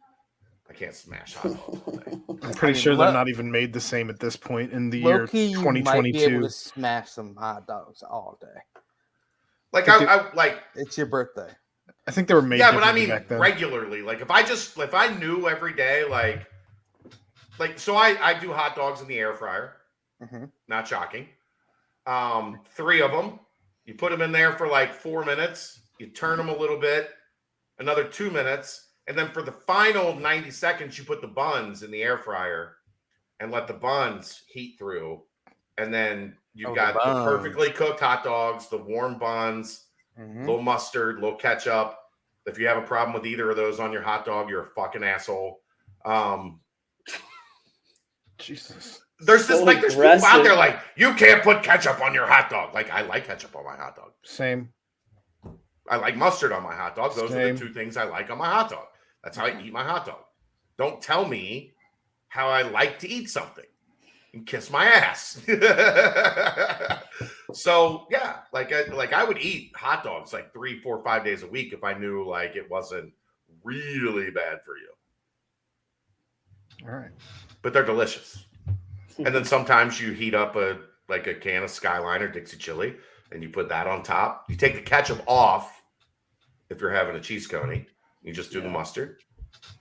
smash hot dogs all day. I'm pretty sure they're not even made the same at this point in the year 2022. You might be able to smash some hot dogs all day. Like I like it's your birthday. I think they were made. Yeah, but I mean back then. regularly. Like if I knew every day, like so I do hot dogs in the air fryer. Mm-hmm. Not shocking. 3 of them. You put them in there for like 4 minutes. You turn them a little bit, another 2 minutes, and then for the final 90 seconds, you put the buns in the air fryer and let the buns heat through, and then you've got the perfectly cooked hot dogs, the warm buns. Mm-hmm. Little mustard, little ketchup. If you have a problem with either of those on your hot dog, you're a fucking asshole. Jesus. There's So there's people out aggressive. there like, you can't put ketchup on your hot dog. Like, I like ketchup on my hot dog. Same. I like mustard on my hot dog. Those are Same. the two things I like on my hot dog. That's how I eat my hot dog. Don't tell me how I like to eat something and kiss my ass. So yeah, like I would eat hot dogs like 3, 4, 5 days a week if I knew like it wasn't really bad for you. All right. But they're delicious. And then sometimes you heat up a can of Skyline or Dixie chili and you put that on top. You take the ketchup off if you're having a cheese coney. You just do the mustard.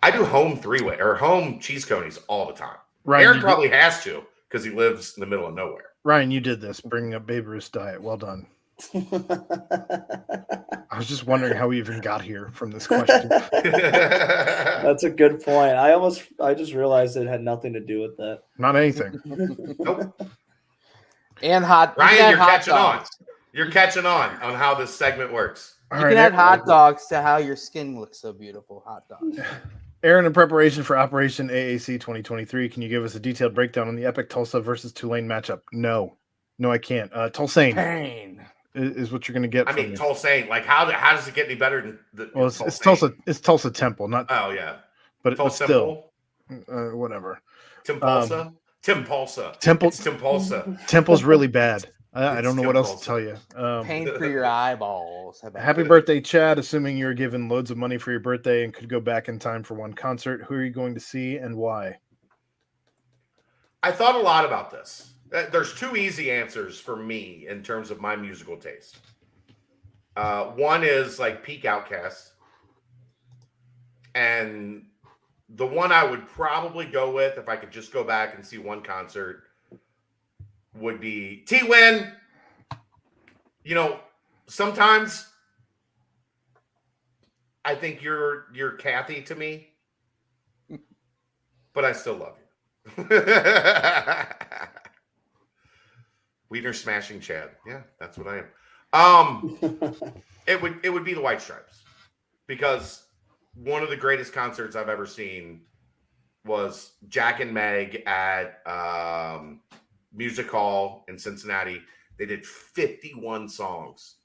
I do home three-way or home cheese conies all the time. Ryan, Aaron probably has to because he lives in the middle of nowhere. Ryan, you did this, bringing up Babe Ruth's diet. Well done. I was just wondering how we even got here from this question. That's a good point. I just realized it had nothing to do with that. Not anything. Nope. And Ryan, you're hot catching dogs. on. You're catching on how this segment works. All You right, can add Aaron- hot dogs to how your skin looks so beautiful. Hot dogs. Aaron, in preparation for Operation AAC 2023, can you give us a detailed breakdown on the epic Tulsa versus Tulane matchup? No, I can't. Tulane Pain. is what you're going to get. I from mean, me. Tulsa, like how does it get any better than the Well, it's Tulsa. It's Tulsa Temple, not. Oh yeah, but Tulsa still, whatever. Tim Pulsa. Tim Pulsa. Temple. It's Tim Pulsa. Temple's really bad. I It's don't know Tim what else to Pulsa. tell you. Pain for your eyeballs. How about Happy that? birthday, Chad. Assuming you're given loads of money for your birthday and could go back in time for one concert, who are you going to see and why? I thought a lot about this. There's two easy answers for me in terms of my musical taste. One is like peak Outcast, and the one I would probably go with if I could just go back and see one concert would be T-Win. You know, sometimes I think you're Kathy to me, but I still love you. Wiener smashing Chad. Yeah, that's what I am. It would be the White Stripes, because one of the greatest concerts I've ever seen was Jack and Meg at Music Hall in Cincinnati. They did 51 songs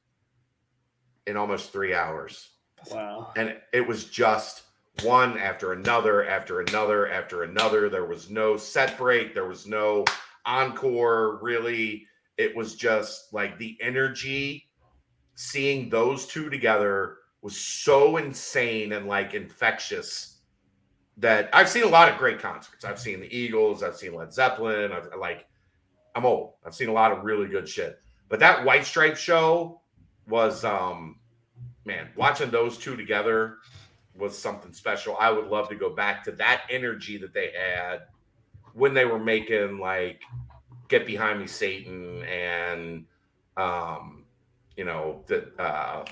in almost 3 hours. Wow. And it was just one after another, after another, after another. There was no set break. There was no encore, really. It was just like the energy. Seeing those two together was so insane and like infectious that I've seen a lot of great concerts. I've seen the Eagles. I've seen Led Zeppelin. I'm old. I've seen a lot of really good shit. But that White Stripe show was, man, watching those two together was something special. I would love to go back to that energy that they had when they were making like Get Behind Me, Satan, and you know, the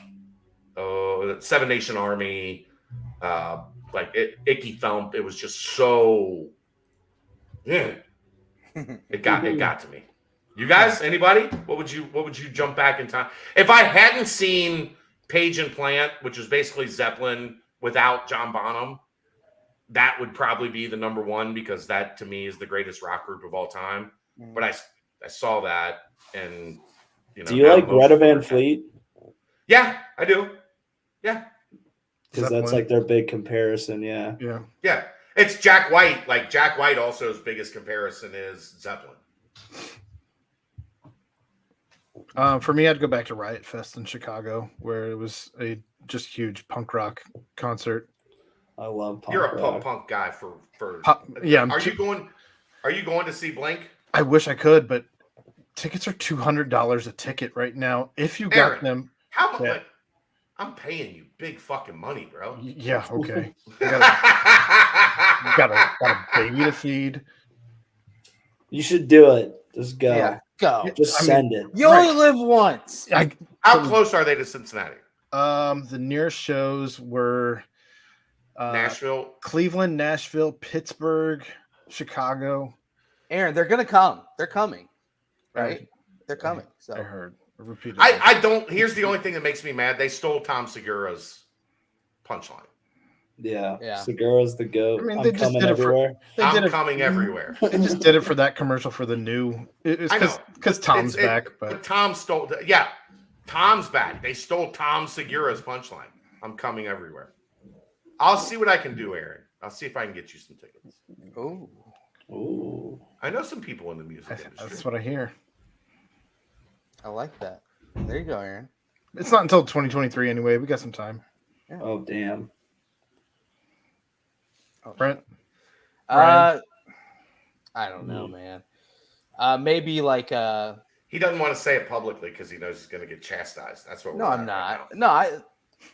Seven Nation Army, Icky Thump. It was just so it got to me. You guys, anybody? What would you jump back in time? If I hadn't seen Page and Plant, which is basically Zeppelin without John Bonham, that would probably be the number one, because that to me is the greatest rock group of all time. But I saw that, and you know. Do you like Greta Van Fleet? Yeah, I do. Yeah. Because that's like their big comparison. Yeah. Yeah. It's Jack White. Like Jack White also's biggest comparison is Zeppelin. For me, I'd go back to Riot Fest in Chicago, where it was a just huge punk rock concert. I love punk. You're a rock. punk guy for yeah. Are you going to see Blink? I wish I could, but tickets are $200 a ticket right now. If you got Aaron, them, how much? yeah. I'm paying you big fucking money, bro. Yeah, okay. Got a baby to feed. You should do it. Just go. Yeah, go. Just send it. You only live once. How close are they to Cincinnati? The nearest shows were Nashville, Cleveland, Nashville, Pittsburgh, Chicago. Aaron, they're gonna come. They're coming, right? They're coming. So I heard. Repeated. I don't. Here's the only thing that makes me mad. They stole Tom Segura's punchline. Yeah. Segura's the goat. I mean, I'm they just coming did it everywhere. I'm coming everywhere. They just did it for that commercial for the new. It's because Tom's back, but Tom stole. Yeah, Tom's back. They stole Tom Segura's punchline. I'm coming everywhere. I'll see what I can do, Aaron. I'll see if I can get you some tickets. Ooh. I know some people in the music industry. That's what I hear. I like that. There you go, Aaron. It's not until 2023 anyway. We got some time. Yeah. Oh, damn. Brent? I don't know, man. Maybe like he doesn't want to say it publicly because he knows he's going to get chastised. That's what. No, I'm not. Right no,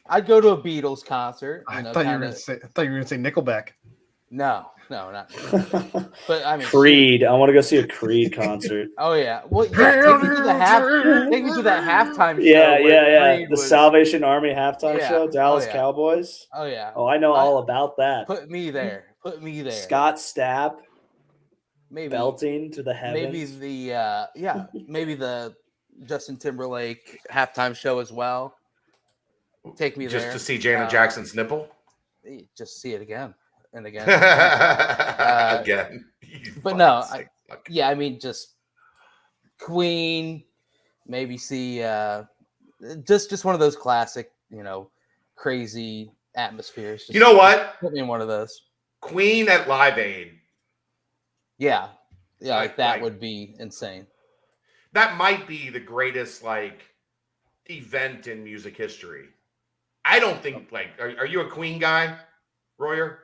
I'd go to a Beatles concert. I thought you were going to say Nickelback. No, not. But I mean, Creed. I want to go see a Creed concert. Oh yeah. Well, take me to that halftime show. Yeah. The Salvation Army halftime show, Dallas Cowboys. Oh yeah. Oh, I know all about that. Put me there. Scott Stapp. Maybe belting to the heavens. Maybe the Justin Timberlake halftime show as well. Take me just there to see Janet Jackson's nipple. Just see it again and again. Again. But no, I mean just Queen. Maybe see just one of those classic, crazy atmospheres. You know what? Put me in one of those. Queen at Live Aid. Yeah, like that would be insane. That might be the greatest event in music history. I don't think are you a Queen guy, Royer?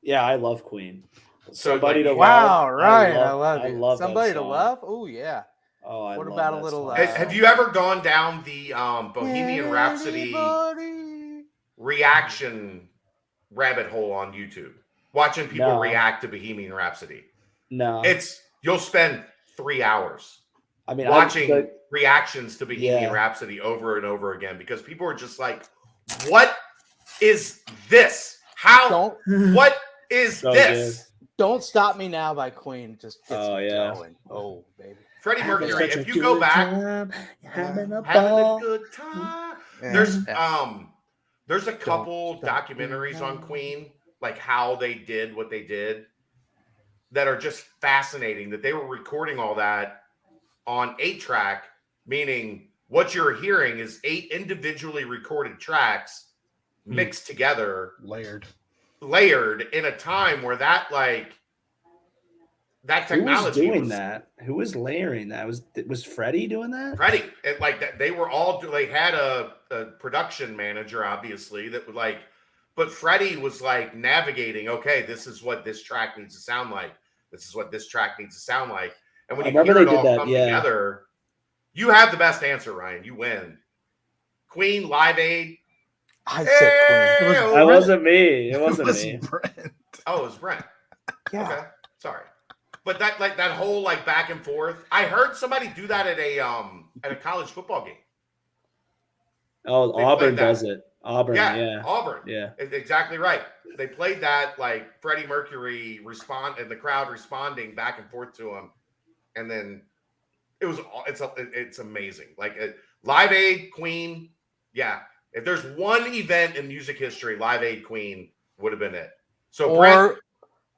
Yeah, I love Queen. Somebody to love. Right. I love Somebody to love. Oh yeah. Oh, I what love about that a little? Have you ever gone down the Bohemian Rhapsody reaction rabbit hole on YouTube, watching people react to Bohemian Rhapsody? No, you'll spend 3 hours. I mean, watching reactions to Bohemian Rhapsody over and over again because people are just like, "What is this? What is this?" Good. Don't Stop Me Now by Queen just gets me going. Oh, baby. Freddie Mercury, if you go back, having a good time. There's a couple documentaries on Queen, like how they did what they did, that are just fascinating. That they were recording all that on 8-track, meaning what you're hearing is 8 individually recorded tracks mixed together, layered in a time where that technology Who was doing that? Who was layering that? Was Freddie doing that? Freddie, they were all. They had a production manager, obviously, that would but Freddie was navigating. Okay, this is what this track needs to sound like. This is what this track needs to sound like. And when you hear it all come together, you have the best answer, Ryan. You win. Queen Live Aid. I said Queen. It wasn't me. It wasn't me. Brent. Oh, it was Brent. Yeah. Okay. Sorry. But that whole back and forth. I heard somebody do that at a college football game. Oh, Auburn does it. Auburn, yeah. Auburn. Yeah. Exactly right. They played that Freddie Mercury and the crowd responding back and forth to him. And then it's amazing. Live Aid, Queen. Yeah. If there's one event in music history, Live Aid, Queen would have been it. So Brent,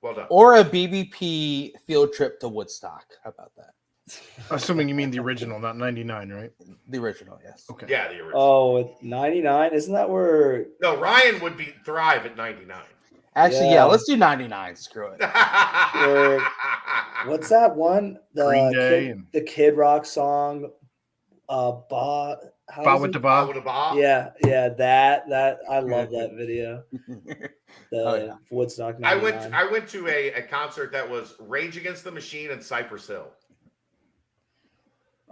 well done. Or a BBP field trip to Woodstock. How about that? Assuming you mean the original, not 99, right? The original, yes. Okay. Yeah, the original. Oh, 99? Isn't that where... No, Ryan would thrive at 99. Actually, let's do 99. Screw it. What's that one? Green Day the Kid Rock song. Ba with the Ba. Yeah, that I love that video. Woodstock 99. I went to a concert that was Rage Against the Machine and Cypress Hill.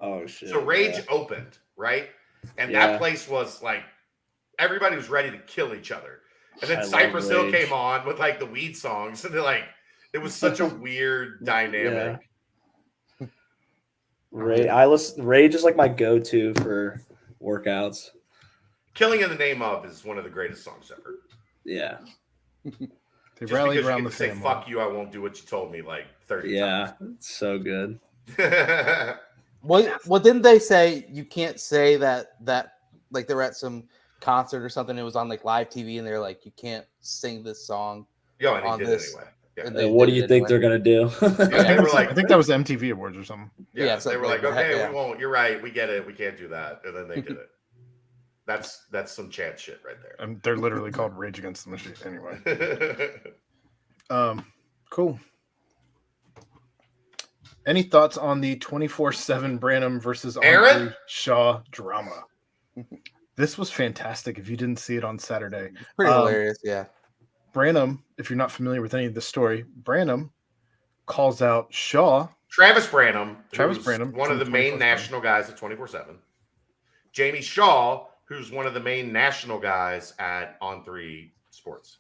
Oh shit. So Rage opened, right? And that place was everybody was ready to kill each other. And then Cypress Hill came on with the weed songs, and it was such a weird dynamic. Yeah. Rage is my go-to for workouts. Killing in the Name of is one of the greatest songs ever. Yeah. They rally around the say family. "Fuck you, I won't do what you told me" 30 times. Yeah, it's so good. Well, didn't they say you can't say that they were at some concert or something. It was on like live TV, and they're like, you can't sing this song. Yeah, and he on did this. anyway. Yeah. And What did do you it think anyway. they're gonna do? Yeah, they were like, I think that was the MTV Awards or something. yeah, they something were like, like that, okay, yeah. we won't. You're right. We get it. We can't do that. And then they did it. That's some chance shit right there. And they're literally called Rage Against the Machine anyway. Cool. Any thoughts on the 24/7 Branham versus Aaron? Andre Shaw drama? This was fantastic. If you didn't see it on Saturday, It's pretty hilarious. Yeah. Branham, if you're not familiar with any of the story, Branham calls out Shaw. Travis Branham, one of the from main 24/7. national guys at 24/7. Jamie Shaw, who's one of the main national guys at On3 Sports.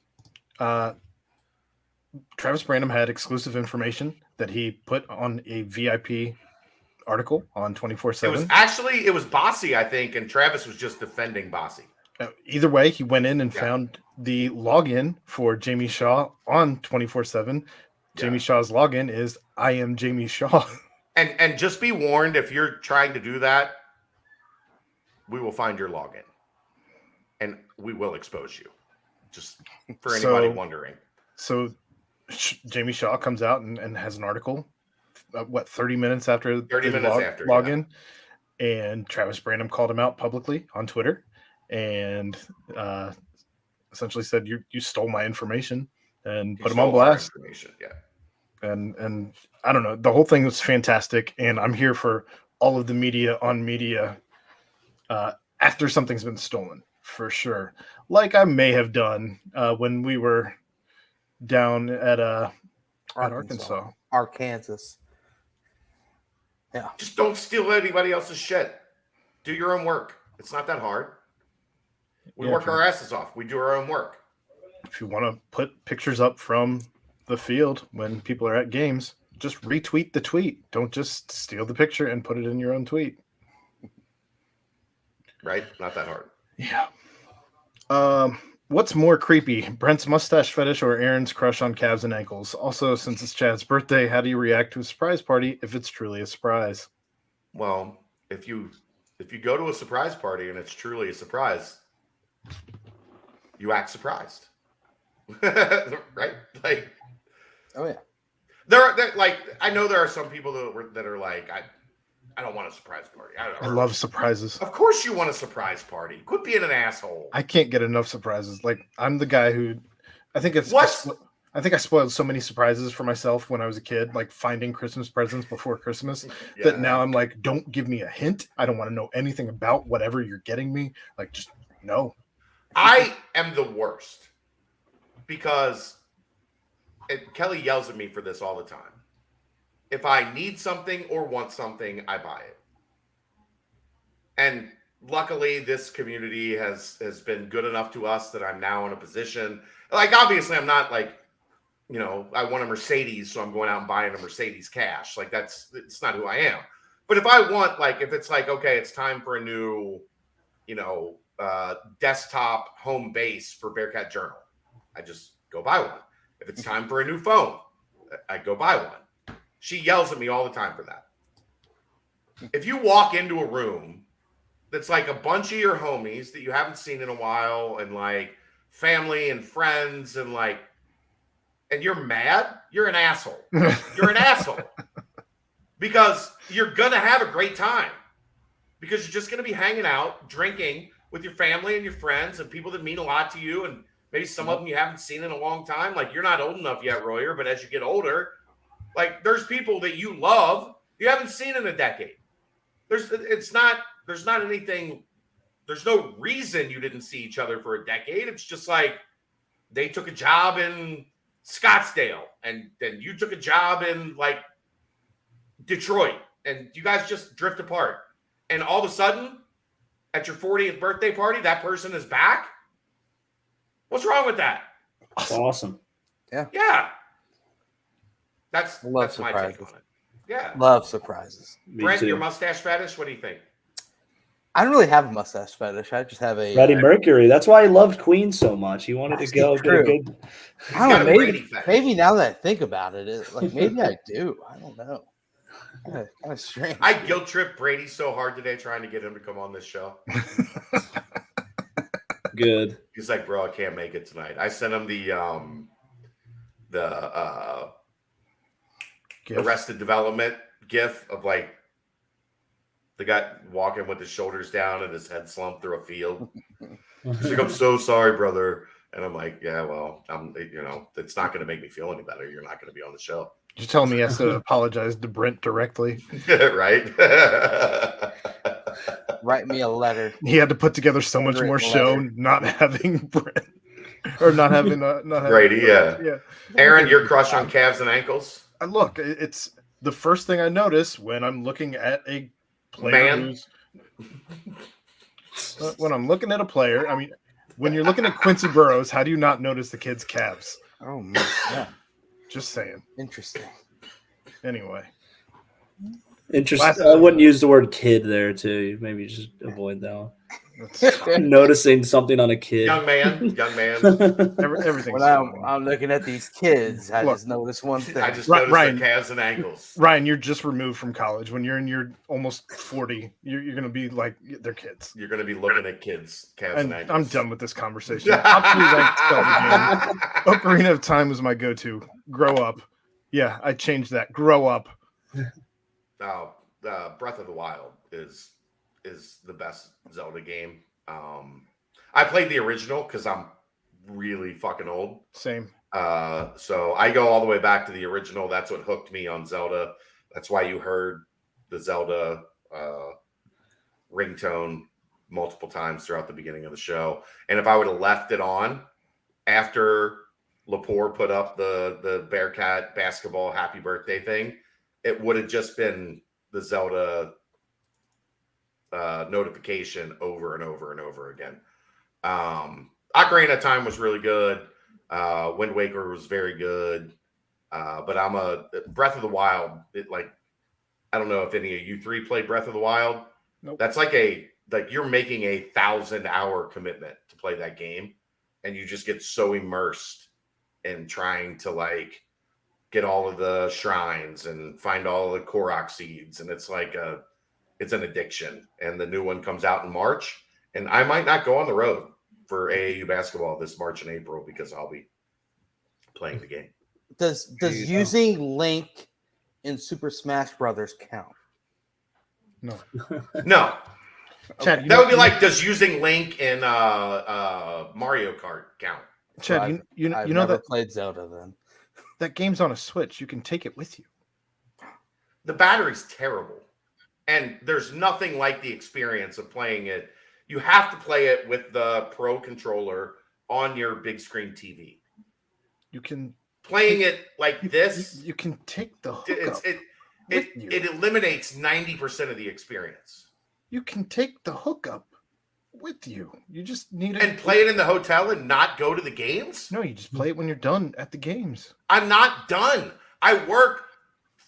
Travis Branham had exclusive information that he put on a VIP article on 24/7. It was Bossy, I think, and Travis was just defending Bossy. Either way, he went in and found the login for Jamie Shaw on 24/7. Jamie Shaw's login is I am Jamie Shaw. And just be warned, if you're trying to do that, we will find your login. And we will expose you. Just for anybody wondering. So Jamie Shaw comes out and has an article, 30 minutes after login. And Travis Branham called him out publicly on Twitter and essentially said, you stole my information and put him on blast. Yeah. And I don't know, the whole thing was fantastic. And I'm here for all of the media on media after something's been stolen, for sure. Like I may have done when we were down at Arkansas. Yeah. Just don't steal anybody else's shit. Do your own work. It's not that hard. We work our asses off. We do our own work. If you want to put pictures up from the field when people are at games, just retweet the tweet. Don't just steal the picture and put it in your own tweet. Right? Not that hard. Yeah. What's more creepy, Brent's mustache fetish or Aaron's crush on calves and ankles? Also, since it's Chad's birthday, how do you react to a surprise party if it's truly a surprise? Well, if you go to a surprise party and it's truly a surprise, you act surprised. Right? Like, oh yeah. There like I know there are some people that are like, I don't want a surprise party. I love surprises. Of course you want a surprise party. Quit being an asshole. I can't get enough surprises. Like I'm the guy who I think I think I spoiled so many surprises for myself when I was a kid, like finding Christmas presents before Christmas, that now I'm like, don't give me a hint. I don't want to know anything about whatever you're getting me. Like, just no. I am the worst because Kelly yells at me for this all the time. If I need something or want something, I buy it. And luckily, this community has been good enough to us that I'm now in a position. Like, obviously, I'm not like, I want a Mercedes, so I'm going out and buying a Mercedes cash. Like, it's not who I am. But if I want, like, if it's like, okay, it's time for a new, desktop home base for Bearcat Journal, I just go buy one. If it's time for a new phone, I go buy one. She yells at me all the time for that. If you walk into a room that's like a bunch of your homies that you haven't seen in a while and like family and friends and like, and you're mad, you're an asshole. You're an asshole. Because you're going to have a great time. Because you're just going to be hanging out, drinking with your family and your friends and people that mean a lot to you. And maybe some of them you haven't seen in a long time. Like, you're not old enough yet, Royer, but as you get older, like, there's people that you love you haven't seen in a decade. There's no reason you didn't see each other for a decade. It's just like they took a job in Scottsdale and then you took a job in like Detroit and you guys just drift apart. And all of a sudden at your 40th birthday party, that person is back. What's wrong with that? Awesome. Yeah. Yeah. That's my surprises. take on it. Yeah. Love surprises. Brent, your mustache fetish, what do you think? I don't really have a mustache fetish. I just have a Freddie Mercury. That's why he loved Queen so much. He wanted to go get a good. I don't know. Maybe now that I think about it, like maybe I do. I don't know. Kind of strange. I guilt tripped Brady so hard today trying to get him to come on this show. Good. He's like, bro, I can't make it tonight. I sent him the Arrested Development gif of like the guy walking with his shoulders down and his head slumped through a field. He's like, I'm so sorry, brother. And I'm like, yeah, well, it's not going to make me feel any better. You're not going to be on the show. You're telling me he has to apologize to Brent directly? Right? Write me a letter. He had to put together so much more show not having Brent or not having Brady. Yeah. Aaron, your crush on calves and ankles? Look, it's the first thing I notice when I'm looking at a player when I'm looking at a player. I mean, when you're looking at Quincy Burrows, how do you not notice the kid's calves? Oh man, yeah. Just saying. Interesting. Anyway. Interesting. I wouldn't use the word kid there too. Maybe just avoid that one. Noticing something on a kid. Young man. Everything. When I'm looking at these kids, I just notice one thing. I just noticed their calves and ankles. Ryan, you're just removed from college. When you're in your almost 40, you're going to be like, they're kids. You're going to be looking at kids' calves and ankles. I'm done with this conversation. Ocarina of Time was my go-to. Grow up. Yeah, I changed that. Grow up. Now, Breath of the Wild is the best Zelda game. I played the original because I'm really fucking old. Same. So I go all the way back to the original. That's what hooked me on Zelda. That's why you heard the Zelda ringtone multiple times throughout the beginning of the show. And if I would have left it on after Lepore put up the Bearcat basketball happy birthday thing, it would have just been the Zelda notification over and over and over again. Ocarina of Time was really good. Wind Waker was very good. But I'm a Breath of the Wild. I don't know if any of you three played Breath of the Wild. Nope. That's like you're making 1,000-hour commitment to play that game, and you just get so immersed in trying to get all of the shrines and find all the Korok seeds, and it's an addiction. And the new one comes out in March, and I might not go on the road for AAU basketball this March and April because I'll be playing the game. Does using Link in Super Smash Brothers count? No. Chad, that would be does using Link in Mario Kart count? Chad, I've you know never that played Zelda then. That game's on a Switch. You can take it with you. The battery's terrible. And there's nothing like the experience of playing it. You have to play it with the Pro controller on your big screen TV. You can playing it like this. You can take the hookup. It eliminates 90% of the experience. You can take the hookup with you. You just need it and play it in the hotel and not go to the games. No, you just play it when you're done at the games. I'm not done. I work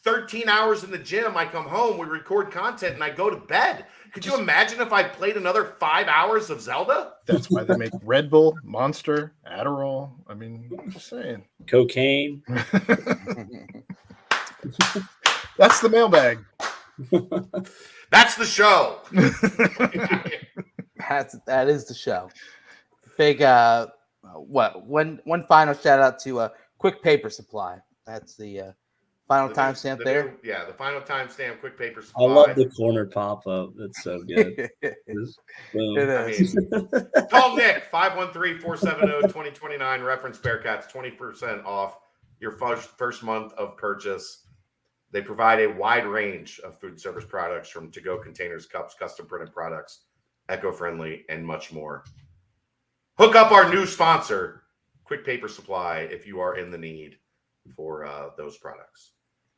13 hours in the gym. I come home, we record content, and I go to bed. Could you imagine if I played another 5 hours of Zelda? That's why they make Red Bull, Monster, Adderall. I mean, I'm just saying. Cocaine. That's the mailbag. That's the show. That is the show. Big one final shout out to Quick Paper Supply. That's the final timestamp there. The final timestamp, Quick Paper Supply. I love the corner pop up. That's so good. Call Nick 513-470-2029. Reference Bearcats, 20% off your first month of purchase. They provide a wide range of food service products, from to-go containers, cups, custom printed products, eco-friendly, and much more. Hook up our new sponsor, Quick Paper Supply, if you are in the need for those products.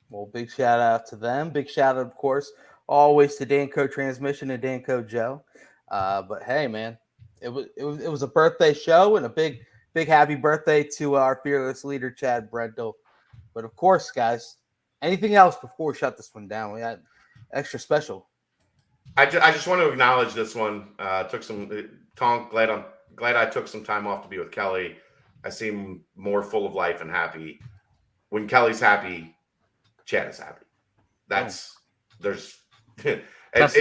Well, big shout out to them. Big shout out, of course, always to Danco Transmission and Danco Joe. But hey, man, it was a birthday show, and a big happy birthday to our fearless leader, Chad Brendel. But of course, guys, anything else before we shut this one down? We got extra special. I just want to acknowledge this one. Tonk, glad I took some time off to be with Kelly. I seem more full of life and happy. When Kelly's happy, Chad is happy. That's the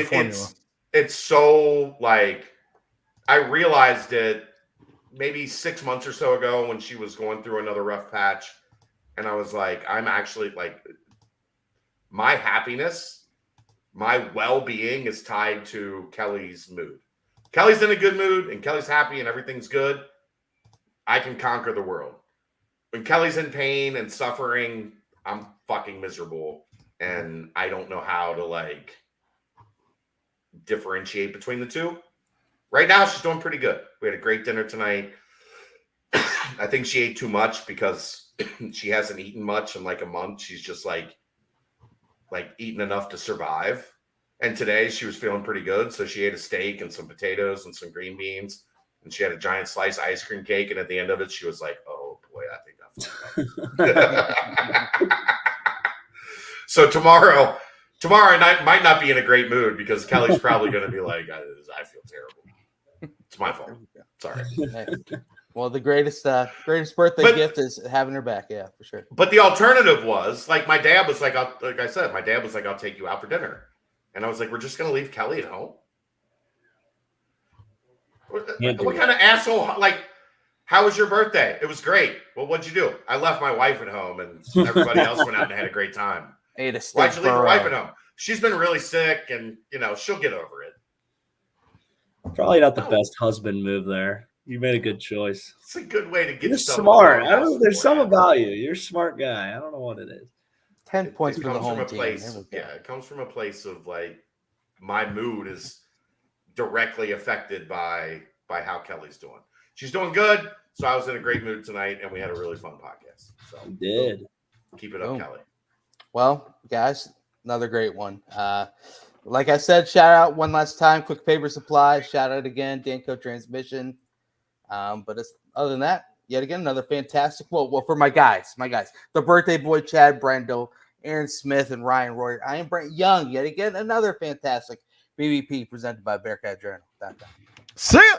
formula. It's so I realized it maybe 6 months or so ago when she was going through another rough patch. And I was like, I'm actually like, my happiness, my well-being is tied to Kelly's mood. Kelly's in a good mood and Kelly's happy and everything's good. I can conquer the world. When Kelly's in pain and suffering, I'm fucking miserable. And I don't know how to like differentiate between the two. Right now, she's doing pretty good. We had a great dinner tonight. I think she ate too much because she hasn't eaten much in like a month. She's just like eaten enough to survive. And today she was feeling pretty good. So she ate a steak and some potatoes and some green beans. And she had a giant slice of ice cream cake. And at the end of it, she was like, oh boy, I think I fucked up. So tomorrow I might not be in a great mood because Kelly's probably going to be like, I feel terrible. It's my fault. Sorry. Well, the greatest birthday gift is having her back. Yeah, for sure. But the alternative was like my dad was like, I'll take you out for dinner. And I was like, we're just going to leave Kelly at home? What kind of asshole? Like, how was your birthday? It was great. Well, what'd you do? I left my wife at home and everybody else went out and had a great time. Ate a steak. Why'd you leave your wife at home? She's been really sick and, she'll get over it. Probably not the best husband move there. You made a good choice. It's a good way to get You're smart. There's something about you. You're a smart guy. I don't know what it is. 10 points for the home team. It comes from a place of like my mood is directly affected by how Kelly's doing. She's doing good, so I was in a great mood tonight, and we had a really fun podcast. So you did. Keep it up, Kelly. Well, guys, another great one. Like I said, shout out one last time, Quick Paper Supply. Shout out again, Danco Transmission. But other than that, yet again, another fantastic. Well, for my guys, the birthday boy, Chad Brendel, Aaron Smith, and Ryan Royer. I am Brent Young. Yet again, another fantastic BBP presented by Bearcat Journal. See ya.